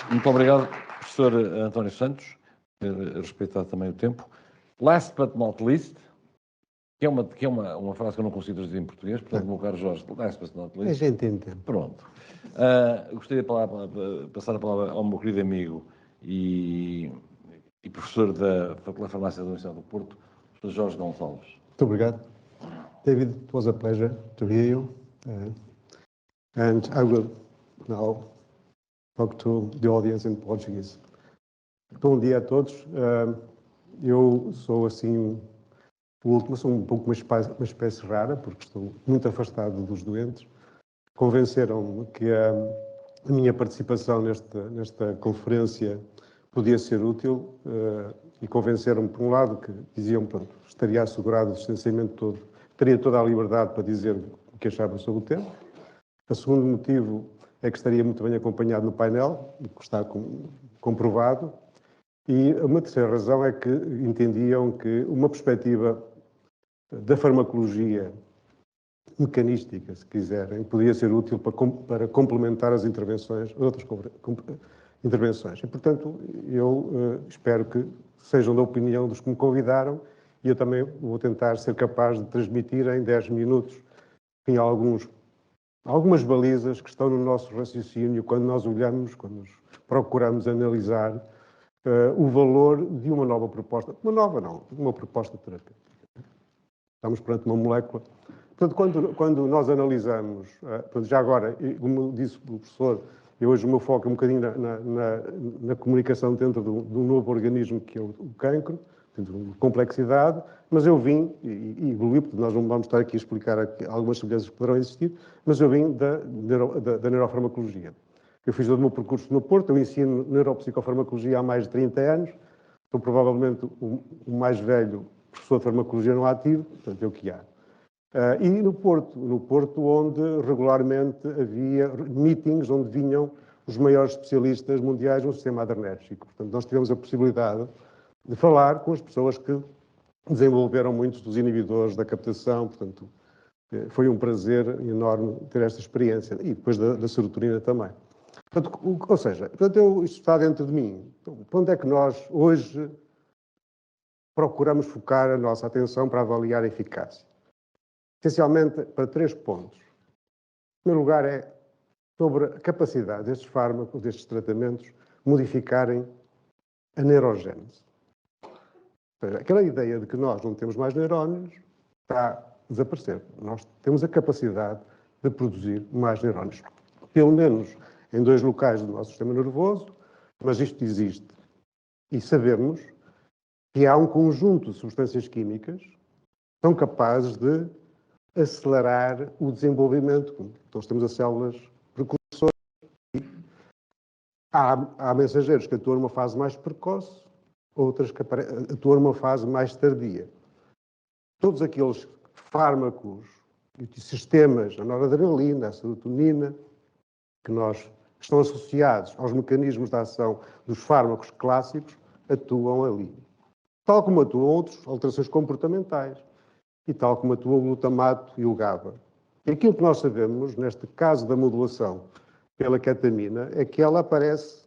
Muito obrigado, professor António Santos, por respeitar também o tempo. Last but not least, que é uma frase que eu não consigo dizer em português, portanto, meu caro Jorge, last but not least. A gente entende. Pronto. Gostaria de passar a palavra ao meu querido amigo e professor da Faculdade de Farmácia da Universidade do Porto, professor Jorge Gonçalves. Muito obrigado. David, it was a pleasure to hear you. And I will now talk to the audience in Portuguese. Bom dia a todos. Eu sou assim o último, sou um pouco uma espécie rara, porque estou muito afastado dos doentes. Convenceram-me que a minha participação nesta conferência podia ser útil e convenceram-me, por um lado, que diziam que estaria assegurado o distanciamento todo, teria toda a liberdade para dizer o que achavam sobre o tema. O segundo motivo é que estaria muito bem acompanhado no painel, que está comprovado. E uma terceira razão é que entendiam que uma perspectiva da farmacologia mecanística, se quiserem, podia ser útil para complementar as intervenções, outras intervenções. E, portanto, eu espero que sejam da opinião dos que me convidaram e eu também vou tentar ser capaz de transmitir em 10 minutos, enfim, algumas balizas que estão no nosso raciocínio quando nós olhamos, quando nos procuramos analisar o valor de uma nova proposta. Uma nova não, uma proposta terapêutica. Estamos perante uma molécula. Portanto, quando nós analisamos, já agora, como disse o professor, hoje o meu foco é um bocadinho na comunicação dentro do novo organismo que é o cancro, de complexidade, mas eu vim, e evolui, porque nós não vamos estar aqui a explicar algumas semelhanças que poderão existir, mas eu vim da neurofarmacologia. Eu fiz todo o meu percurso no Porto, eu ensino neuropsicofarmacologia há mais de 30 anos, sou provavelmente o mais velho professor de farmacologia não ativo, portanto, é o que há. E no Porto, onde regularmente havia meetings onde vinham os maiores especialistas mundiais no sistema adrenérgico. Portanto, nós tivemos a possibilidade de falar com as pessoas que desenvolveram muitos dos inibidores da captação, portanto, foi um prazer enorme ter esta experiência, e depois da serotonina também. Portanto, ou seja, isto está dentro de mim. Então, para onde é que nós, hoje, procuramos focar a nossa atenção para avaliar a eficácia? Essencialmente para 3 pontos. Em primeiro lugar é sobre a capacidade destes fármacos, destes tratamentos, modificarem a neurogênese. Ou seja, aquela ideia de que nós não temos mais neurónios está a desaparecer. Nós temos a capacidade de produzir mais neurónios. Pelo menos em 2 locais do nosso sistema nervoso, mas isto existe. E sabemos que há um conjunto de substâncias químicas que são capazes de acelerar o desenvolvimento. Nós temos as células precursoras. Há mensageiros que atuam numa fase mais precoce, outras que atuam numa fase mais tardia. Todos aqueles fármacos e sistemas, a noradrenalina, a serotonina, que estão associados aos mecanismos de ação dos fármacos clássicos, atuam ali. Tal como atuam outras alterações comportamentais. E tal como atua o glutamato e o GABA. E aquilo que nós sabemos, neste caso da modulação pela ketamina, é que ela aparece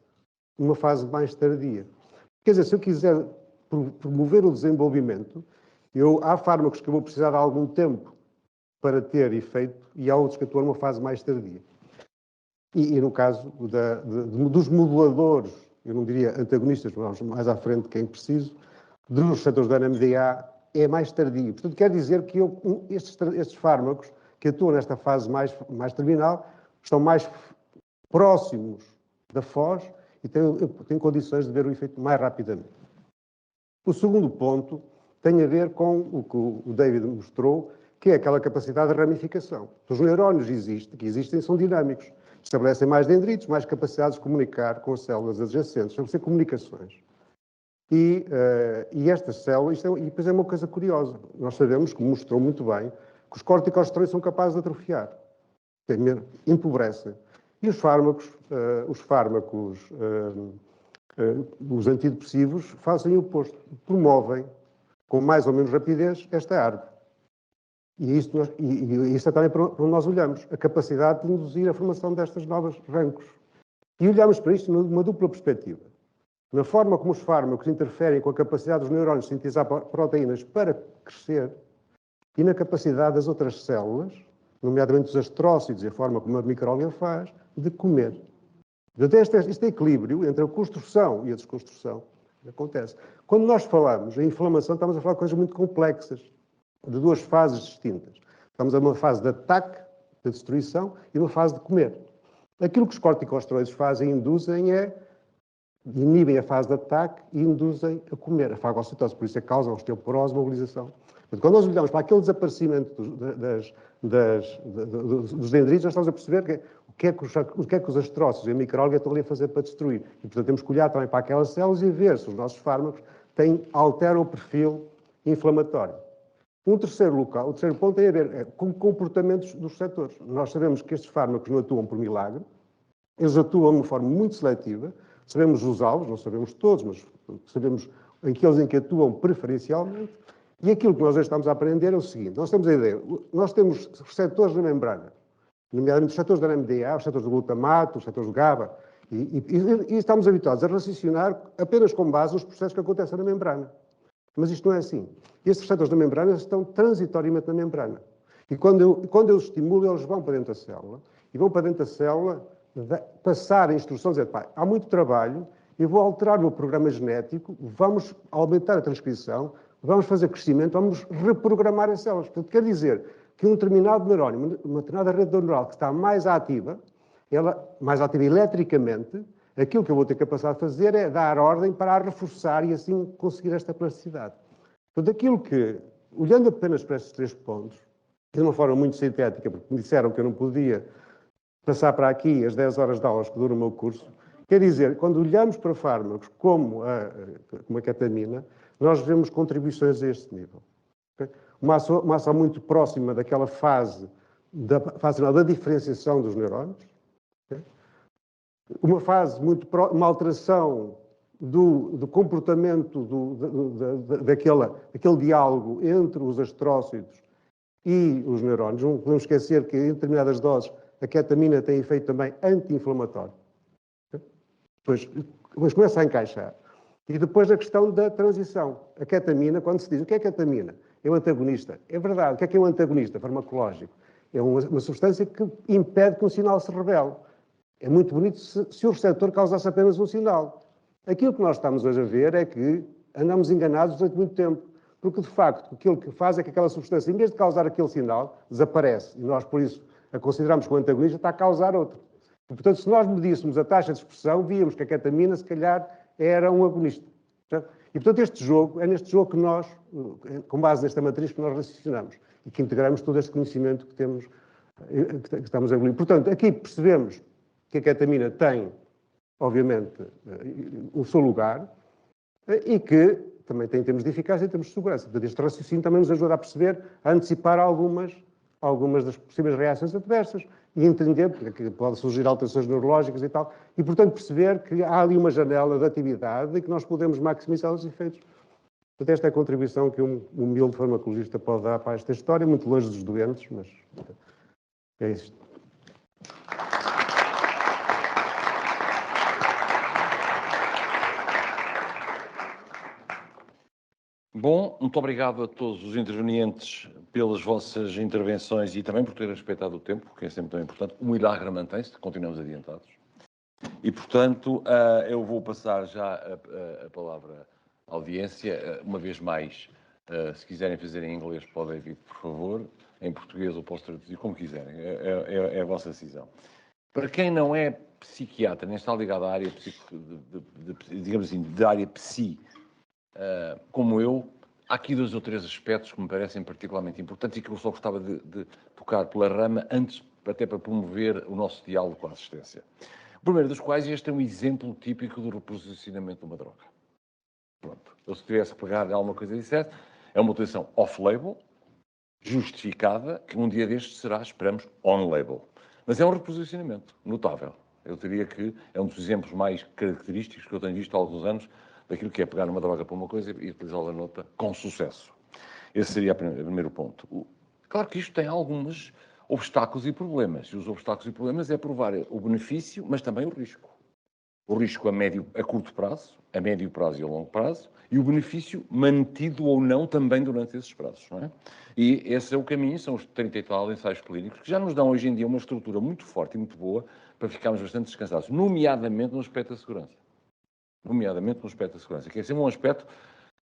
numa fase mais tardia. Quer dizer, se eu quiser promover o desenvolvimento, Há fármacos que eu vou precisar de algum tempo para ter efeito e há outros que atuam numa fase mais tardia. E no caso dos moduladores, eu não diria antagonistas, mas vamos mais à frente, quem preciso, dos receptores da NMDA é mais tardio. Portanto, quer dizer que estes fármacos que atuam nesta fase mais terminal estão mais próximos da foz e têm condições de ver o efeito mais rapidamente. O segundo ponto tem a ver com o que o David mostrou, que é aquela capacidade de ramificação. Os neurónios que existem são dinâmicos. Estabelecem mais dendritos, mais capacidades de comunicar com as células adjacentes. Estabelecer comunicações. E estas células, e depois é uma coisa curiosa. Nós sabemos, como mostrou muito bem, que os corticosteroides são capazes de atrofiar. Empobrecem. E os fármacos, os antidepressivos, fazem o oposto. Promovem, com mais ou menos rapidez, esta árvore. E isto é também para onde nós olhamos, a capacidade de induzir a formação destas novas rancos. E olhamos para isto numa dupla perspectiva. Na forma como os fármacos interferem com a capacidade dos neurónios de sintetizar proteínas para crescer e na capacidade das outras células, nomeadamente os astrócitos e a forma como a micróglia faz, de comer. Este equilíbrio entre a construção e a desconstrução acontece. Quando nós falamos em inflamação, estamos a falar de coisas muito complexas, de duas fases distintas. Estamos a uma fase de ataque, de destruição, e uma fase de comer. Aquilo que os corticosteroides fazem, inibem a fase de ataque e induzem a comer, a fagocitose. Por isso é que causam osteoporose, mobilização. Portanto, quando nós olhamos para aquele desaparecimento dos dendritos, nós estamos a perceber o que é que os astrócitos e a micróglia estão ali a fazer para destruir. E, portanto, temos que olhar também para aquelas células e ver se os nossos fármacos alteram o perfil inflamatório. O terceiro ponto tem a ver com comportamentos dos receptores. Nós sabemos que estes fármacos não atuam por milagre, eles atuam de uma forma muito seletiva, sabemos os alvos, não sabemos todos, mas sabemos aqueles em que atuam preferencialmente, e aquilo que nós hoje estamos a aprender é o seguinte, nós temos a ideia, nós temos receptores na membrana, nomeadamente os receptores da NMDA, os receptores do glutamato, os receptores do GABA, e estamos habituados a raciocinar apenas com base nos processos que acontecem na membrana. Mas isto não é assim. Estes receptores da membrana estão transitoriamente na membrana. E quando eu os estimulo, eles vão para dentro da célula. E vão para dentro da célula passar instruções. Há muito trabalho, eu vou alterar o meu programa genético, vamos aumentar a transcrição, vamos fazer crescimento, vamos reprogramar as células. Portanto, quer dizer que um determinado neurónio, uma determinada rede neuronal que está mais ativa eletricamente, aquilo que eu vou ter capacidade de fazer é dar ordem para a reforçar e assim conseguir esta plasticidade. Portanto, aquilo que, olhando apenas para estes 3 pontos, de uma forma muito sintética, porque me disseram que eu não podia passar para aqui as 10 horas de aulas que dura o meu curso, quer dizer, quando olhamos para fármacos como a ketamina, nós vemos contribuições a este nível. Okay? Uma ação muito próxima daquela fase da diferenciação dos neurónios, okay? Uma alteração do comportamento daquele diálogo entre os astrócitos e os neurónios. Não podemos esquecer que em determinadas doses a ketamina tem efeito também anti-inflamatório. Depois começa a encaixar. E depois a questão da transição. A ketamina, quando se diz o que é ketamina? É um antagonista. É verdade. O que é um antagonista farmacológico? É uma substância que impede que um sinal se revele. É muito bonito se o receptor causasse apenas um sinal. Aquilo que nós estamos hoje a ver é que andamos enganados durante muito tempo. Porque, de facto, aquilo que faz é que aquela substância, em vez de causar aquele sinal, desaparece. E nós, por isso, a consideramos que o antagonista está a causar outro. E, portanto, se nós medíssemos a taxa de expressão, víamos que a ketamina, se calhar, era um agonista. Certo? E, portanto, é neste jogo que nós, com base nesta matriz, que nós raciocinamos e que integramos todo este conhecimento que temos, que estamos a evoluir. Portanto, aqui percebemos que a ketamina tem, obviamente, o seu lugar e que também tem termos de eficácia e termos de segurança. Portanto, este raciocínio também nos ajuda a perceber, a antecipar algumas das possíveis reações adversas e entender que podem surgir alterações neurológicas e tal, e, portanto, perceber que há ali uma janela de atividade e que nós podemos maximizar os efeitos. Portanto, esta é a contribuição que um humilde farmacologista pode dar para esta história, muito longe dos doentes, mas é isto. Bom, muito obrigado a todos os intervenientes pelas vossas intervenções e também por terem respeitado o tempo, que é sempre tão importante. O milagre mantém-se, continuamos adiantados. E, portanto, eu vou passar já a palavra à audiência. Uma vez mais, se quiserem fazer em inglês, podem vir, por favor. Em português, ou posso traduzir como quiserem. É a vossa decisão. Para quem não é psiquiatra, nem está ligado à área, digamos assim, da área psi, como eu, há aqui 2 ou 3 aspectos que me parecem particularmente importantes e que eu só gostava de tocar pela rama, antes até para promover o nosso diálogo com a assistência. O primeiro dos quais, este é um exemplo típico do reposicionamento de uma droga. Pronto. Eu, se tivesse que pegar alguma coisa e dissesse, é uma utilização off-label, justificada, que um dia destes será, esperamos, on-label. Mas é um reposicionamento notável. Eu diria que é um dos exemplos mais característicos que eu tenho visto há alguns anos daquilo que é pegar uma droga para uma coisa e utilizá-la noutra com sucesso. Esse seria o primeiro ponto. Claro que isto tem alguns obstáculos e problemas. E os obstáculos e problemas é provar o benefício, mas também o risco. O risco a curto prazo, a médio prazo e a longo prazo, e o benefício mantido ou não também durante esses prazos. Não é? E esse é o caminho, são os 30 e tal ensaios clínicos, que já nos dão hoje em dia uma estrutura muito forte e muito boa para ficarmos bastante descansados, nomeadamente no aspecto da segurança. Nomeadamente no aspecto da segurança, que é sempre um aspecto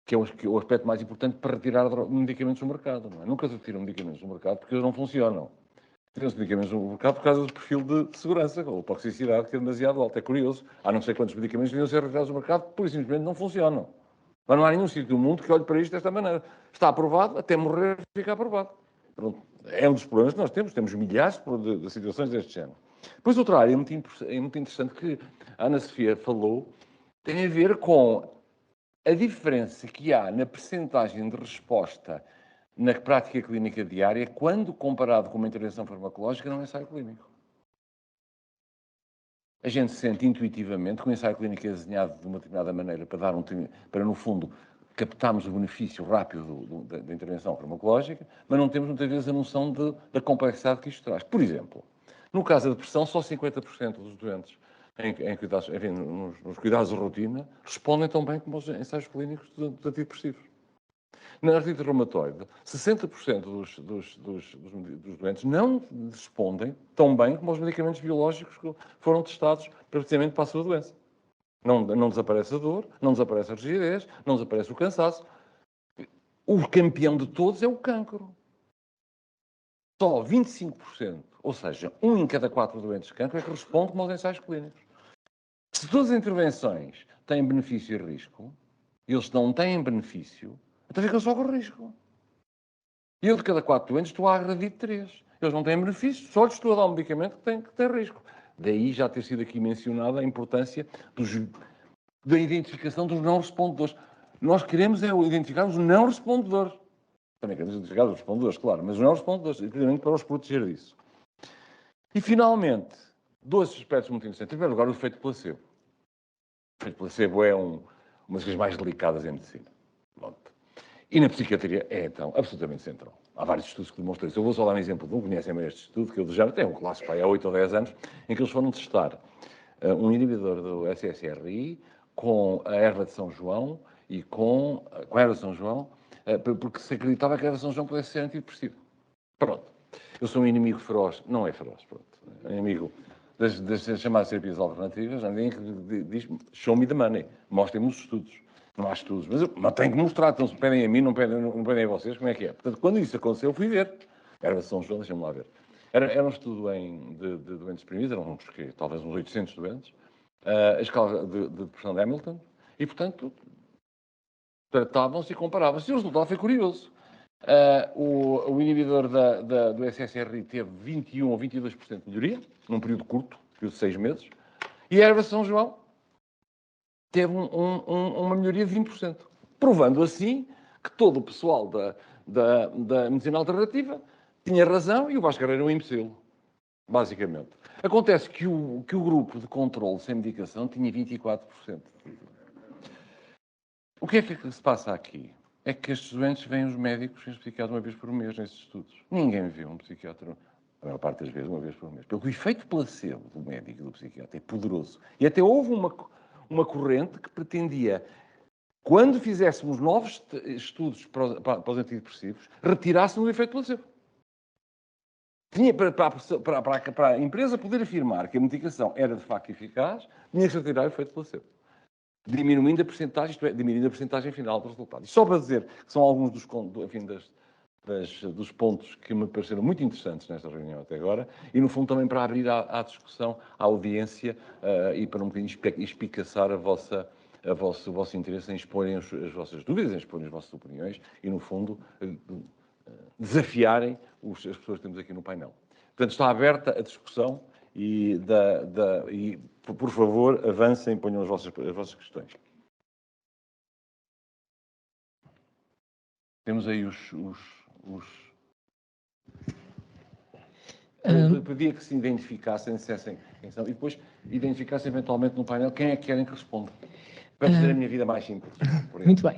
que é o aspecto mais importante para retirar medicamentos do mercado. Não é? Nunca se retiram medicamentos do mercado porque eles não funcionam. Tiram-se medicamentos do mercado por causa do perfil de segurança, ou toxicidade, que é demasiado alto. É curioso. Há não sei quantos medicamentos que deviam ser retirados do mercado porque, por simplesmente, não funcionam. Mas não há nenhum sítio do mundo que olhe para isto desta maneira. Está aprovado, até morrer fica aprovado. Pronto. É um dos problemas que nós temos. Temos milhares de situações deste género. Depois, outra área muito interessante que a Ana Sofia falou tem a ver com a diferença que há na percentagem de resposta na prática clínica diária quando comparado com uma intervenção farmacológica num ensaio clínico. A gente sente intuitivamente que o ensaio clínico é desenhado de uma determinada maneira para no fundo, captarmos o benefício rápido da intervenção farmacológica, mas não temos muitas vezes a noção da complexidade que isto traz. Por exemplo, no caso da depressão, só 50% dos doentes nos cuidados de rotina respondem tão bem como os ensaios clínicos de antidepressivos. Na artrite reumatoide, 60% dos doentes não respondem tão bem como os medicamentos biológicos que foram testados precisamente para a sua doença. Não desaparece a dor, não desaparece a rigidez, não desaparece o cansaço. O campeão de todos é o cancro. Só 25%, ou seja, 1 em cada 4 doentes de cancro é que responde como aos ensaios clínicos. Se todas as intervenções têm benefício e risco, e eles não têm benefício, então fica só com risco. E eu, de cada 4 doentes, estou a agredir 3. Eles não têm benefício, só lhes estou a dar um medicamento que tem risco. Daí já ter sido aqui mencionada a importância da identificação dos não respondedores. Nós queremos identificar os não respondedores. Também queremos identificar os respondedores, claro, mas os não respondedores, evidentemente, para os proteger disso. E, finalmente, 2 aspectos muito interessantes. Em primeiro lugar, o efeito placebo. O efeito placebo é uma das coisas mais delicadas em medicina. Pronto. E na psiquiatria é, então, absolutamente central. Há vários estudos que demonstram isso. Eu vou só dar um exemplo. Não conhecem bem este estudo, que eu já tenho um clássico há 8 ou 10 anos, em que eles foram testar um inibidor do SSRI com a erva de São João e com a erva de São João, porque se acreditava que a erva de São João pudesse ser antidepressivo. Pronto. Eu sou um inimigo feroz. Não é feroz, pronto. É um inimigo das chamadas terapias alternativas. Alguém que diz, show me the money. Mostrem-me os estudos. Não há estudos, mas tenho que mostrar. Então, se pedem a mim, não pedem a vocês, como é que é? Portanto, quando isso aconteceu, eu fui ver. Era de São João, deixa-me lá ver. Era um estudo de doentes deprimidos, eram talvez uns 800 doentes, a escala de depressão de Hamilton, e, portanto, tratavam-se e comparavam-se. E o resultado foi curioso. O inibidor do SSRI teve 21 ou 22% de melhoria, num período curto, período de 6 meses, e a erva de São João teve uma melhoria de 20%, provando assim que todo o pessoal da medicina alternativa tinha razão e o Vaz Carneiro é um imbecil, basicamente. Acontece que o grupo de controle sem medicação tinha 24%. O que é que se passa aqui? É que estes doentes vêm os médicos e os psiquiatras uma vez por mês nesses estudos. Ninguém vê um psiquiatra, a maior parte das vezes, uma vez por mês. Pelo que o efeito placebo do médico e do psiquiatra é poderoso. E até houve uma corrente que pretendia quando fizéssemos novos estudos para os antidepressivos, retirássemos o efeito placebo. Tinha, para a empresa poder afirmar que a medicação era de facto eficaz, tinha que retirar o efeito placebo. Diminuindo a percentagem, isto é, diminuindo a percentagem final do resultado. E só para dizer que são alguns dos pontos que me pareceram muito interessantes nesta reunião até agora, e no fundo também para abrir à discussão, à audiência, e para um bocadinho espicaçar o vosso interesse em exporem as vossas dúvidas, em exporem as vossas opiniões e, no fundo, desafiarem as pessoas que temos aqui no painel. Portanto, está aberta a discussão e por favor, avancem e ponham as vossas questões. Temos aí Eu pedia que se identificassem, dissessem quem são, e depois identificassem eventualmente no painel quem é que querem que responda. Para fazer a minha vida mais simples. Muito bem.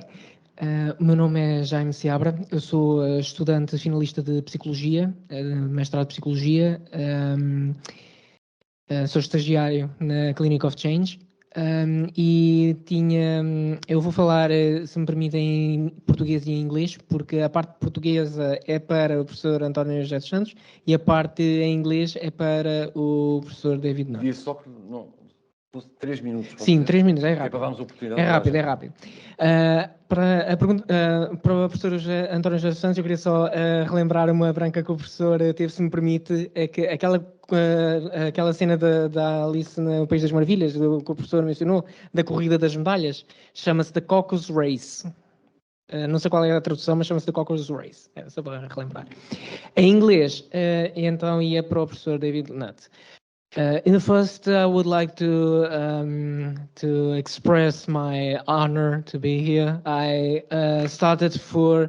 O meu nome é Jaime Seabra, eu sou estudante finalista de Psicologia, mestrado de Psicologia, sou estagiário na Clinic of Change eu vou falar, se me permitem, em português e em inglês, porque a parte portuguesa é para o professor António J. e a parte em inglês é para o professor David Nutt. Diz só que não... 3 minutos. Sim, 3 minutos, é rápido. É para darmos oportunidade. É rápido. Para o professor António J. Santos, eu queria só relembrar uma branca que o professor teve, se me permite, é que aquela cena da Alice no País das Maravilhas, que o professor mencionou, da corrida das medalhas, chama-se The Caucus Race. Não sei qual é a tradução, mas chama-se The Caucus Race. Só para relembrar. Em inglês, então ia para o professor David Nutt. In the first, I would like to express my honor to be here. I started for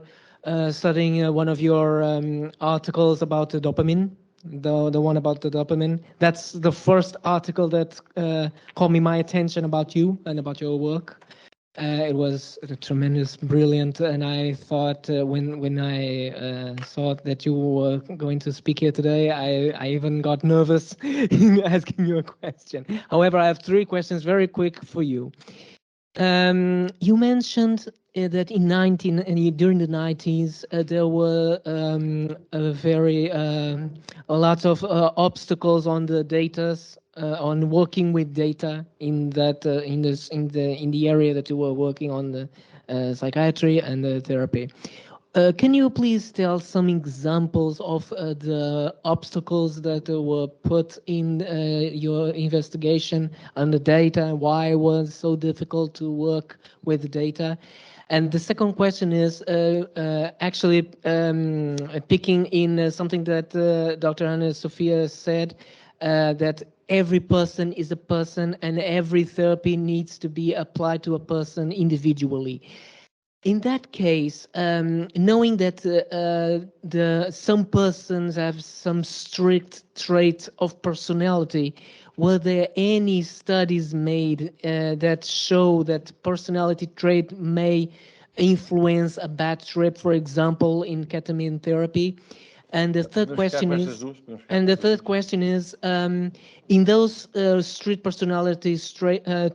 studying one of your articles about the dopamine, the one about the dopamine. That's the first article that caught my attention about you and about your work. It was tremendous, brilliant, and I thought when I saw that you were going to speak here today, I even got nervous in asking you a question. However, I have 3 questions very quick for you. You mentioned that during the 90s there were a lot of obstacles on the data. On working with data in that in the area that you were working on, the psychiatry and the therapy. Can you please tell some examples of the obstacles that were put in your investigation on the data? Why it was so difficult to work with the data? And the second question is actually picking in something that Dr. Anna Sofia said, that every person is a person and every therapy needs to be applied to a person individually. In that case, knowing that some persons have some strict traits of personality, were there any studies made that show that personality trait may influence a bad trip, for example, in ketamine therapy? And the third question is, in those strict personality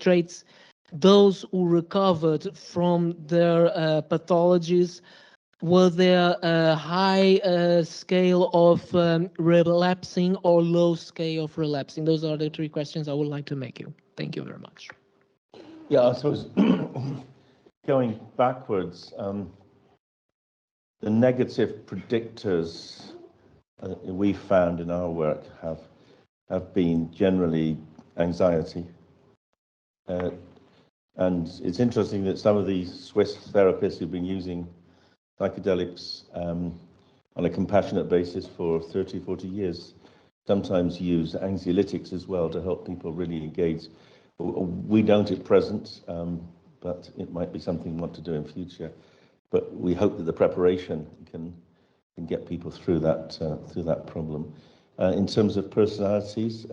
traits, those who recovered from their pathologies, were there a high scale of relapsing or low scale of relapsing? Those are the 3 questions I would like to make you. Thank you very much. Yeah, I suppose going backwards, the negative predictors we found in our work have been generally anxiety. And it's interesting that some of these Swiss therapists who've been using psychedelics on a compassionate basis for 30, 40 years sometimes use anxiolytics as well to help people really engage. We don't at present, but it might be something we want to do in future. But we hope that the preparation can get people through that problem. In terms of personalities,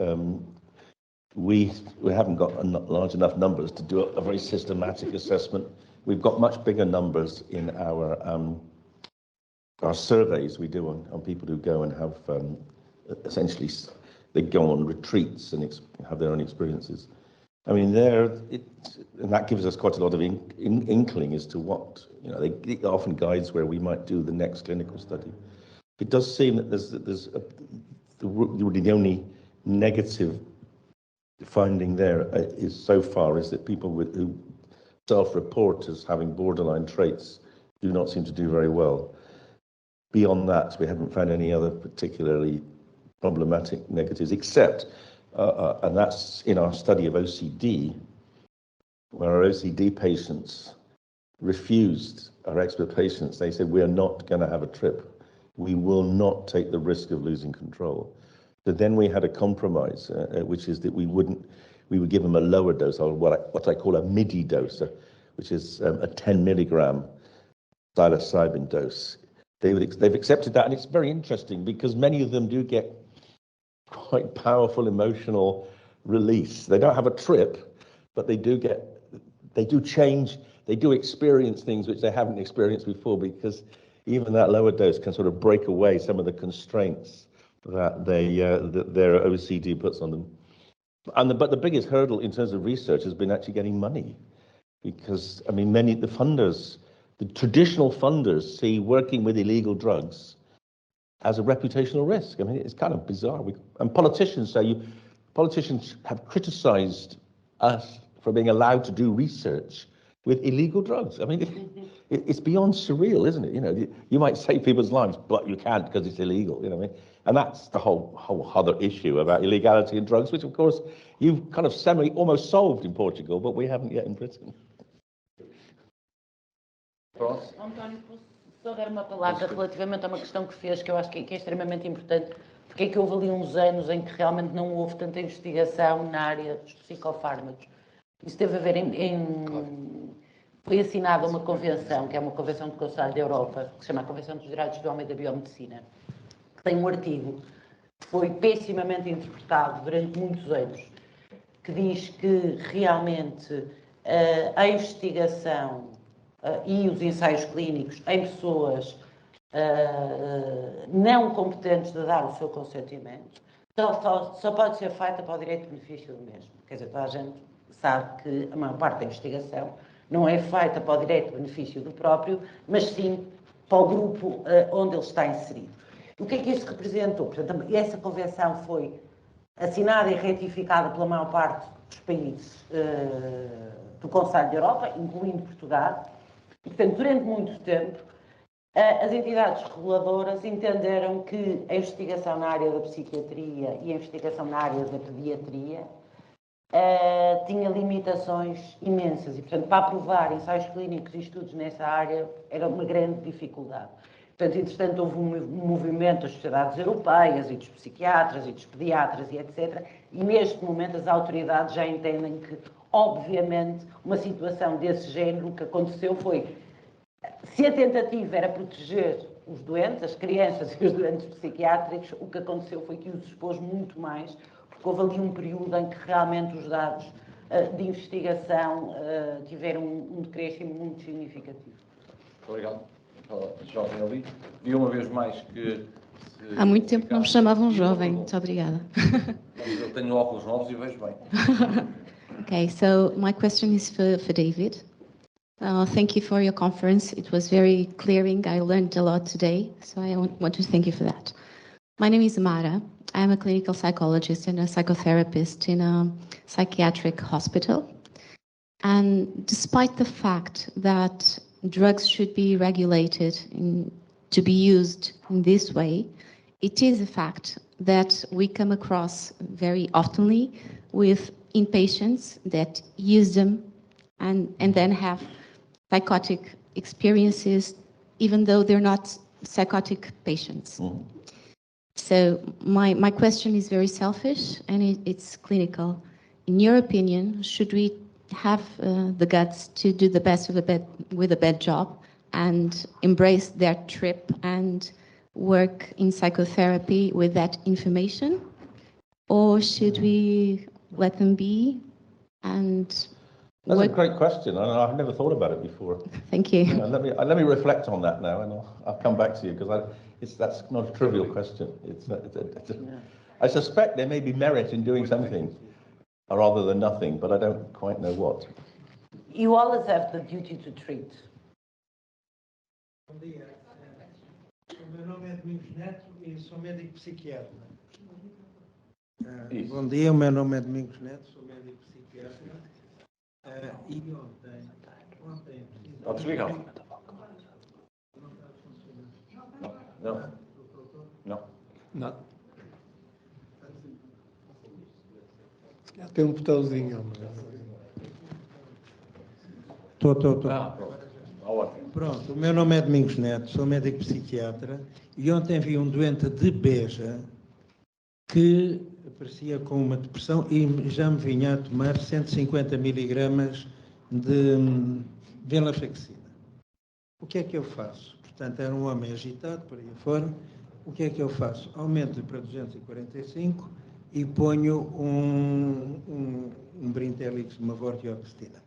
we haven't got large enough numbers to do a very systematic assessment. We've got much bigger numbers in our surveys we do on people who go and have essentially they go on retreats and have their own experiences. I mean, and that gives us quite a lot of inkling as to what, you know, it often guides where we might do the next clinical study. It does seem that the only negative finding there is so far is that people who self-report as having borderline traits do not seem to do very well. Beyond that, we haven't found any other particularly problematic negatives, except, and that's in our study of OCD, where our OCD patients refused, our expert patients, they said, we're not going to have a trip. We will not take the risk of losing control. So then we had a compromise, which is that we would give them a lower dose, or what I call a MIDI dose, which is a 10 milligram psilocybin dose. They've accepted that, and it's very interesting because many of them do get quite powerful emotional release. They don't have a trip, but they do change, they do experience things which they haven't experienced before, because even that lower dose can sort of break away some of the constraints that that their OCD puts on them. But the biggest hurdle in terms of research has been actually getting money, because I mean, the traditional funders see working with illegal drugs as a reputational risk. I mean, it's kind of bizarre. And politicians have criticized us for being allowed to do research with illegal drugs. I mean, it's beyond surreal, isn't it? You know, you might save people's lives, but you can't because it's illegal. You know what I mean? And that's the whole other issue about illegality in drugs, which of course you've kind of almost solved in Portugal, but we haven't yet in Britain. António, posso só dar uma palavra relativamente a uma questão que fez, que eu acho que é extremamente importante, porque é que houve ali uns anos em que realmente não houve tanta investigação na área dos psicofármacos. Isso teve a ver foi assinada uma convenção, que é uma convenção do Conselho da Europa, que se chama a Convenção dos Direitos do Homem e da Biomedicina, que tem um artigo que foi pessimamente interpretado durante muitos anos, que diz que realmente a investigação e os ensaios clínicos em pessoas não competentes de dar o seu consentimento só pode ser feita para o direito de benefício do mesmo. Quer dizer, toda a gente sabe que a maior parte da investigação não é feita para o direito de benefício do próprio, mas sim para o grupo onde ele está inserido. O que é que isso representou? Portanto, essa convenção foi assinada e ratificada pela maior parte dos países do Conselho da Europa, incluindo Portugal. E, portanto, durante muito tempo, as entidades reguladoras entenderam que a investigação na área da psiquiatria e a investigação na área da pediatria tinha limitações imensas. E, portanto, para aprovar ensaios clínicos e estudos nessa área era uma grande dificuldade. Portanto, entretanto, houve um movimento das sociedades europeias e dos psiquiatras e dos pediatras e etc. E, neste momento, as autoridades já entendem que, obviamente, uma situação desse género, o que aconteceu foi, se a tentativa era proteger os doentes, as crianças e os doentes psiquiátricos, o que aconteceu foi que os expôs muito mais, porque houve ali um período em que realmente os dados de investigação tiveram um decréscimo muito significativo. Obrigado. Jovem ali. E uma vez mais que... Há muito tempo não me chamavam jovem. Muito obrigada. Eu tenho óculos novos e vejo bem. Okay, so my question is for David. Thank you for your conference. It was very clearing. I learned a lot today, so I want to thank you for that. My name is Mara. I'm a clinical psychologist and a psychotherapist in a psychiatric hospital. And despite the fact that drugs should be regulated to be used in this way, it is a fact that we come across very oftenly with inpatients that use them and then have psychotic experiences, even though they're not psychotic patients. Mm. So my question is very selfish and it's clinical. In your opinion, should we have the guts to do the best with a bad job and embrace their trip and work in psychotherapy with that information? Or should we let them be and That's a great question. I've never thought about it before. Thank you. Let me reflect on that now, and I'll come back to you, because that's not a trivial question. I suspect there may be merit in doing something. rather than nothing, but I don't quite know what. You always have the duty to treat. Bom dia. O meu nome é Domingos Neto e sou médico psiquiatra. Bom dia, o meu nome é Domingos Neto, sou médico psiquiatra. E ontem Pode explicar. Não. Não. Não. Tem um botãozinho. Estou. Pronto. O meu nome é Domingos Neto, sou médico psiquiatra e ontem vi um doente de Beja que aparecia com uma depressão e já me vinha a tomar 150 miligramas de venlafaxina. O que é que eu faço? Portanto, era um homem agitado, por aí fora. O que é que eu faço? Aumento-lhe para 245 e ponho um brintélix de uma vortioxetina.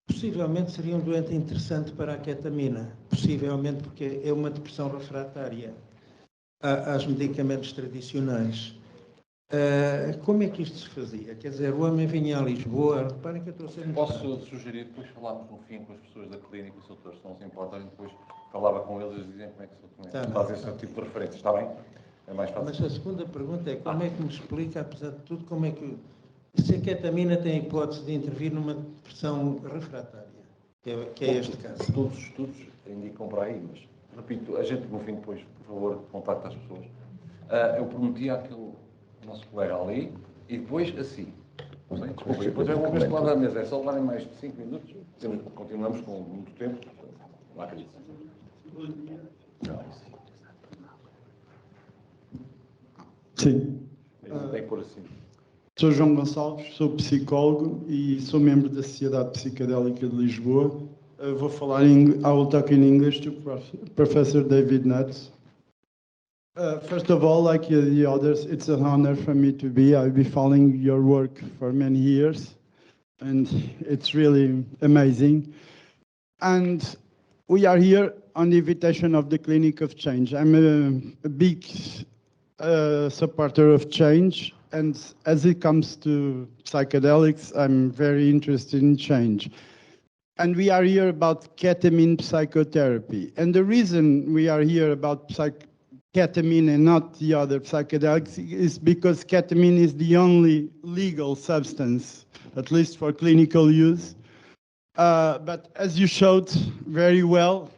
Possivelmente seria um doente interessante para a ketamina, possivelmente porque é uma depressão refratária aos medicamentos tradicionais. Como é que isto se fazia? Quer dizer, o homem vinha a Lisboa, reparem que eu estou a ser muito Posso sugerir, depois falarmos no fim com as pessoas da clínica, se outros não se importam, depois falava com eles e dizem como é que se faz esse tipo de referências, está bem? É mais fácil. Mas a segunda pergunta é como é que me explica, apesar de tudo, como é que se a ketamina tem a hipótese de intervir numa depressão refratária, que é este caso? Todos os estudos indicam para aí, mas, repito, a gente no fim depois, por favor, contacta as pessoas. Eu prometi àquele nosso colega ali e depois assim. Não sei, desculpa, depois eu vou ver lá da mesa, é só levarem mais de 5 minutos, continuamos com muito tempo, não há crise. Sim. Tem que pôr assim. Sou João Gonçalves, sou psicólogo e sou membro da Sociedade Psicodélica de Lisboa. Vou falar I will talk in English to Professor David Nutt. First of all, like the others, it's an honor for me to be. I've been following your work for many years, and it's really amazing. And we are here on the invitation of the Clinic of Change. I'm a big supporter of change, and as it comes to psychedelics, I'm very interested in change. And we are here about ketamine psychotherapy. And the reason we are here about ketamine and not the other psychedelics is because ketamine is the only legal substance, at least for clinical use. But as you showed very well,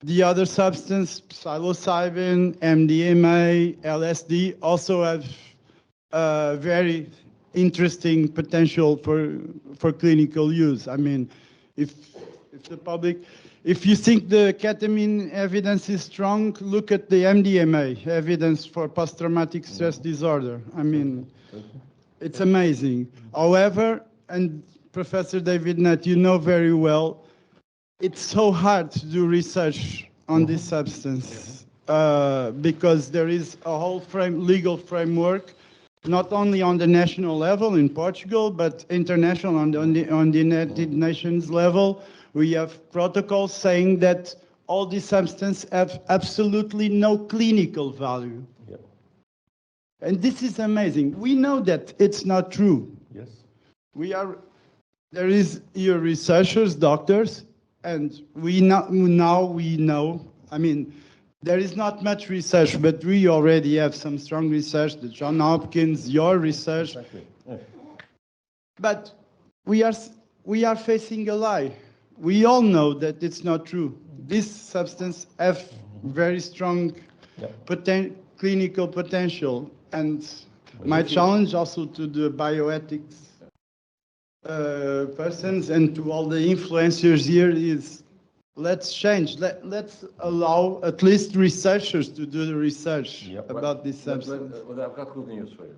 the other substance, psilocybin, MDMA, LSD, also have very interesting potential for clinical use. I mean, if you think the ketamine evidence is strong, look at the MDMA evidence for post-traumatic stress disorder. I mean, it's amazing. However, and Professor David Nutt, you know very well, it's so hard to do research on this substance because there is a whole legal framework, not only on the national level in Portugal, but international on the United Nations level. We have protocols saying that all these substances have absolutely no clinical value. Yep. And this is amazing. We know that it's not true. Yes. There is here researchers, doctors, and we know, I mean, there is not much research, but we already have some strong research, the Johns Hopkins, your research. Exactly. Yeah. But we are facing a lie. We all know that it's not true. This substance have very strong clinical potential. And my challenge also to the bioethics persons and to all the influencers here is let's change. Let's allow at least researchers to do the research about this substance. I've got good news for you.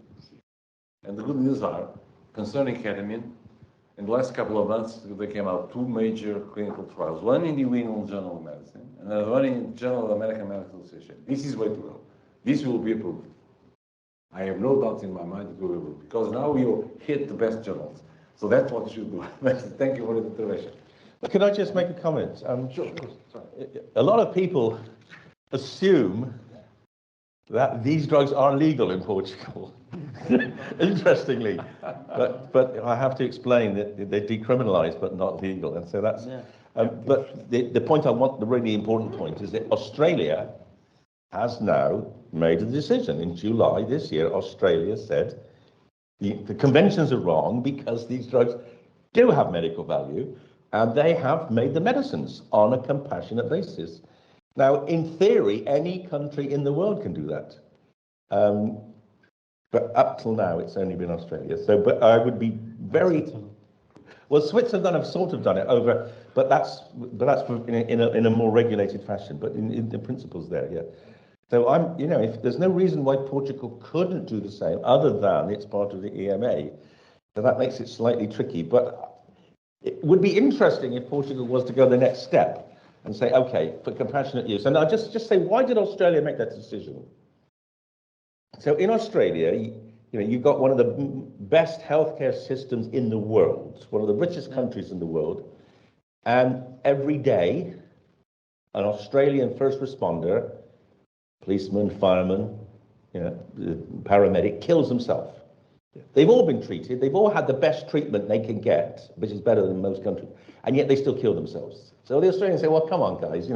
And the good news are, concerning ketamine, in the last couple of months, there came out 2 major clinical trials. One in the New England Journal of Medicine, and another one in the Journal of American Medical Association. This is way to go. This will be approved. I have no doubt in my mind it will be approved, because now you hit the best journals. So that's what you should do. Thank you for the intervention. Can I just make a comment? Sure. Sorry. A lot of people assume that these drugs are legal in Portugal. Interestingly, but I have to explain that they're decriminalised but not legal, and so that's. But the point I want, the really important point, is that Australia has now made a decision. In July this year, Australia said the conventions are wrong because these drugs do have medical value, and they have made the medicines on a compassionate basis. Now, in theory, any country in the world can do that. But up till now, it's only been Australia. So, but I would be very... Well, Switzerland have sort of done it over, but that's in a more regulated fashion, but in the principles there, yeah. So I'm, if there's no reason why Portugal couldn't do the same, other than it's part of the EMA, so that makes it slightly tricky. But it would be interesting if Portugal was to go the next step and say, okay, for compassionate use. And I'll just say, why did Australia make that decision? So in Australia, you've got one of the best healthcare systems in the world, one of the richest countries in the world, and every day, an Australian first responder, policeman, fireman, paramedic, kills himself. They've all been treated, they've all had the best treatment they can get, which is better than most countries, and yet they still kill themselves. So the Australians say, well, come on, guys,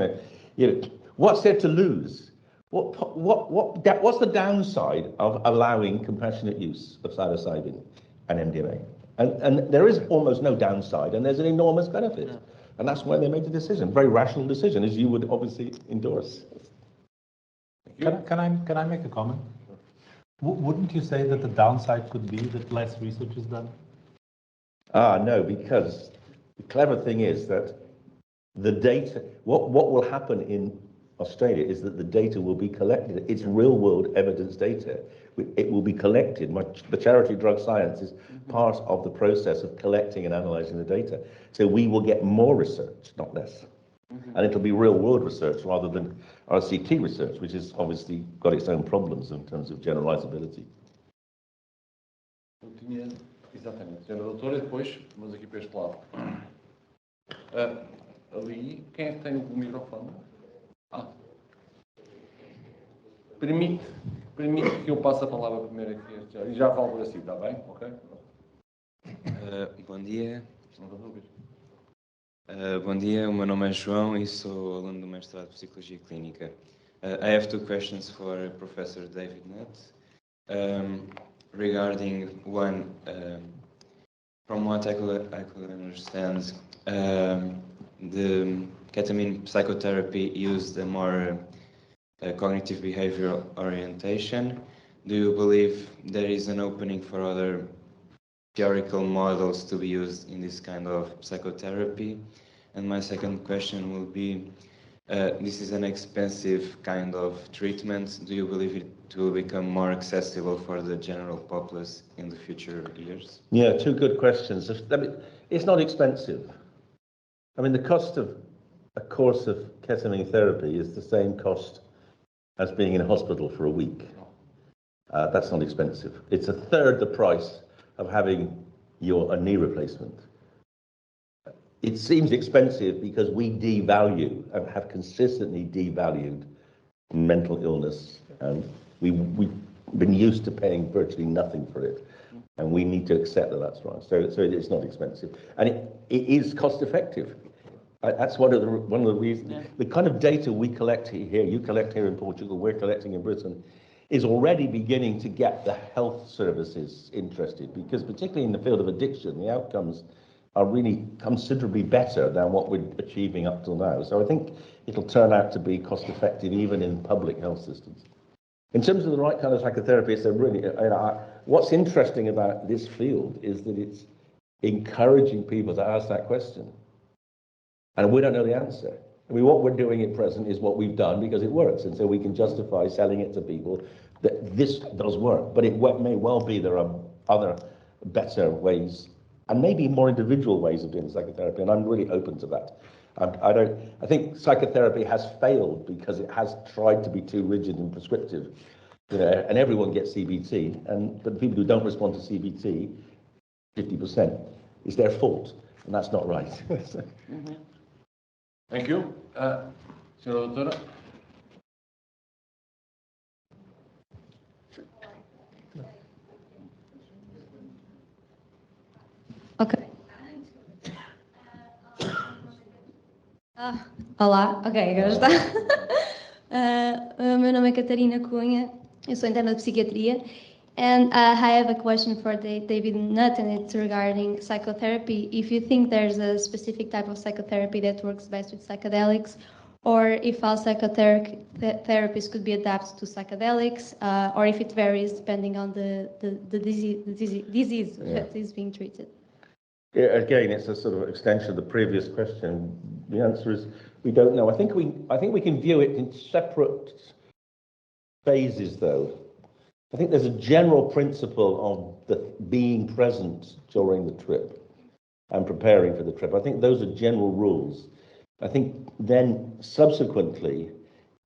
what's there to lose? What's the downside of allowing compassionate use of psilocybin and MDMA? And there is almost no downside, and there's an enormous benefit. Yeah. And that's why they made the decision, very rational decision, as you would obviously endorse. Can I make a comment? Wouldn't you say that the downside could be that less research is done? No, because the clever thing is that the data, what will happen in Australia is that the data will be collected. It's real-world evidence data. It will be collected. The charity drug science is part of the process of collecting and analysing the data. So we will get more research, not less. And it'll be real-world research rather than RCT research, which has obviously got its own problems in terms of generalizability. Eu tinha, exatamente, senhora doutora, depois, vamos aqui para este lado. Ali, quem é que tem o microfone? Permite que eu passe a palavra primeiro aqui e já falo por assim, está bem? Ok? Bom dia. Bom dia, o meu nome é João e sou aluno do mestrado de Psicologia Clínica. I have two questions for Professor David Nutt. Regarding one, from what I could understand, the ketamine psychotherapy used a more cognitive behavioral orientation. Do you believe there is an opening for other theoretical models to be used in this kind of psychotherapy? And my second question will be, this is an expensive kind of treatment. Do you believe it will become more accessible for the general populace in the future years? Yeah, two good questions. It's not expensive. I mean, the cost of a course of ketamine therapy is the same cost as being in a hospital for a week. That's not expensive. It's a third the price of having a knee replacement. It seems expensive because we devalue and have consistently devalued mental illness, and we've been used to paying virtually nothing for it, and we need to accept that that's right. So it's not expensive, and it is cost effective. That's one of the reasons. Yeah. The kind of data we collect here, you collect here in Portugal, we're collecting in Britain, is already beginning to get the health services interested, because particularly in the field of addiction, the outcomes are really considerably better than what we're achieving up till now. So I think it'll turn out to be cost effective even in public health systems. In terms of the right kind of psychotherapy, it's what's interesting about this field is that it's encouraging people to ask that question. And we don't know the answer. I mean, what we're doing at present is what we've done because it works, and so we can justify selling it to people that this does work. But it may well be there are other better ways, and maybe more individual ways of doing psychotherapy, and I'm really open to that. I think psychotherapy has failed because it has tried to be too rigid and prescriptive, and everyone gets CBT, but the people who don't respond to CBT, 50%, it's their fault, and that's not right. Mm-hmm. Thank you. Senhora doutora. Olá, ok, agora está. Meu nome é Catarina Cunha, eu sou interna de psiquiatria, and I have a question for David Nutt, and it's regarding psychotherapy. If you think there's a specific type of psychotherapy that works best with psychedelics, or if all therapies could be adapted to psychedelics, or if it varies depending on the disease that is being treated. Yeah, again, it's a sort of extension of the previous question. The answer is we don't know. I think we can view it in separate phases, though. I think there's a general principle of being present during the trip and preparing for the trip. I think those are general rules. I think then subsequently,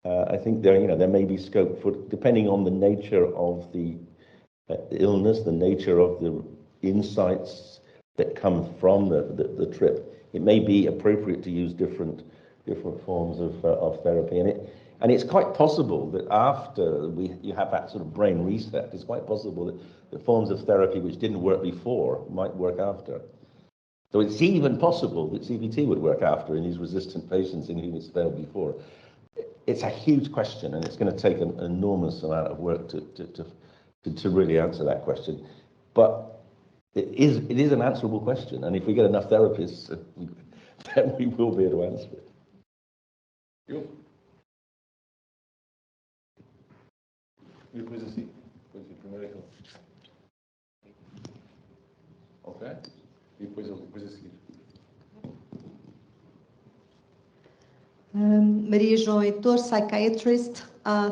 I think there may be scope for, depending on the nature of the illness, the nature of the insights that come from the trip, it may be appropriate to use different forms of therapy. And it's quite possible that after you have that sort of brain reset, it's quite possible that the forms of therapy which didn't work before might work after. So it's even possible that CBT would work after in these resistant patients in whom it's failed before. It's a huge question, and it's going to take an enormous amount of work to really answer that question. But it is an answerable question, and if we get enough therapists, then we will be able to answer it. Eu? E depois assim. Primeiro aquele. Ok? E depois a seguir. Maria João Heitor, psychiatrist.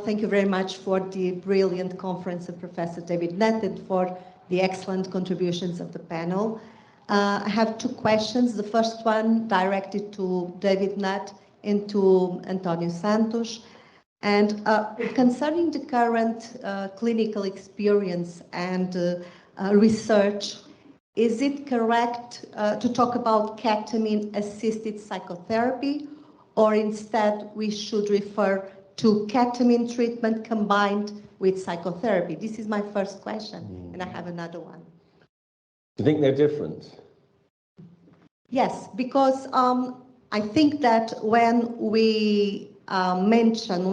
Thank you very much for the brilliant conference of Professor David Nutt and for the excellent contributions of the panel. I have two questions. The first one directed to David Nutt and to António Santos. And concerning the current clinical experience and research, is it correct to talk about ketamine-assisted psychotherapy, or instead we should refer to ketamine treatment combined with psychotherapy? This is my first question, and I have another one. Do you think they're different? Yes, because I think that when we mention,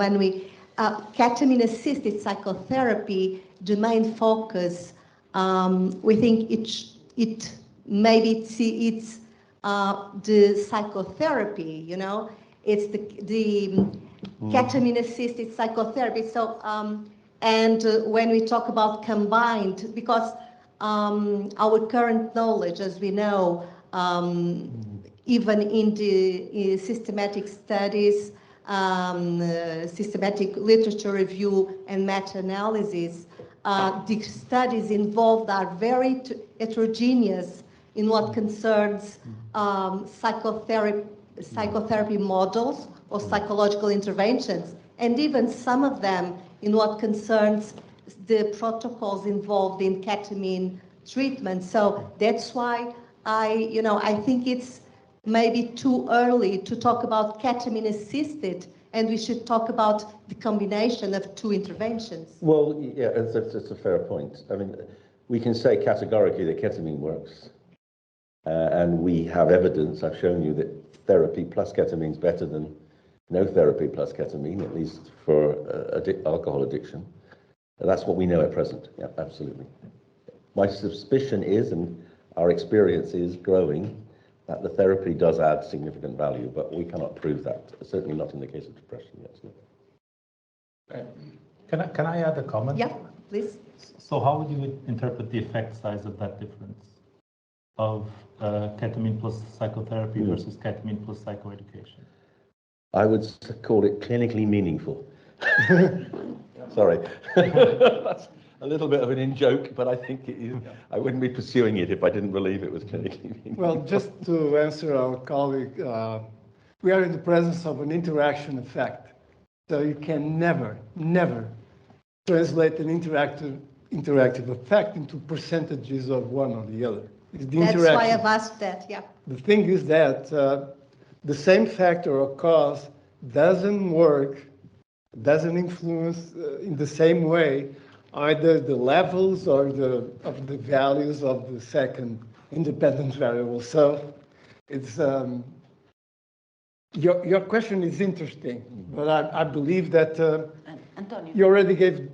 ketamine-assisted psychology, the main focus, we think it's the psychotherapy, you know, it's the ketamine-assisted psychotherapy. So, and when we talk about combined, because our current knowledge, as we know, even in the systematic studies, systematic literature review and meta-analysis, the studies involved are very heterogeneous in what concerns psychotherapy models or psychological interventions, and even some of them in what concerns the protocols involved in ketamine treatment. So that's why I think it's maybe too early to talk about ketamine assisted, and we should talk about the combination of two interventions. Well, yeah, that's a fair point. I mean, we can say categorically that ketamine works, and we have evidence. I've shown you that therapy plus ketamine is better than no therapy plus ketamine, at least for alcohol addiction. And that's what we know at present. Yeah, absolutely. My suspicion is, and our experience is growing, that the therapy does add significant value, but we cannot prove that. Certainly not in the case of depression. Yes. Can I add a comment? Yeah, please. So how would you interpret the effect size of that difference of ketamine plus psychotherapy versus ketamine plus psychoeducation? I would call it clinically meaningful. Sorry. That's a little bit of an in-joke, but I think it is. I wouldn't be pursuing it if I didn't believe it was clinically meaningful. Well, just to answer our colleague, we are in the presence of an interaction effect. So you can never translate an interactive effect into percentages of one or the other. It's the That's interaction. why I've asked that, yeah. The thing is that the same factor or cause doesn't work, doesn't influence in the same way either the levels or of the values of the second independent variable. So it's Your question is interesting, but I believe that Antonio. you already gave,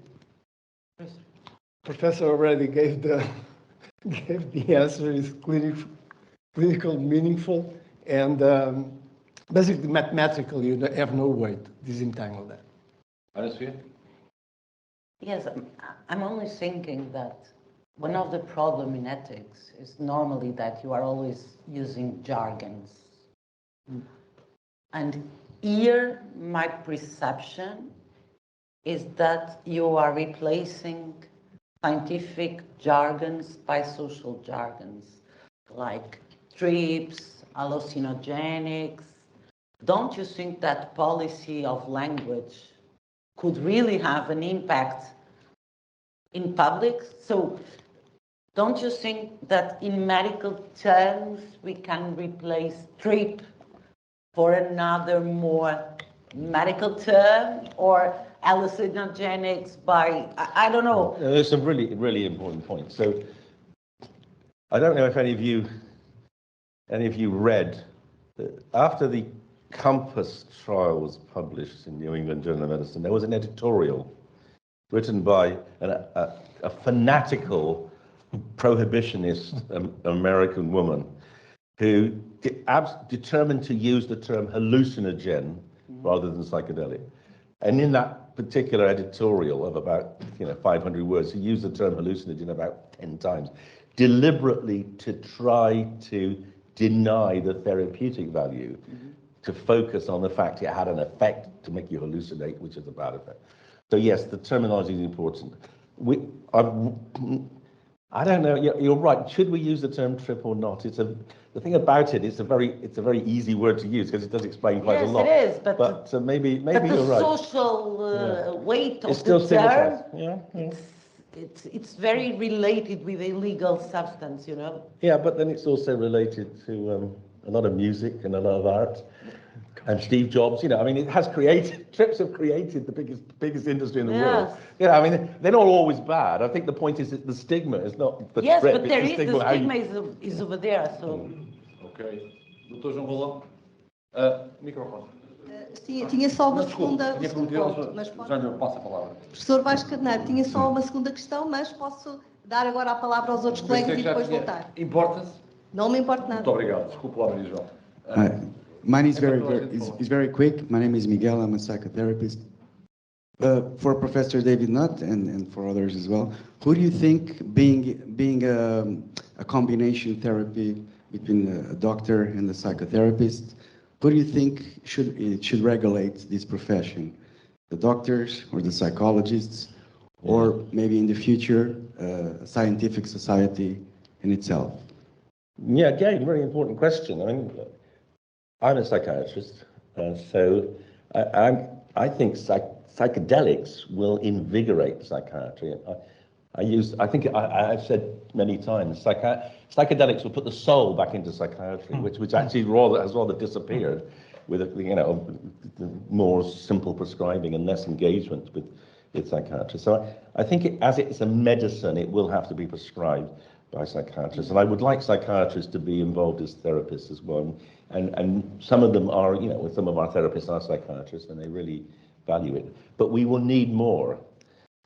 Professor already gave the answer. Is clinical meaningful, and basically mathematically you have no way to disentangle that. Yes, I'm only thinking that one of the problems in ethics is normally that you are always using jargons. And here, my perception is that you are replacing scientific jargons by social jargons, like trips, hallucinogenics. Don't you think that policy of language could really have an impact in public? So don't you think that in medical terms we can replace trip for another more medical term, or hallucinogenics by, I don't know. There's some really, really important points. So I don't know if any of you read, after the Compass trial was published in New England Journal of Medicine, there was an editorial written by a fanatical prohibitionist American woman who determined to use the term hallucinogen rather than psychedelic. And in that particular editorial of about 500 words, he used the term hallucinogen about 10 times, deliberately to try to deny the therapeutic value, to focus on the fact it had an effect to make you hallucinate, which is a bad effect. So yes, the terminology is important. I don't know. You're right. Should we use the term trip or not? The thing about it, it's a very easy word to use because it does explain quite a lot. Yes, it is. But maybe you're right. The social weight of it's still the term, yeah. It's very related with illegal substance, Yeah, but then it's also related to a lot of music and a lot of art. And Steve Jobs, it has created, trips have created the biggest industry in the world. They're not always bad. I think the point is that the stigma is not the yes, trip. But there the stigma is over there, so... Ok. Doutor João Rolão, microfone. Tinha só uma segunda ponto, mas já lhe passo a palavra. Professor Vaz Carneiro, tinha só uma segunda questão, mas posso dar agora a palavra aos outros colegas e depois voltar. Importa-se? Não me importa nada. Muito obrigado. Desculpe lá, Maria João. Mine is very quick. My name is Miguel. I'm a psychotherapist. For Professor David Nutt and for others as well, who do you think, being a combination therapy between a doctor and a psychotherapist, who do you think should regulate this profession? The doctors or the psychologists, or maybe in the future, a scientific society in itself? Yeah, again, very important question. I'm a psychiatrist, so I think psychedelics will invigorate psychiatry. I've said many times, psychedelics will put the soul back into psychiatry, which actually has rather disappeared with more simple prescribing and less engagement with psychiatry. So I think as it's a medicine, it will have to be prescribed by psychiatrists, and I would like psychiatrists to be involved as therapists as well. And some of them are, some of our therapists are psychiatrists, and they really value it. But we will need more.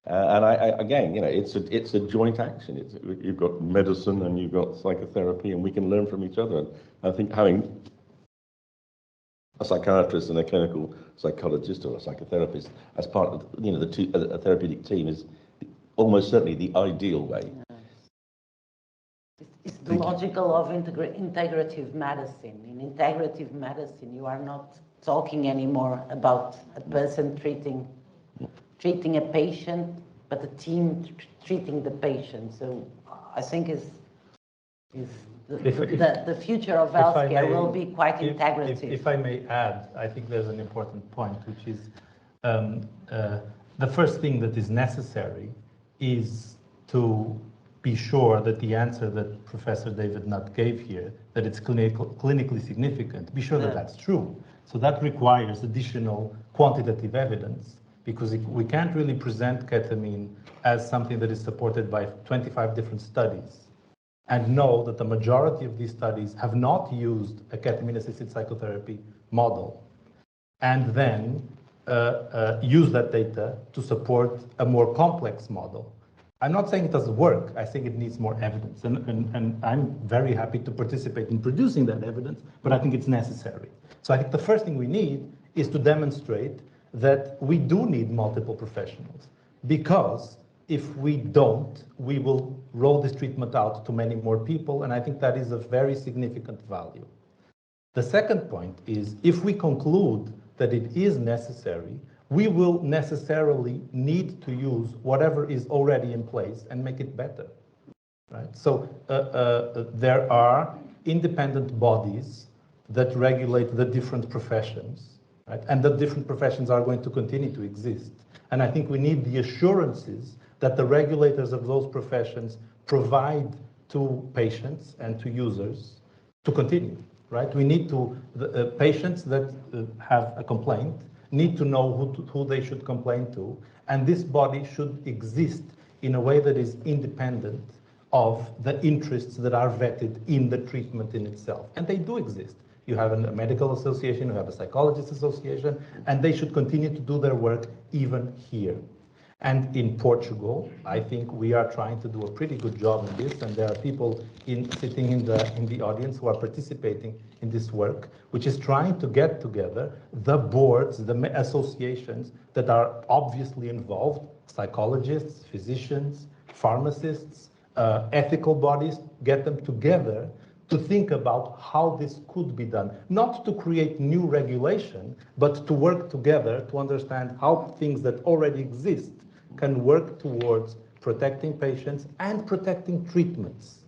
Again, it's a joint action. You've got medicine and you've got psychotherapy, and we can learn from each other. And I think having a psychiatrist and a clinical psychologist or a psychotherapist as part of a therapeutic team is almost certainly the ideal way. It's the logical of integrative medicine. In integrative medicine, you are not talking anymore about a person treating a patient, but a team treating the patient. So I think the future of healthcare will be quite integrative. If I may add, I think there's an important point, which is the first thing that is necessary is to be sure that the answer that Professor David Nutt gave here, that it's clinically significant, be sure that that's true. So that requires additional quantitative evidence, because we can't really present ketamine as something that is supported by 25 different studies and know that the majority of these studies have not used a ketamine-assisted psychotherapy model, and then use that data to support a more complex model. I'm not saying it doesn't work. I think it needs more evidence. And I'm very happy to participate in producing that evidence, but I think it's necessary. So I think the first thing we need is to demonstrate that we do need multiple professionals, because if we don't, we will roll this treatment out to many more people, and I think that is a very significant value. The second point is, if we conclude that it is necessary, we will necessarily need to use whatever is already in place and make it better, right? So there are independent bodies that regulate the different professions, right? And the different professions are going to continue to exist. And I think we need the assurances that the regulators of those professions provide to patients and to users to continue, right? We need to, patients that have a complaint need to know who they should complain to, and this body should exist in a way that is independent of the interests that are vetted in the treatment in itself. And they do exist. You have a medical association, you have a psychologist association, and they should continue to do their work even here. And in Portugal, I think we are trying to do a pretty good job in this, and there are people sitting in the audience who are participating in this work, which is trying to get together the boards, the associations that are obviously involved, psychologists, physicians, pharmacists, ethical bodies, get them together to think about how this could be done. Not to create new regulation, but to work together to understand how things that already exist can work towards protecting patients and protecting treatments.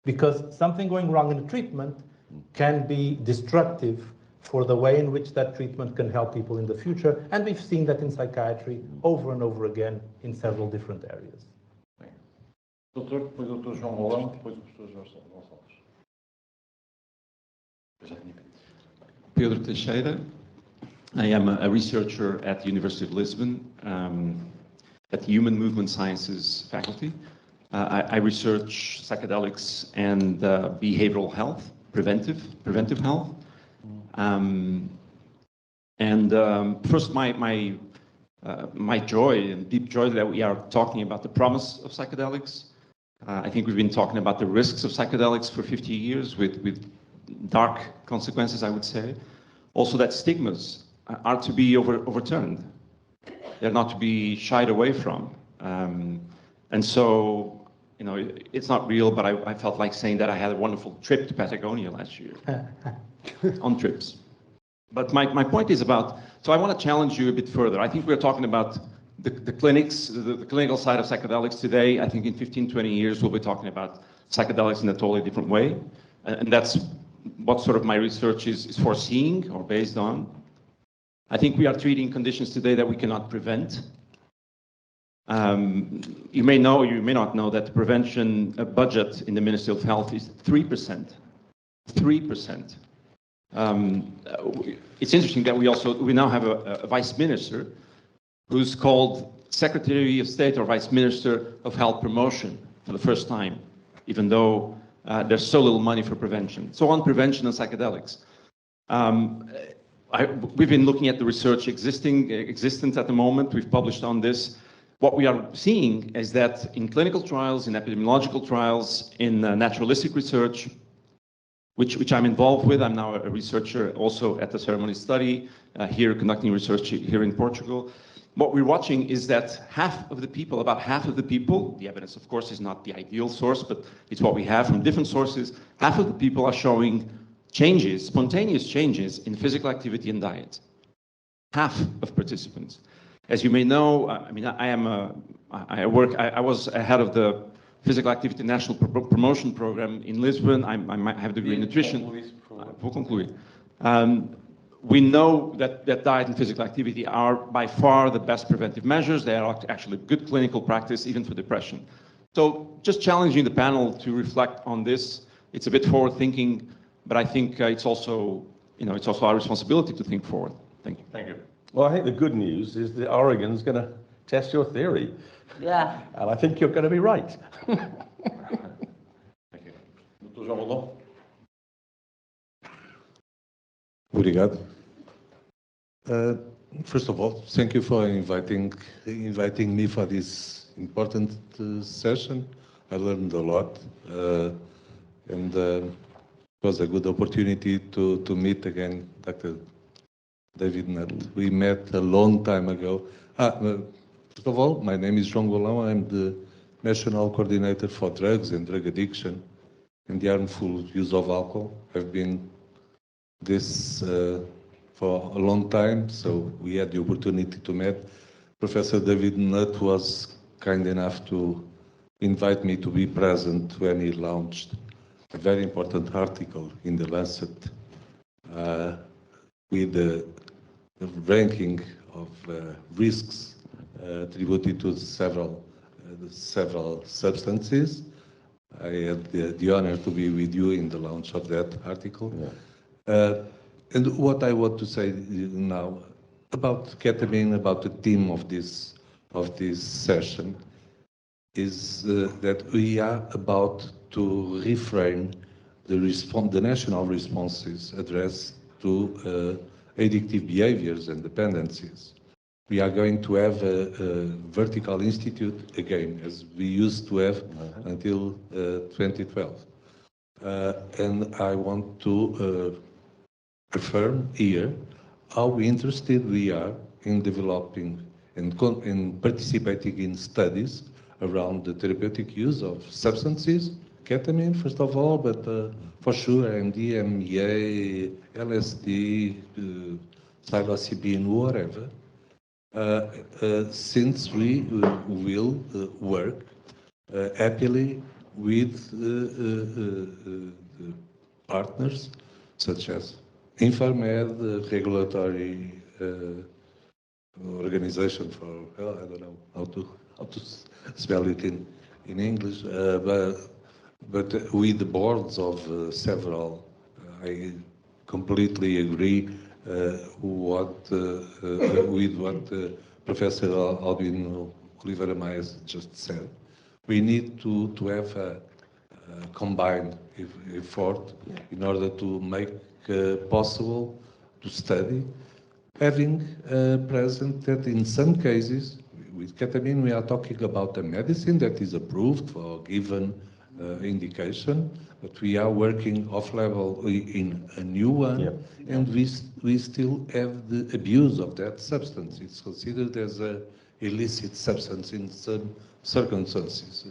Because something going wrong in a treatment can be destructive for the way in which that treatment can help people in the future. And we've seen that in psychiatry over and over again in several different areas. Doutor, depois o Dr. João Molão, depois o Professor Jorge Gonçalves. Pedro Teixeira. I am a researcher at the University of Lisbon, at the Human Movement Sciences faculty. I research psychedelics and behavioral health, preventive health. First, my joy and deep joy that we are talking about the promise of psychedelics. I think we've been talking about the risks of psychedelics for 50 years with dark consequences, I would say. Also that stigmas are to be overturned. They're not to be shied away from. And so, you know, it's not real, but I felt like saying that I had a wonderful trip to Patagonia last year on trips. But my point is about, so I want to challenge you a bit further. I think we're talking about the clinics, the clinical side of psychedelics today. I think in 15, 20 years, we'll be talking about psychedelics in a totally different way. And that's what sort of my research is foreseeing or based on. I think we are treating conditions today that we cannot prevent. You may know, you may not know that the prevention budget in the Ministry of Health is 3%. 3%. It's interesting that we now have a vice minister who's called Secretary of State or Vice Minister of Health Promotion for the first time, even though there's so little money for prevention. So on prevention and psychedelics. We've been looking at the research existent at the moment. We've published on this. What we are seeing is that in clinical trials, in epidemiological trials, in naturalistic research, which I'm involved with. I'm now a researcher also at the ceremony study here, conducting research here in Portugal. What we're watching is that about half of the people, the evidence of course is not the ideal source, but it's what we have from different sources, half of the people are showing changes, spontaneous changes in physical activity and diet. Half of participants. As you may know, I mean, I was head of the Physical Activity National Promotion Program in Lisbon. I have a degree in nutrition. We know that diet and physical activity are by far the best preventive measures. They are actually good clinical practice, even for depression. So just challenging the panel to reflect on this. It's a bit forward thinking, but I think it's also our responsibility to think forward. Thank you. Thank you. Well, I think the good news is that Oregon's going to test your theory. Yeah. And I think you're going to be right. Thank you. Dr. João Molão. Obrigado. First of all, thank you for inviting me for this important session. I learned a lot, and it was a good opportunity to meet again Dr. David Nutt. We met a long time ago. First of all, my name is João Golão. I'm the National Coordinator for Drugs and Drug Addiction and the Harmful Use of Alcohol. I've been this for a long time, so we had the opportunity to meet. Professor David Nutt was kind enough to invite me to be present when he launched a very important article in the Lancet with the ranking of risks attributed to several substances. I had the honor to be with you in the launch of that article. Yeah. And what I want to say now about ketamine, about the theme of this session, is that we are about to reframe the national responses addressed to addictive behaviors and dependencies. We are going to have a vertical institute again, as we used to have until 2012. And I want to affirm here how interested we are in developing and participating in studies around the therapeutic use of substances, ketamine first of all, but for sure MDMA, LSD, psilocybin, whatever, since we will work happily with partners such as Infarmed, regulatory organization for, well, I don't know how to spell it in English, but with the boards of several, I completely agree with what Professor Albino Oliveira-Maia just said. We need to have a combined effort in order to make possible to study, having present that in some cases, with ketamine, we are talking about a medicine that is approved for a given indication, but we are working off-level in a new one, and we still have the abuse of that substance. It's considered as an illicit substance in some circumstances.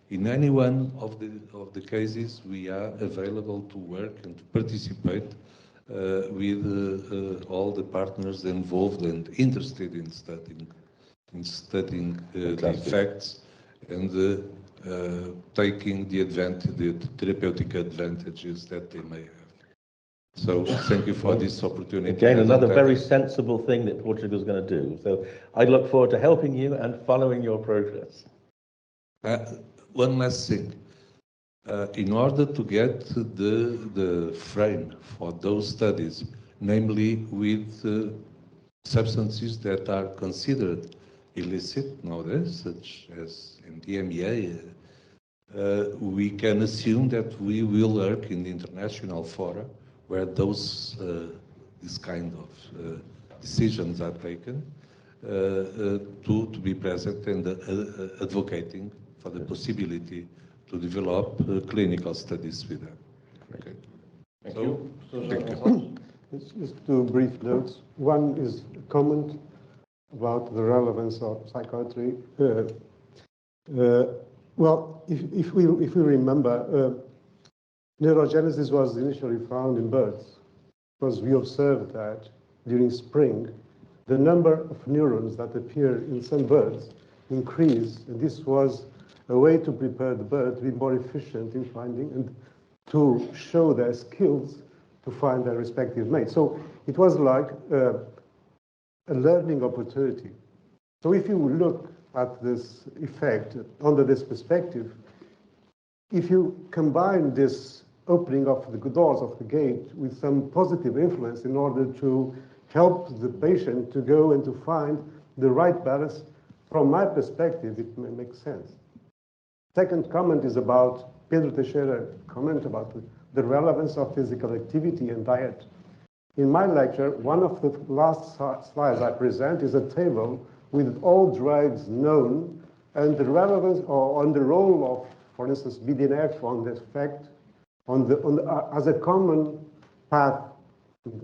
In any one of the cases, we are available to work and to participate with all the partners involved and interested in studying the effects and taking the therapeutic advantages that they may have. So thank you for this opportunity. Again, another very sensible thing that Portugal is going to do. So I look forward to helping you and following your progress. One last thing. In order to get the frame for those studies, namely with substances that are considered illicit nowadays, such as MDMA, we can assume that we will work in the international fora where this kind of decisions are taken to be present and advocating for the possibility to develop clinical studies with them. Okay. Thank you. Just two brief notes. One is a comment about the relevance of psychiatry. Well, if we remember, neurogenesis was initially found in birds because we observed that during spring, the number of neurons that appear in some birds increased, and this was a way to prepare the bird to be more efficient in finding and to show their skills to find their respective mates. So it was like a learning opportunity. So if you look at this effect under this perspective, if you combine this opening of the doors of the gate with some positive influence in order to help the patient to go and to find the right balance, from my perspective, it makes sense. Second comment is about Pedro Teixeira's comment about the relevance of physical activity and diet. In my lecture, one of the last slides I present is a table with all drugs known and the relevance or on the role of, for instance, BDNF on the effect as a common path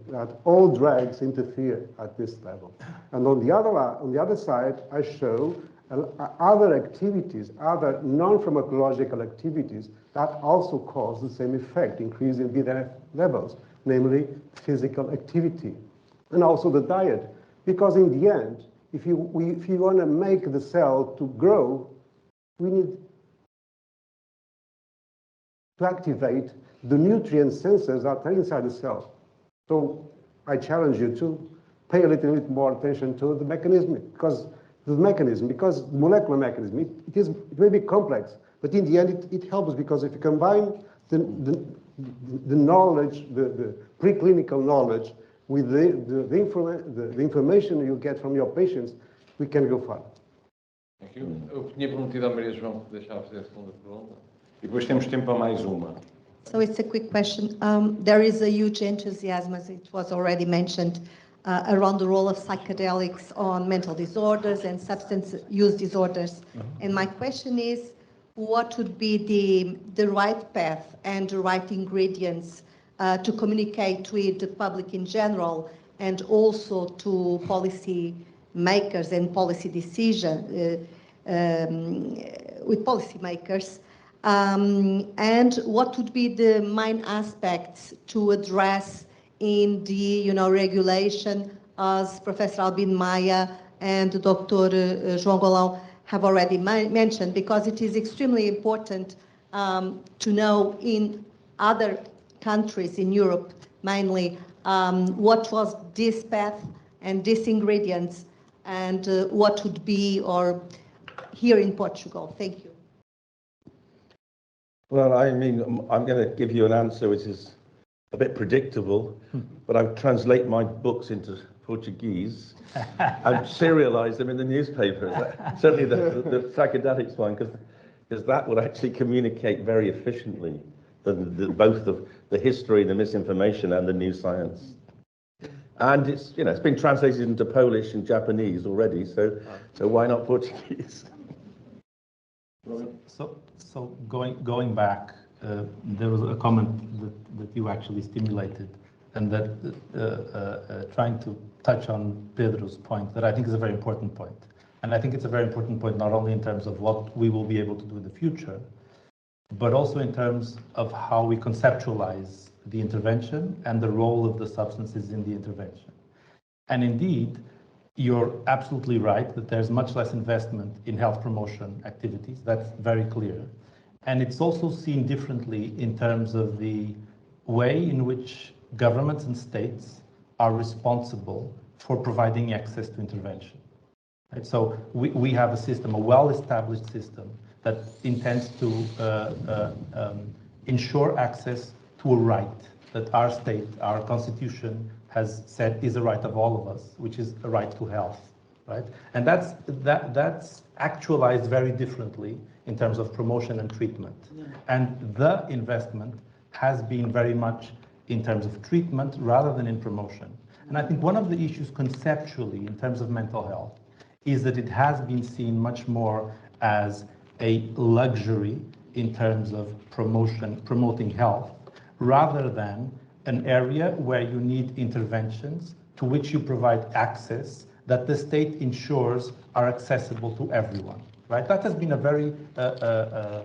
that all drugs interfere at this level. And on the other side, I show other activities, other non-pharmacological activities that also cause the same effect, increasing BDNF levels, namely physical activity, and also the diet. Because in the end, if you want to make the cell to grow, we need to activate the nutrient sensors that are inside the cell. So I challenge you to pay a little bit more attention to the mechanism, because the molecular mechanism, it may be complex, but in the end it helps, because if you combine the knowledge, the preclinical knowledge with the information you get from your patients, we can go far. Thank you. Eu tinha prometido à Maria João que deixava fazer a segunda pergunta. E depois temos tempo para mais uma. So it's a quick question. There is a huge enthusiasm, as it was already mentioned, around the role of psychedelics on mental disorders and substance use disorders. And my question is, what would be the right path and the right ingredients to communicate with the public in general, and also to policy makers and policy with policy makers? And what would be the main aspects to address in the regulation, as Professor Albino Oliveira-Maia and Dr. João Golão have already mentioned, because it is extremely important to know in other countries in Europe, mainly, what was this path and these ingredients, and what would be, or here in Portugal. Thank you. Well, I mean, I'm going to give you an answer which is a bit predictable, but I translate my books into Portuguese and serialize them in the newspapers. Certainly the psychedelics one, because that would actually communicate very efficiently both the history, the misinformation, and the new science. And it's been translated into Polish and Japanese already, so why not Portuguese? So going back, there was a comment that you actually stimulated, and that trying to touch on Pedro's point, that I think is a very important point. And I think it's a very important point not only in terms of what we will be able to do in the future, but also in terms of how we conceptualize the intervention and the role of the substances in the intervention. And indeed, you're absolutely right that there's much less investment in health promotion activities. That's very clear. And it's also seen differently in terms of the way in which governments and states are responsible for providing access to intervention. Right? So we have a system, a well-established system, that intends to ensure access to a right that our state, our constitution, has said is a right of all of us, which is a right to health, right? And that's actualized very differently in terms of promotion and treatment. Yeah. And the investment has been very much in terms of treatment rather than in promotion. And I think one of the issues conceptually in terms of mental health is that it has been seen much more as a luxury in terms of promoting health, rather than an area where you need interventions to which you provide access that the state ensures are accessible to everyone, right? That has been a very a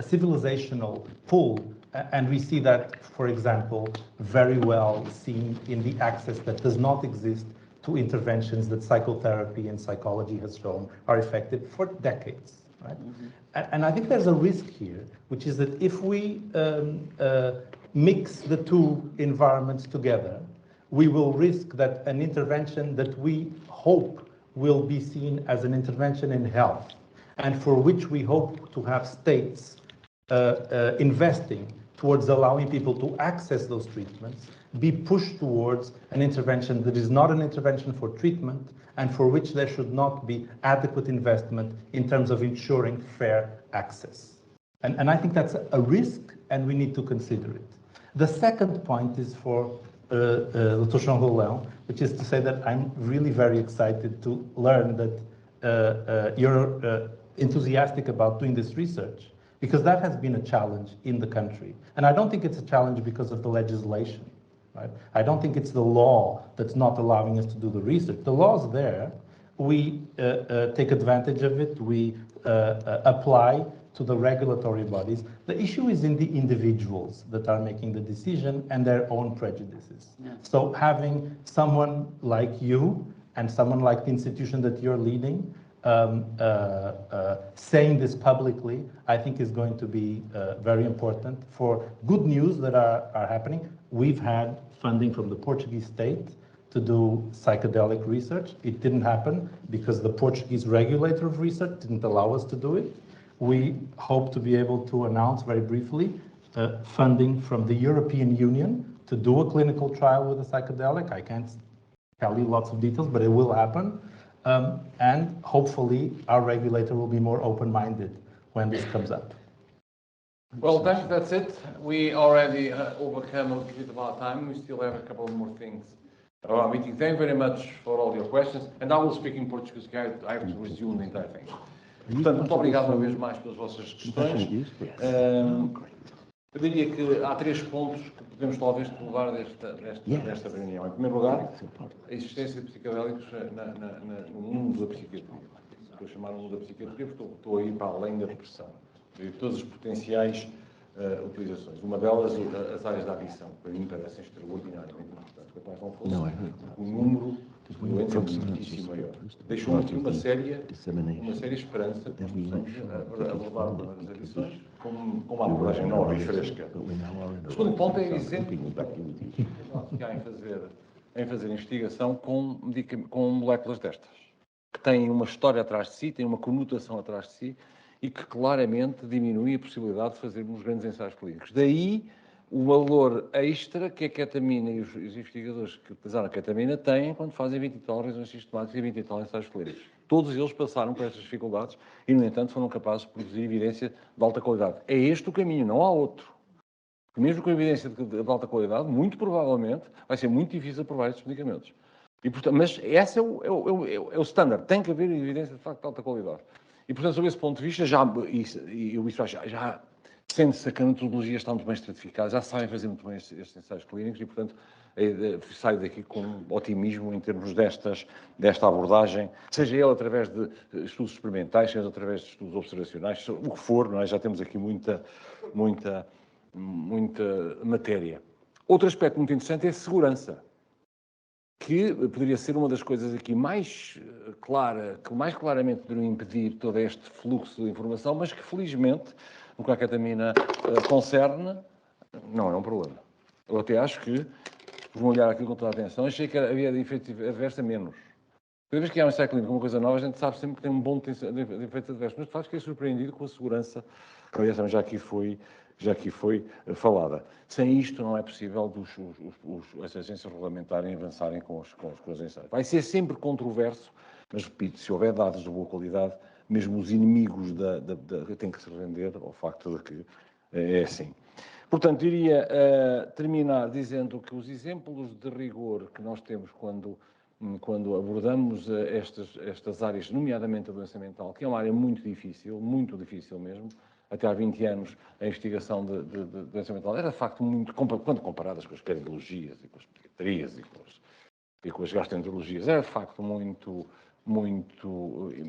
civilizational pull, and we see that, for example, very well seen in the access that does not exist to interventions that psychotherapy and psychology has shown are effective for decades, right? Mm-hmm. And I think there's a risk here, which is that if we mix the two environments together, we will risk that an intervention that we hope will be seen as an intervention in health, and for which we hope to have states investing towards allowing people to access those treatments, be pushed towards an intervention that is not an intervention for treatment, and for which there should not be adequate investment in terms of ensuring fair access. And I think that's a risk, and we need to consider it. The second point is for Dr. João Rolão, which is to say that I'm really very excited to learn that you're enthusiastic about doing this research, because that has been a challenge in the country. And I don't think it's a challenge because of the legislation, right? I don't think it's the law that's not allowing us to do the research. The law's there. We take advantage of it. We apply to the regulatory bodies. The issue is in the individuals that are making the decision and their own prejudices. Yeah. So having someone like you and someone like the institution that you're leading saying this publicly, I think is going to be very important for good news that are happening. We've had funding from the Portuguese state to do psychedelic research. It didn't happen because the Portuguese regulator of research didn't allow us to do it. We hope to be able to announce very briefly funding from the European Union to do a clinical trial with a psychedelic. I can't tell you lots of details, but it will happen. And hopefully our regulator will be more open-minded when this comes up. Well, that's it. We already overcome a little bit of our time. We still have a couple of more things. Our meeting. Thank you very much for all your questions. And I will speak in Portuguese, because I have to resume the entire thing. Portanto, muito obrigado uma vez mais pelas vossas questões. Eu diria que há 3 pontos que podemos talvez levar desta reunião. Em primeiro lugar, a existência de psicodélicos no mundo da psiquiatria. Estou a chamar o mundo da psiquiatria porque estou a ir para além da depressão. De todas as potenciais utilizações. Uma delas, as áreas da adição, que para mim parecem extraordinariamente importantes. Capaz não fosse o número de doenças muitíssimo maior. Deixou-me aqui uma séria esperança de abordar o problema das adições com uma abordagem nova e fresca. O segundo ponto é exemplo que há em fazer investigação com moléculas destas, que têm uma história atrás de si, têm uma conotação atrás de si, e que claramente diminui a possibilidade de fazermos grandes ensaios clínicos. Daí o valor extra que a ketamina e os investigadores que utilizaram a ketamina têm quando fazem 20 e tal revisões sistemáticas e 20 e tal ensaios clínicos. Todos eles passaram por estas dificuldades e, no entanto, foram capazes de produzir evidência de alta qualidade. É este o caminho, não há outro. Porque mesmo com evidência de alta qualidade, muito provavelmente vai ser muito difícil provar estes medicamentos. E, portanto, mas esse é o standard. Tem que haver evidência de facto de alta qualidade. E, portanto, sob esse ponto de vista, já sente-se que a metodologia está muito bem estratificada, já sabem fazer muito bem estes ensaios clínicos e, portanto, saio daqui com otimismo em termos desta abordagem, seja ele através de estudos experimentais, seja através de estudos observacionais, o que for, não é? Já temos aqui muita matéria. Outro aspecto muito interessante é a segurança, que poderia ser uma das coisas aqui mais claramente poderiam impedir todo este fluxo de informação, mas que felizmente, no que a ketamina concerne, não é um problema. Eu até acho que, vou olhar aqui com toda a atenção, achei que havia de efeito adverso a menos. Cada vez que há um ensaio clínico, uma coisa nova, a gente sabe sempre que tem um bom de efeito adverso, mas de facto fiquei surpreendido com a segurança, que aliás também já aqui foi falada. Sem isto não é possível as agências regulamentarem avançarem com os ensaios. Vai ser sempre controverso, mas repito, se houver dados de boa qualidade, mesmo os inimigos têm que se render ao facto de que é assim. Portanto, iria terminar dizendo que os exemplos de rigor que nós temos quando abordamos estas áreas, nomeadamente a doença mental, que é uma área muito difícil mesmo. Até há 20 anos, a investigação de doença mental era, de facto, muito, quando comparadas com as cardiologias e com as pediatrias e com as gastroenterologias, era, de facto, muito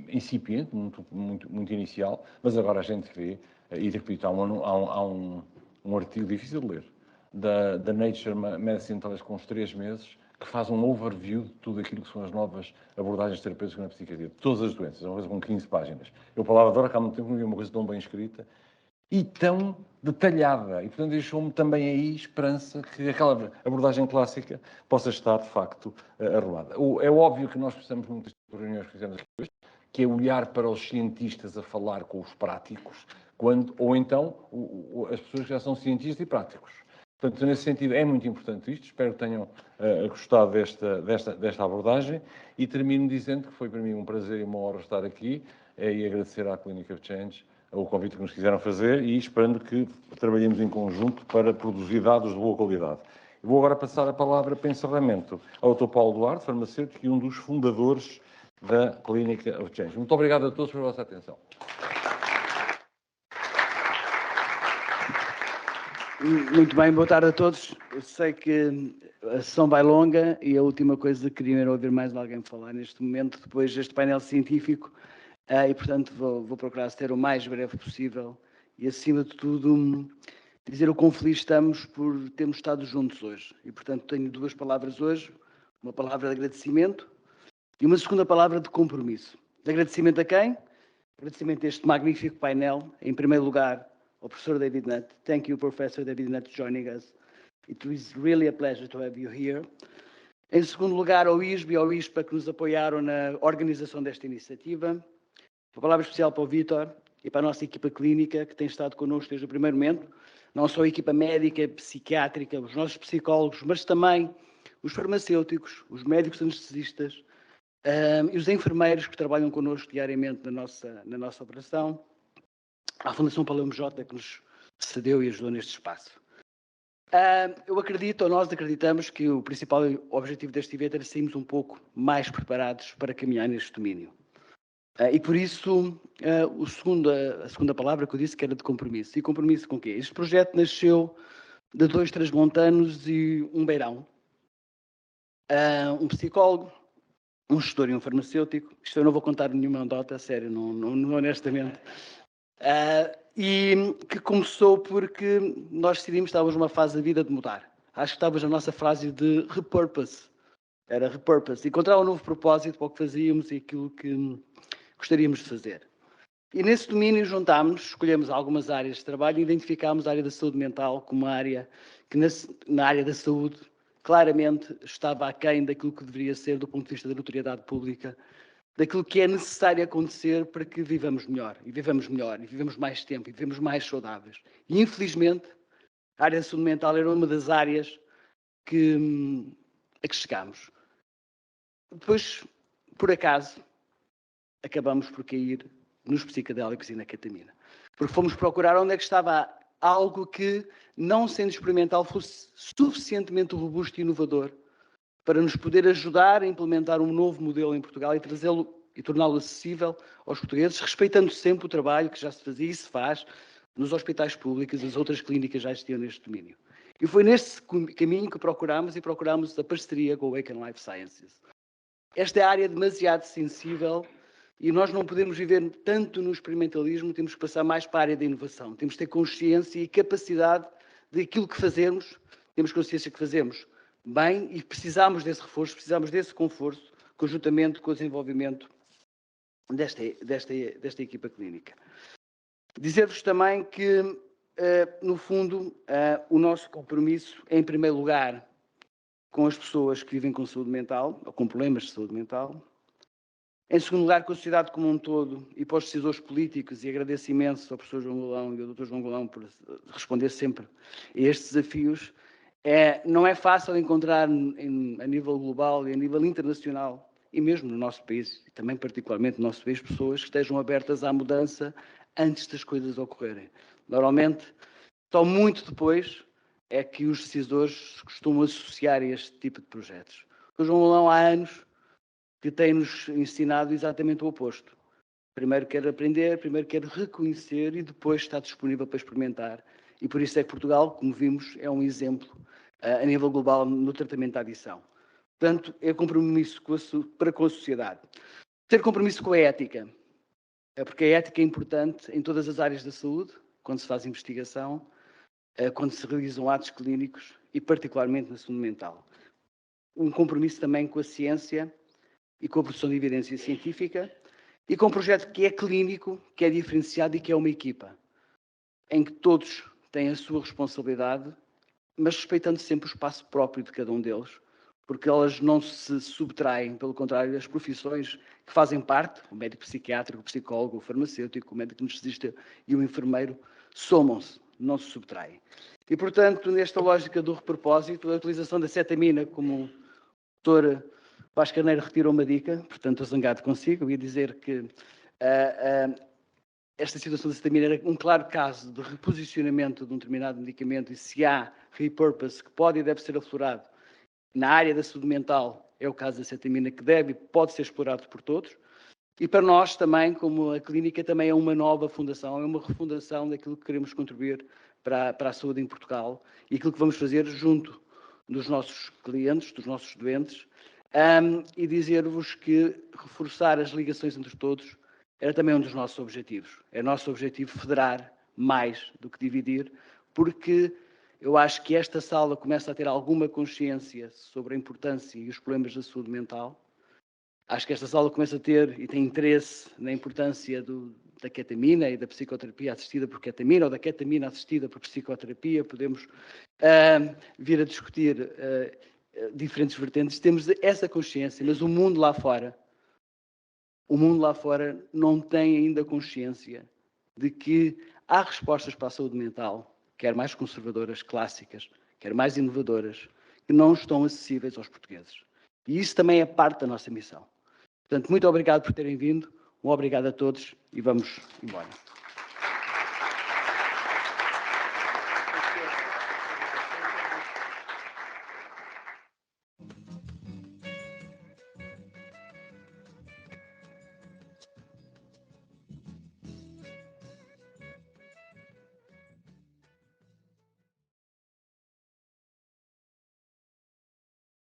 incipiente, muito inicial, mas agora a gente vê, e repito, há um artigo difícil de ler, da Nature Medicine, talvez com uns 3 meses, que faz um overview de tudo aquilo que são as novas abordagens terapêuticas na psiquiatria, de todas as doenças, uma coisa com 15 páginas. Eu falava agora que há muito tempo não vi uma coisa tão bem escrita e tão detalhada, e portanto deixou-me também aí esperança que aquela abordagem clássica possa estar, de facto, arrumada. É óbvio que nós precisamos muito das reuniões que fizemos aqui hoje, que é olhar para os cientistas a falar com os práticos, ou então as pessoas que já são cientistas e práticos. Portanto, nesse sentido, é muito importante isto. Espero que tenham gostado desta abordagem e termino dizendo que foi para mim um prazer e uma honra estar aqui e agradecer à Clinic of Change o convite que nos quiseram fazer e esperando que trabalhemos em conjunto para produzir dados de boa qualidade. Vou agora passar a palavra para encerramento ao Dr. Paulo Duarte, farmacêutico e um dos fundadores da Clínica of Change. Muito obrigado a todos pela vossa atenção. Muito bem, boa tarde a todos. Eu sei que a sessão vai longa e a última coisa que queria era ouvir mais alguém falar neste momento, depois deste painel científico, e portanto vou procurar ser o mais breve possível e, acima de tudo, dizer o quão feliz estamos por termos estado juntos hoje. E, portanto, tenho duas palavras hoje, uma palavra de agradecimento e uma segunda palavra de compromisso. De agradecimento a quem? Agradecimento a este magnífico painel, em primeiro lugar, ao professor David Nutt. Thank you, Professor David Nutt, joining us. It is really a pleasure to have you here. Em segundo lugar, ao ISBE e ao ISPA, que nos apoiaram na organização desta iniciativa. Uma palavra especial para o Vítor e para a nossa equipa clínica, que tem estado connosco desde o primeiro momento. Não só a equipa médica, psiquiátrica, os nossos psicólogos, mas também os farmacêuticos, os médicos anestesistas e os enfermeiros que trabalham connosco diariamente na nossa operação. À Fundação PLMJ, que nos cedeu e ajudou neste espaço. Eu acredito, ou nós acreditamos, que o principal objetivo deste evento era sairmos um pouco mais preparados para caminhar neste domínio. E por isso, a segunda palavra que eu disse que era de compromisso. E compromisso com o quê? Este projeto nasceu de 2 transmontanos e um beirão. Um psicólogo, um gestor e um farmacêutico. Isto eu não vou contar nenhuma anedota, sério, não honestamente. E que começou porque nós decidimos que estávamos numa fase da vida de mudar. Acho que estávamos na nossa fase de repurpose. Era repurpose. Encontrar um novo propósito para o que fazíamos e aquilo que gostaríamos de fazer. E nesse domínio juntámos, escolhemos algumas áreas de trabalho e identificámos a área da saúde mental como uma área que na área da saúde claramente estava aquém daquilo que deveria ser do ponto de vista da notoriedade pública, daquilo que é necessário acontecer para que vivamos melhor, e vivemos mais tempo, e vivemos mais saudáveis. E, infelizmente, a área da saúde mental era uma das áreas a que chegámos. Depois, por acaso, acabamos por cair nos psicodélicos e na ketamina. Porque fomos procurar onde é que estava algo que, não sendo experimental, fosse suficientemente robusto e inovador para nos poder ajudar a implementar um novo modelo em Portugal e trazê-lo e torná-lo acessível aos portugueses, respeitando sempre o trabalho que já se fazia e se faz nos hospitais públicos e as outras clínicas já existiam neste domínio. E foi nesse caminho que procurámos a parceria com o Awaken Life Sciences. Esta é a área demasiado sensível e nós não podemos viver tanto no experimentalismo, temos que passar mais para a área da inovação. Temos que ter consciência e capacidade daquilo que fazemos, temos consciência que fazemos bem e precisamos desse reforço, precisamos desse conforto, conjuntamente com o desenvolvimento desta equipa clínica. Dizer-vos também que, no fundo, o nosso compromisso é, em primeiro lugar, com as pessoas que vivem com saúde mental, ou com problemas de saúde mental. Em segundo lugar, com a sociedade como um todo e para os decisores políticos, e agradeço imenso ao professor João Golão e ao Dr. João Golão por responder sempre a estes desafios. Não é fácil encontrar a nível global e a nível internacional, e mesmo no nosso país, e também particularmente no nosso país, pessoas que estejam abertas à mudança antes das coisas ocorrerem. Normalmente, só muito depois é que os decisores se costumam associar a este tipo de projetos. O João Golão há anos que tem-nos ensinado exatamente o oposto. Primeiro quer aprender, primeiro quer reconhecer e depois está disponível para experimentar. E por isso é que Portugal, como vimos, é um exemplo a nível global no tratamento da adição. Portanto, é compromisso para com a sociedade. Ter compromisso com a ética, porque a ética é importante em todas as áreas da saúde, quando se faz investigação, quando se realizam atos clínicos e particularmente na saúde mental. Um compromisso também com a ciência e com a produção de evidência científica e com um projeto que é clínico, que é diferenciado e que é uma equipa, em que todos têm a sua responsabilidade, mas respeitando sempre o espaço próprio de cada um deles, porque elas não se subtraem, pelo contrário, as profissões que fazem parte, o médico psiquiátrico, o psicólogo, o farmacêutico, o médico anestesista e o enfermeiro, somam-se, não se subtraem. E, portanto, nesta lógica do repropósito, a utilização da ketamine, como o Dr. Vaz Carneiro retirou uma dica, portanto, estou zangado consigo, eu ia dizer que esta situação da cetamina era um claro caso de reposicionamento de um determinado medicamento e se há repurpose que pode e deve ser aflorado na área da saúde mental, é o caso da cetamina que deve e pode ser explorado por todos. E para nós também, como a clínica, também é uma nova fundação, é uma refundação daquilo que queremos contribuir para a saúde em Portugal e aquilo que vamos fazer junto dos nossos clientes, dos nossos doentes, e dizer-vos que reforçar as ligações entre todos era também um dos nossos objetivos. É nosso objetivo federar mais do que dividir, porque eu acho que esta sala começa a ter alguma consciência sobre a importância e os problemas da saúde mental. Acho que esta sala começa a ter e tem interesse na importância da ketamina e da psicoterapia assistida por ketamina ou da ketamina assistida por psicoterapia. Podemos vir a discutir diferentes vertentes. Temos essa consciência, mas o mundo lá fora não tem ainda consciência de que há respostas para a saúde mental, quer mais conservadoras, clássicas, quer mais inovadoras, que não estão acessíveis aos portugueses. E isso também é parte da nossa missão. Portanto, muito obrigado por terem vindo, um obrigado a todos e vamos embora.